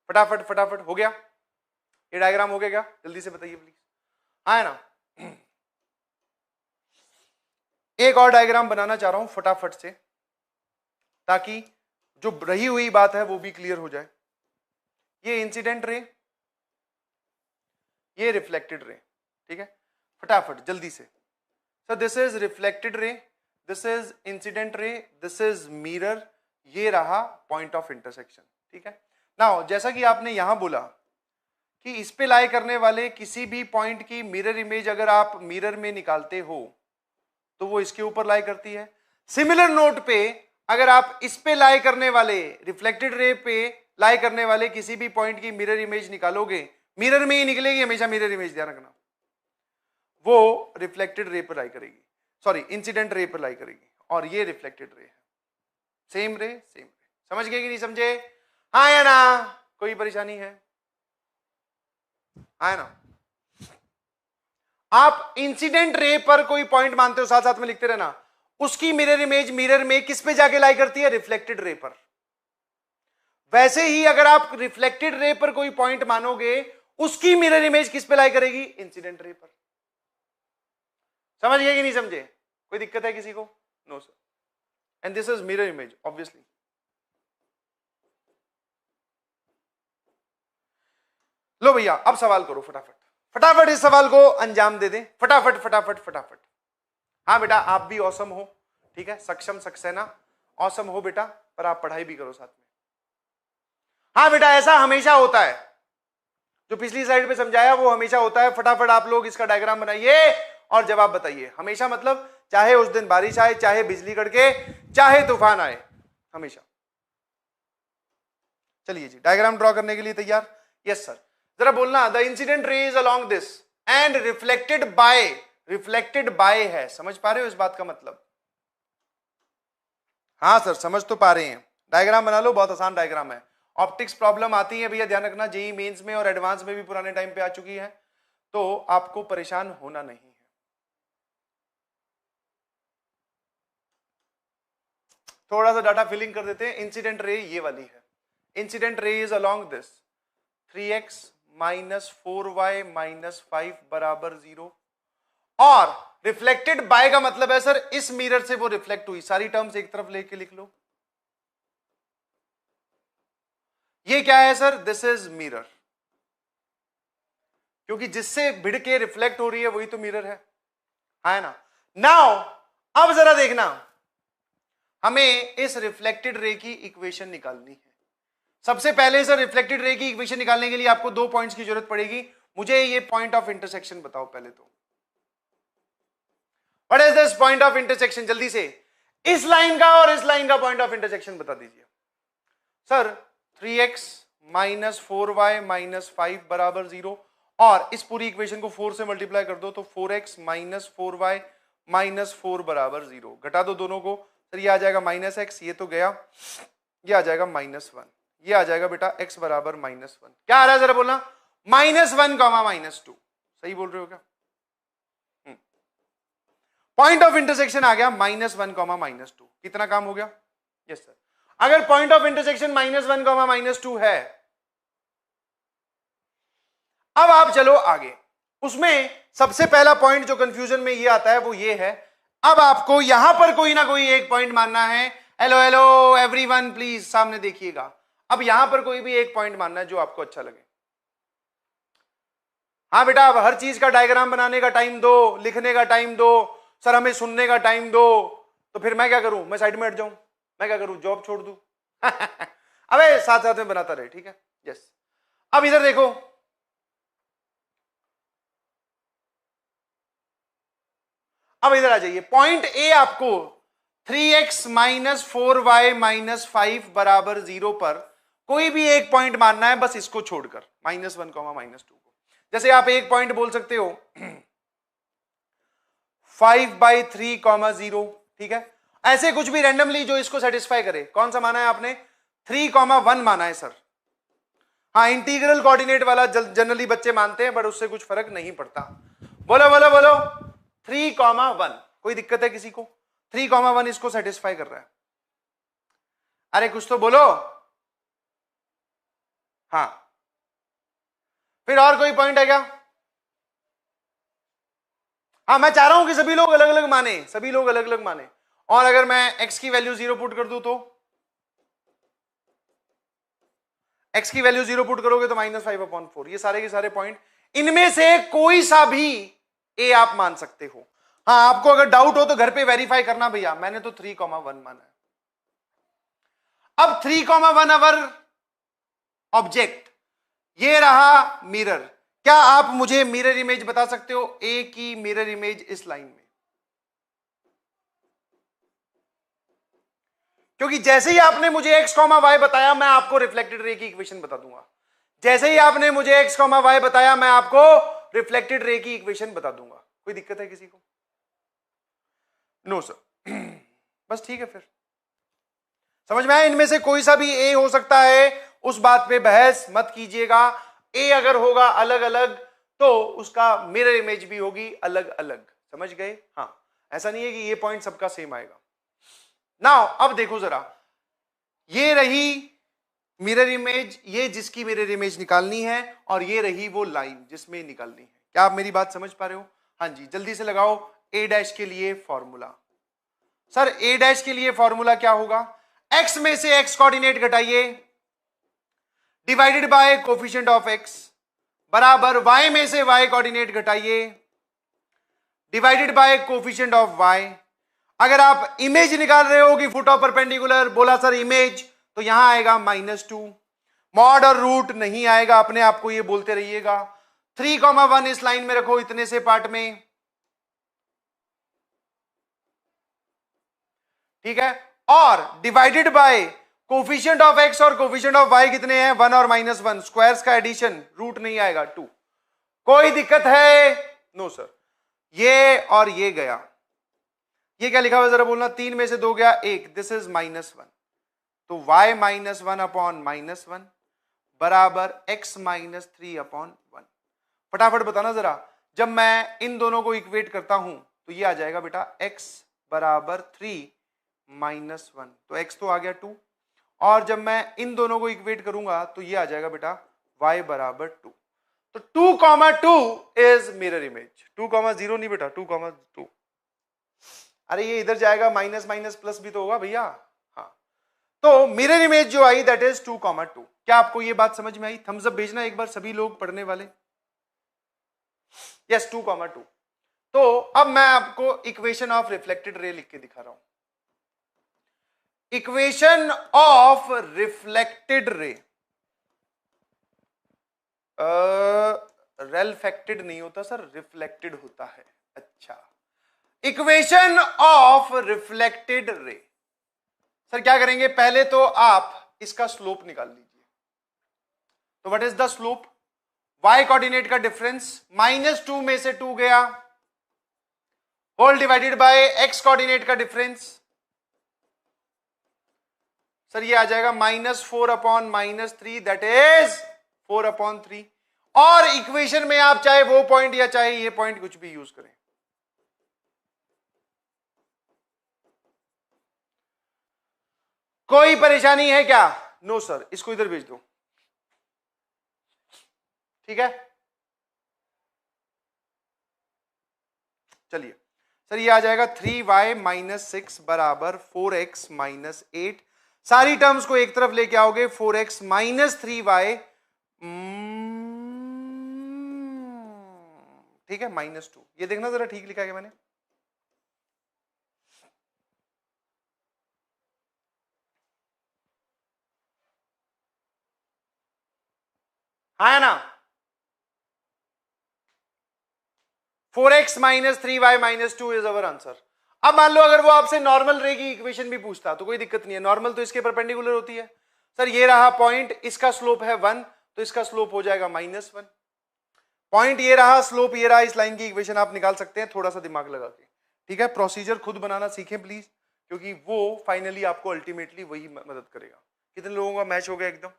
फटाफट फटाफट हो गया। ये डायग्राम हो गया क्या? जल्दी से बताइए प्लीज। हाँ है ना? एक और डायग्राम बनाना चाह रहा हूं फटाफट से, ताकि जो रही हुई बात है वो भी क्लियर हो जाए। ये इंसिडेंट रे, ये रिफ्लेक्टेड रे, ठीक है, फटाफट जल्दी से। So this is reflected ray, this is incident रे, दिस इज मिरर, ये रहा पॉइंट ऑफ इंटरसेक्शन, ठीक है। नाउ जैसा कि आपने यहां बोला कि इस पे लाई करने वाले किसी भी पॉइंट की मिरर इमेज अगर आप मिरर में निकालते हो तो वो इसके ऊपर लाई करती है। सिमिलर नोट पे अगर आप इस पे लाई करने वाले, रिफ्लेक्टेड रे पे लाई करने वाले किसी भी पॉइंट की मिरर इमेज निकालोगे, मिरर में ही निकलेगी हमेशा मिरर इमेज, ध्यान रखना, वो रिफ्लेक्टेड रे पर लाई करेगी, सॉरी इंसिडेंट रे पर लाई करेगी, और ये रिफ्लेक्टेड रे है। सेम रे सेम रे, समझ गए कि नहीं समझे? हाँ या ना? कोई परेशानी है? हाँ ना? आप इंसिडेंट रे पर कोई पॉइंट मानते हो, साथ साथ में लिखते रहना, उसकी मिरर इमेज मिरर में किस पे जाके लाई करती है? रिफ्लेक्टेड रे पर। वैसे ही अगर आप रिफ्लेक्टेड रे पर कोई पॉइंट मानोगे, उसकी मिरर इमेज किस पे लाई करेगी? इंसिडेंट रे पर। समझ गए कि नहीं समझे? कोई दिक्कत है किसी को? No sir. And this is mirror image obviously. लो भैया अब सवाल करो फटाफट, फटाफट इस सवाल को अंजाम दे दें, फटाफट फटाफट फटाफट। हाँ बेटा आप भी औसम हो, ठीक है, सक्षम सक्सेना औसम हो बेटा, पर आप पढ़ाई भी करो साथ में। हाँ बेटा ऐसा हमेशा होता है, जो पिछली स्लाइड पे समझाया वो हमेशा होता है। फटाफट आप लोग इसका डायग्राम बनाइए और जवाब बताइए। हमेशा मतलब चाहे उस दिन बारिश आए, चाहे बिजली कड़के, चाहे तूफान आए, हमेशा। चलिए जी डायग्राम ड्रॉ करने के लिए तैयार? Yes sir. जरा बोलना, the incident ray is along this and reflected by, reflected by है, समझ पा रहे हो इस बात का मतलब? हाँ सर समझ तो पा रहे हैं। डायग्राम बना लो, बहुत आसान डायग्राम है। ऑप्टिक्स प्रॉब्लम आती है भैया, ध्यान रखना, जेई मेंस में और एडवांस में भी पुराने टाइम पे आ चुकी है, तो आपको परेशान होना नहीं है। थोड़ा सा डाटा फिलिंग कर देते हैं। इंसिडेंट रे ये वाली है, incident ray is along this 3x minus 4y minus 5 बराबर 0, और रिफ्लेक्टेड बाय का मतलब है सर इस मिरर से वो रिफ्लेक्ट हुई। सारी टर्म्स एक तरफ लेके लिख लो। ये क्या है सर? दिस इज मिरर, क्योंकि जिससे भिड़ के रिफ्लेक्ट हो रही है वही तो मिरर है ना? नाउ अब जरा देखना, हमें इस रिफ्लेक्टेड रे की इक्वेशन निकालनी है। सबसे पहले सर रिफ्लेक्टेड रे की इक्वेशन निकालने के लिए आपको दो पॉइंट्स की जरूरत पड़ेगी। मुझे ये पॉइंट ऑफ इंटरसेक्शन बताओ पहले तो। What is this point of intersection? जल्दी से इस लाइन का और इस लाइन का पॉइंट ऑफ इंटरसेक्शन बता दीजिए sir. 3x minus 4y minus 5 बराबर 0, और इस पूरी इक्वेशन को 4 से मल्टीप्लाई कर दो तो 4x माइनस 4y माइनस 4 बराबर 0। घटा दो दोनों को सर, ये आ जाएगा माइनस एक्स, ये तो गया, ये आ जाएगा माइनस 1, ये आ जाएगा बेटा x बराबर माइनस 1। क्या आ रहा है जरा बोलना? Minus 1 comma minus 2। सही बोल रहे हो क्या? पॉइंट ऑफ इंटरसेक्शन आ गया माइनस 1 कॉमा माइनस 2। कितना काम हो गया? Yes sir. अगर point of intersection minus 1 comma minus 2 है, अब आप चलो आगे। उसमें सबसे पहला पॉइंट जो कंफ्यूजन में ये आता है वो ये है, अब आपको यहां पर कोई ना कोई एक पॉइंट मानना है। हेलो हेलो एवरीवन प्लीज सामने देखिएगा। अब यहां पर कोई भी एक पॉइंट मानना है जो आपको अच्छा लगे। हाँ बेटा अब हर चीज का डायग्राम बनाने का टाइम दो, लिखने का टाइम दो, सर हमें सुनने का टाइम दो, तो फिर मैं क्या करूं? मैं साइड में हट जाऊं? मैं क्या करूं? जॉब छोड़ दूं? अबे साथ साथ में बनाता रहे, ठीक है? यस। अब इधर देखो, अब इधर आ जाइए। पॉइंट ए आपको 3x माइनस 4y माइनस 5 बराबर 0 पर कोई भी एक पॉइंट मानना है, बस इसको छोड़कर माइनस 1 कॉमा माइनस 2 को। जैसे आप एक पॉइंट बोल सकते हो 5/3 कॉमा 0, ठीक है? ऐसे कुछ भी रैंडमली जो इसको सेटिस्फाई करे। कौन सा माना है आपने? 3,1 माना है सर। हाँ इंटीग्रल कोऑर्डिनेट वाला जनरली बच्चे मानते हैं, बट उससे कुछ फर्क नहीं पड़ता। बोलो बोलो बोलो 3,1। कोई दिक्कत है किसी को? 3,1 इसको सेटिस्फाई कर रहा है। अरे कुछ तो बोलो। हाँ फिर और कोई पॉइंट है क्या? हाँ मैं चाह रहा हूं कि सभी लोग अलग अलग माने, सभी लोग अलग अलग माने। और अगर मैं x की वैल्यू 0 पुट कर दूं तो x की वैल्यू 0 पुट करोगे तो -5/4। ये सारे के सारे पॉइंट, इनमें से कोई सा भी a आप मान सकते हो। हाँ आपको अगर डाउट हो तो घर पे वेरीफाई करना भैया, मैंने तो 3,1 माना है। अब 3,1 अवर ऑब्जेक्ट, ये रहा मिरर। क्या आप मुझे मिरर इमेज बता सकते हो, ए की मिरर इमेज इस लाइन में? क्योंकि जैसे ही आपने मुझे x, y बताया मैं आपको रिफ्लेक्टेड रे की इक्वेशन बता दूंगा। जैसे ही आपने मुझे x, y बताया मैं आपको रिफ्लेक्टेड रे की इक्वेशन बता दूंगा। कोई दिक्कत है किसी को? No sir. बस ठीक है, फिर समझ में आया। इनमें से कोई सा भी ए हो सकता है, उस बात पे बहस मत कीजिएगा। ए अगर होगा अलग अलग तो उसका मिरर इमेज भी होगी अलग अलग, समझ गए? हाँ, ऐसा नहीं है कि ये पॉइंट सबका सेम आएगा। नाउ अब देखो जरा, ये रही मिरर इमेज, ये जिसकी मिरर इमेज निकालनी है, और ये रही वो लाइन जिसमें निकालनी है। क्या आप मेरी बात समझ पा रहे हो? हाँ जी, जल्दी से लगाओ ए डैश के लिए फॉर्मूला। सर ए डैश के लिए फॉर्मूला क्या होगा? एक्स में से एक्स कोऑर्डिनेट घटाइए divided by coefficient of X, बराबर वाई में से वाई कोऑर्डिनेट घटाइए divided by coefficient of Y. अगर आप इमेज निकाल रहे हो कि फुट ऑफ परपेंडिकुलर, बोला सर इमेज, तो यहां आएगा -2। मॉड और रूट नहीं आएगा, अपने आप को ये बोलते रहिएगा। 3,1 इस लाइन में रखो, इतने से पार्ट में, ठीक है। और divided by coefficient of x और कोफिशिएंट ऑफ वाई कितने हैं? 1 और -1, स्क्वायर्स का एडिशन, रूट नहीं आएगा, 2। कोई दिक्कत है? No sir. ये और ये गया, ये क्या लिखा हुआ जरा बोलना? 3 में से 2 गया 1, दिस इज -1, तो y -1 अपॉन -1 बराबर x -3/1। फटाफट बताना जरा, जब मैं इन दोनों को इक्वेट करता हूं तो ये आ जाएगा बेटा x बराबर 3 -1, तो x तो आ गया 2, और जब मैं इन दोनों को इक्वेट करूंगा तो ये आ जाएगा बेटा y बराबर 2। तो 2,2 इज मिरर इमेज। 2,0 नहीं बेटा, 2,2। अरे ये इधर जाएगा, माइनस माइनस प्लस भी तो होगा भैया। हाँ, तो मिरर इमेज जो आई दैट इज 2,2। क्या आपको ये बात समझ में आई? थम्स अप भेजना एक बार सभी लोग पढ़ने वाले। यस, 2,2। तो अब मैं आपको इक्वेशन ऑफ रिफ्लेक्टेड रे लिख के दिखा रहा हूं। Equation of reflected ray, reflected नहीं होता सर, रिफ्लेक्टेड होता है। अच्छा, equation of reflected ray. Sir क्या करेंगे? पहले तो आप इसका स्लोप निकाल लीजिए। तो what is the slope? y coordinate का डिफरेंस, -2 में से 2 गया, whole divided by x coordinate का डिफरेंस। सर ये आ जाएगा -4 अपॉन -3, दैट इज 4/3। और इक्वेशन में आप चाहे वो पॉइंट या चाहे ये पॉइंट कुछ भी यूज करें। कोई परेशानी है क्या? नो सर, इसको इधर भेज दो, ठीक है। चलिए सर, ये आ जाएगा 3y -6 बराबर 4x -8। सारी टर्म्स को एक तरफ लेके आओगे, 4x -3y, ठीक है, -2। ये देखना जरा ठीक लिखा है मैंने? हाँ है ना? 4x -3y -2 is our answer. अब मान लो अगर वो आपसे नॉर्मल रे की इक्वेशन भी पूछता तो कोई दिक्कत नहीं है, नॉर्मल तो इसके परपेंडिकुलर होती है। सर ये रहा पॉइंट, इसका स्लोप है 1, तो इसका स्लोप हो जाएगा -1। पॉइंट ये रहा, स्लोप ये रहा, इस लाइन की इक्वेशन आप निकाल सकते हैं थोड़ा सा दिमाग लगा के, ठीक है। प्रोसीजर खुद बनाना सीखें प्लीज, क्योंकि वो फाइनली आपको अल्टीमेटली वही मदद करेगा। कितने लोगों का मैच हो गया एकदम?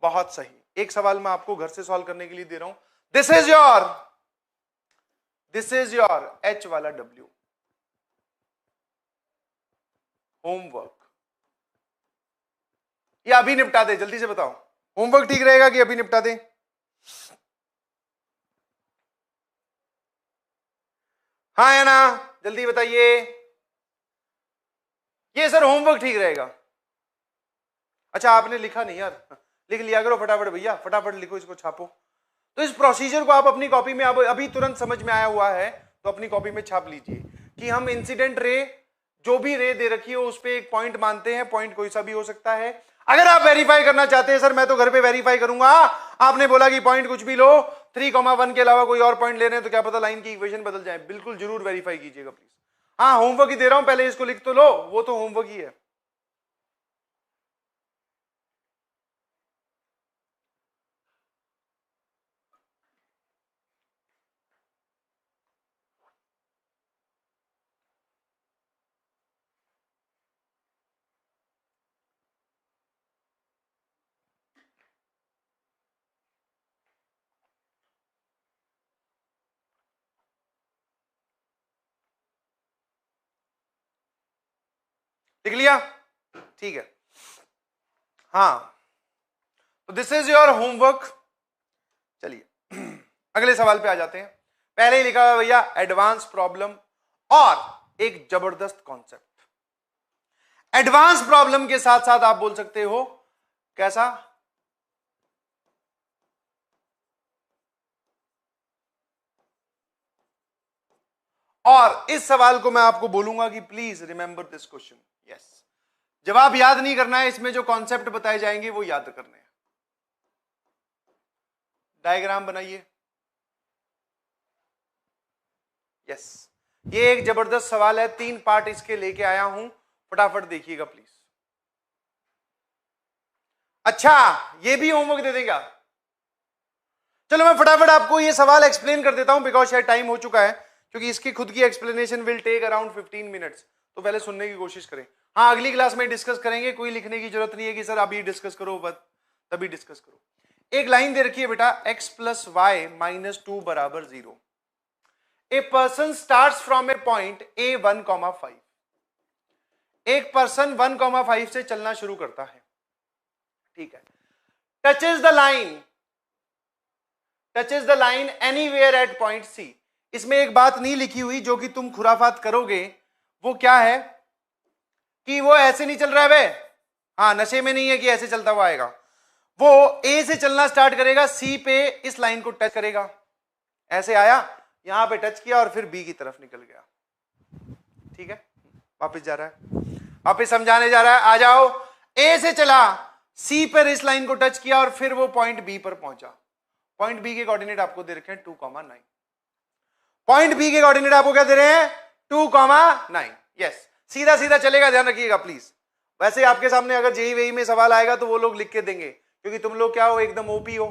बहुत सही। एक सवाल मैं आपको घर से सॉल्व करने के लिए दे रहा हूं। दिस इज योर H वाला W, होमवर्क। ये अभी निपटा दे, जल्दी से बताओ, होमवर्क ठीक रहेगा कि अभी निपटा दे? हाँ या ना, जल्दी बताइए। ये सर होमवर्क ठीक रहेगा। अच्छा आपने लिखा नहीं यार, लिख लिया करो फटाफट भैया, फटाफट लिखो, इसको छापो। तो इस प्रोसीजर को आप अपनी कॉपी में, अब अभी तुरंत समझ में आया हुआ है तो अपनी कॉपी में छाप लीजिए कि हम इंसिडेंट रे, जो भी रे दे रखी हो उस पर एक पॉइंट मानते हैं, पॉइंट कोई सा भी हो सकता है। अगर आप वेरीफाई करना चाहते हैं, सर मैं तो घर पे वेरीफाई करूंगा, आपने बोला कि पॉइंट कुछ भी लो, 3,1 के अलावा कोई और पॉइंट ले रहे हैं तो क्या पता लाइन की इक्वेशन बदल जाए, बिल्कुल जरूर वेरीफाई कीजिएगा प्लीज। हाँ होमवर्क ही दे रहा हूं, पहले इसको लिख तो लो, वो तो होमवर्क ही है। लिख लिया, ठीक है। हाँ तो दिस इज योर होमवर्क। चलिए अगले सवाल पे आ जाते हैं। पहले ही लिखा हुआ भैया एडवांस प्रॉब्लम और एक जबरदस्त कॉन्सेप्ट। एडवांस प्रॉब्लम के साथ साथ आप बोल सकते हो कैसा, और इस सवाल को मैं आपको बोलूंगा कि please remember this question. Yes, जवाब याद नहीं करना है, इसमें जो कॉन्सेप्ट बताए जाएंगे वो याद करने हैं। डायग्राम बनाइए। यस, ये एक जबरदस्त सवाल है, 3 पार्ट इसके लेके आया हूं, फटाफट देखिएगा प्लीज। अच्छा ये भी होमवर्क दे देगा, चलो मैं फटाफट आपको ये सवाल एक्सप्लेन कर देता हूं, बिकॉज शायद टाइम हो चुका है, क्योंकि इसकी खुद की explanation will take around 15 minutes, तो पहले सुनने की कोशिश करें। हाँ अगली क्लास में डिस्कस करेंगे, कोई लिखने की जरूरत नहीं है कि सर अभी डिस्कस करो, बस तभी डिस्कस करो। एक लाइन दे रखी है बेटा, x प्लस वाई माइनस 2 बराबर 0। A person start from A point a 1,5। एक पर्सन 1,5 से चलना शुरू करता है, ठीक है, touches the line anywhere at point C। इसमें एक बात नहीं लिखी हुई जो कि तुम खुराफात करोगे, वो क्या है कि वो ऐसे नहीं चल रहा है बे, हाँ नशे में नहीं है कि ऐसे चलता हुआ आएगा, वो A से चलना स्टार्ट करेगा, C पे इस लाइन को टच करेगा, ऐसे आया, यहां पे टच किया और फिर B की तरफ निकल गया, ठीक है। वापस जा रहा है, वापस समझाने जा रहा है, आ जाओ। A से चला, C पर इस लाइन को टच किया और फिर वो पॉइंट B पर पहुंचा। पॉइंट B के कोऑर्डिनेट आपको दे रखे हैं 2,9। पॉइंट B के कोऑर्डिनेट आपको क्या दे रहे हैं 2,9। यस, सीधा सीधा चलेगा, ध्यान रखिएगा प्लीज। वैसे आपके सामने अगर जेई वेई में सवाल आएगा तो वो लोग लिख के देंगे, क्योंकि तुम लोग क्या हो, एकदम ओपी हो।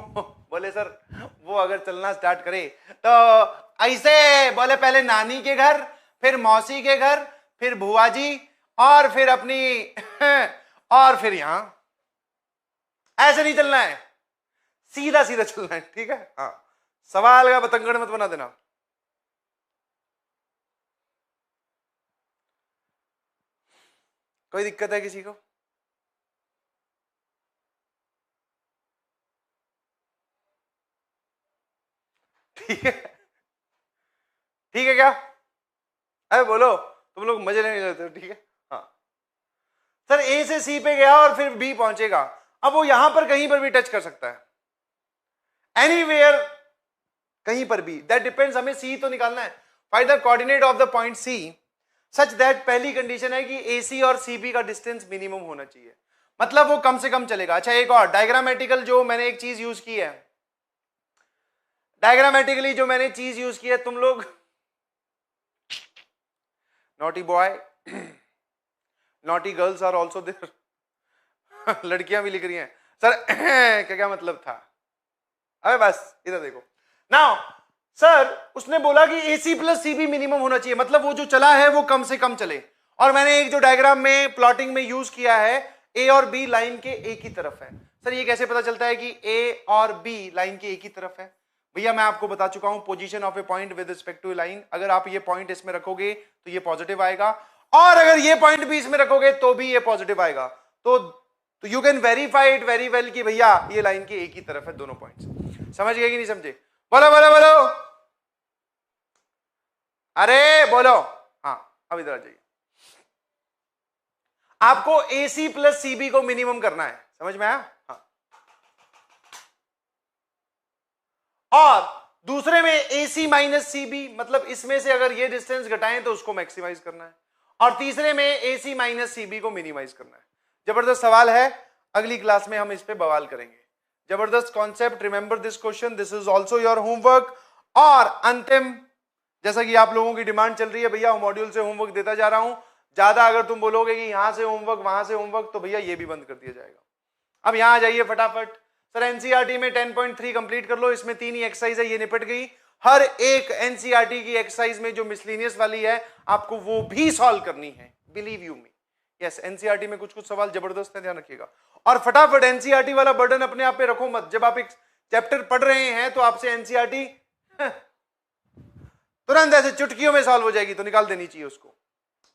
बोले सर वो अगर चलना स्टार्ट करे तो ऐसे, बोले पहले नानी के घर, फिर मौसी के घर, फिर बुआ जी, और फिर अपनी और फिर यहां, ऐसे नहीं चलना है, सीधा सीधा चलना है, ठीक है। हाँ सवाल का बतंगड़ मत बना देना। कोई दिक्कत है किसी को? ठीक है, ठीक है क्या? अरे बोलो, तुम लोग मजे नहीं लेते हो, ठीक है। हाँ सर ए से सी पे गया और फिर बी पहुंचेगा, अब वो यहां पर कहीं पर भी टच कर सकता है, एनीवेयर, कहीं पर भी, दैट डिपेंड्स। हमें सी तो निकालना है, find the coordinate of the point C such that, पहली कंडीशन है कि AC और CB का डिस्टेंस मिनिमम होना चाहिए, मतलब वो कम से कम चलेगा। अच्छा एक और डायग्रामेटिकल जो मैंने एक चीज यूज की है, डायग्रामेटिकली जो मैंने चीज यूज की है, तुम लोग naughty boy naughty girls are also there, लड़कियां भी लिख रही हैं सर क्या क्या मतलब था, अबे बस इधर देखो नाउ। सर उसने बोला कि AC प्लस CB मिनिमम होना चाहिए, मतलब वो जो चला है वो कम से कम चले, और मैंने एक जो डायग्राम में प्लॉटिंग में यूज किया है, A और B लाइन के एक ही तरफ है। सर ये कैसे पता चलता है कि A और B लाइन के एक ही तरफ है? भैया मैं आपको बता चुका हूं, position of a point with respect to line, अगर आप ये पॉइंट इसमें रखोगे तो ये पॉजिटिव आएगा, और अगर ये पॉइंट भी इसमें रखोगे तो भी ये पॉजिटिव आएगा। तो you can verify it very well कि भैया ये लाइन के एक ही तरफ है दोनों पॉइंट्स। समझ गए कि नहीं समझे? बोलो बोलो बोलो। अरे बोलो, हाँ अब इधर आ जाइए। आपको AC प्लस CB को मिनिमम करना है, समझ में आया? हाँ। और दूसरे में AC माइनस CB, मतलब इसमें से अगर ये डिस्टेंस घटाएं तो उसको मैक्सिमाइज करना है, और तीसरे में AC माइनस CB को मिनिमाइज करना है। जबरदस्त सवाल है, अगली क्लास में हम इस पे बवाल करेंगे। जबरदस्त concept, remember this question, this is also your homework. और अंतिम, जैसा कि आप लोगों की डिमांड चल रही है, भैया मॉड्यूल से होमवर्क देता जा रहा हूं, ज्यादा अगर तुम बोलोगे कि यहां से होमवर्क वहां से होमवर्क, तो भैया ये भी बंद कर दिया जाएगा। अब यहां आ जाइए फटाफट। सर एनसीईआरटी में 10.3 कंप्लीट कर लो, इसमें 3 ही एक्सरसाइज है, ये निपट गई। हर एक एनसीईआरटी की एक्सरसाइज में जो मिसलिनियस वाली है आपको वो भी सॉल्व करनी है, believe you me. Yes, NCERT में कुछ कुछ सवाल जबरदस्त है, ध्यान रखिएगा। और फटाफट एनसीईआरटी वाला बर्डन अपने आप पे रखो मत। जब आप एक चैप्टर पढ़ रहे हैं तो आपसे एनसीईआरटी तुरंत ऐसे चुटकियों में सॉल्व हो जाएगी, तो निकाल देनी चाहिए उसको,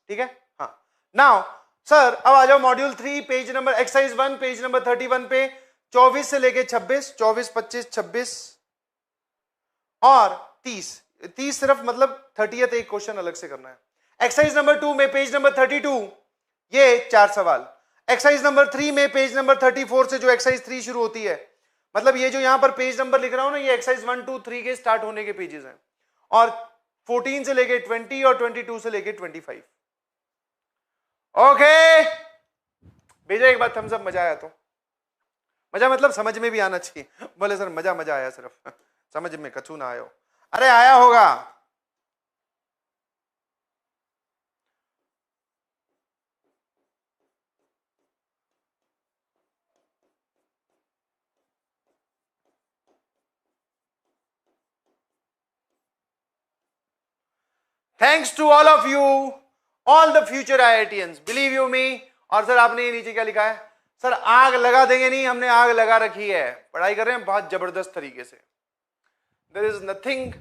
ठीक है? हाँ। नाउ सर अब आ जाओ module 3, page number exercise 1, page number 31 पे 24 से लेके 26, 24, 25, 26 और 30 सिर्फ, मतलब 30th एक क्वेश्चन अलग से करना है। एक्सरसाइज नंबर 2 में पेज नंबर 32 ये 4 सवाल। एक्सरसाइज नंबर 3 में पेज नंबर 34 से जो एक्सरसाइज 3 शुरू होती है, मतलब ये जो यहां पर पेज नंबर लिख रहा हूं ना, ये एक्सरसाइज 1, 2, 3 के स्टार्ट होने के पेजेस हैं, और 14 से लेके 20 और 22 से लेके 25। ओके, भेजो एक बात थम्स अप, मजा आया तो। मजा मतलब समझ में भी आना चाहिए। बोले सर मजा आया, सिर्फ समझ में कछु ना आयो। अरे आया होगा। Thanks to all of you, all the future IITians, believe you me. और सर आपने ये नीचे क्या लिखा है? सर आग लगा देंगे नहीं, हमने आग लगा रखी है, पढ़ाई कर रहे हैं बहुत जबरदस्त तरीके से। There is nothing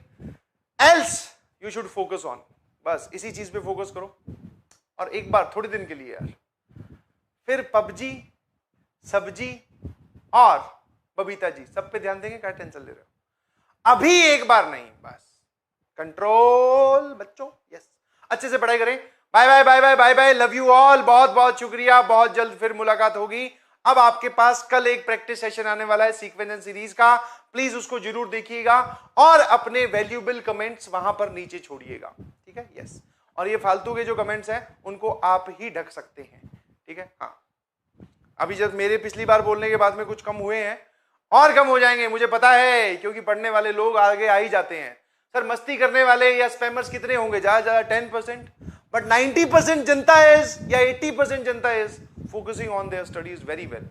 else you should focus on, बस इसी चीज पे फोकस करो। और एक बार थोड़े दिन के लिए यार, फिर पबजी, सब्जी और बबीता जी सब पे ध्यान देंगे, क्या टेंशन ले रहे हो? अभी एक बार नहीं, बस कंट्रोल बच्चों। यस, अच्छे से पढ़ाई करें। Bye bye bye bye bye bye, love you all, बहुत बहुत शुक्रिया, बहुत जल्द फिर मुलाकात होगी। अब आपके पास कल एक प्रैक्टिस सेशन आने वाला है सीक्वेंस एंड सीरीज का, प्लीज उसको जरूर देखिएगा और अपने वैल्यूएबल कमेंट्स वहां पर नीचे छोड़िएगा, ठीक है? यस, और ये फालतू के जो कमेंट्स हैं उनको आप ही ढक सकते हैं, ठीक है? हाँ, अभी जब मेरे पिछली बार बोलने के बाद में कुछ कम हुए हैं और कम हो जाएंगे, मुझे पता है, क्योंकि पढ़ने वाले लोग आगे आ ही जाते हैं। सर मस्ती करने वाले या स्पैमर्स कितने होंगे? ज्यादा 10%, बट 90% जनता इज, या 80% जनता is focusing on their studies very well.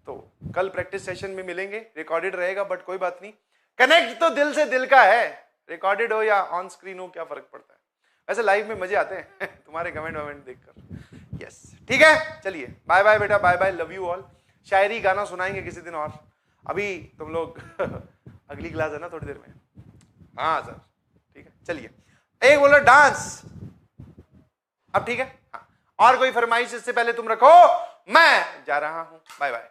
तो कल प्रैक्टिस सेशन में मिलेंगे, रिकॉर्डेड रहेगा, बट कोई बात नहीं, कनेक्ट तो दिल से दिल का है, रिकॉर्डेड हो या ऑन स्क्रीन हो क्या फर्क पड़ता है? वैसे लाइव में मजे आते हैं तुम्हारे कमेंट वमेंट देखकर। यस, ठीक है, चलिए बाय बाय बेटा, bye bye, love you all. शायरी गाना सुनाएंगे किसी दिन और, अभी तुम लोग अगली क्लास है ना थोड़ी देर में। हाँ सर, ठीक है, चलिए। एक बोलो डांस, अब ठीक है? हाँ, और कोई फरमाइश इससे पहले तुम रखो, मैं जा रहा हूं, बाय बाय।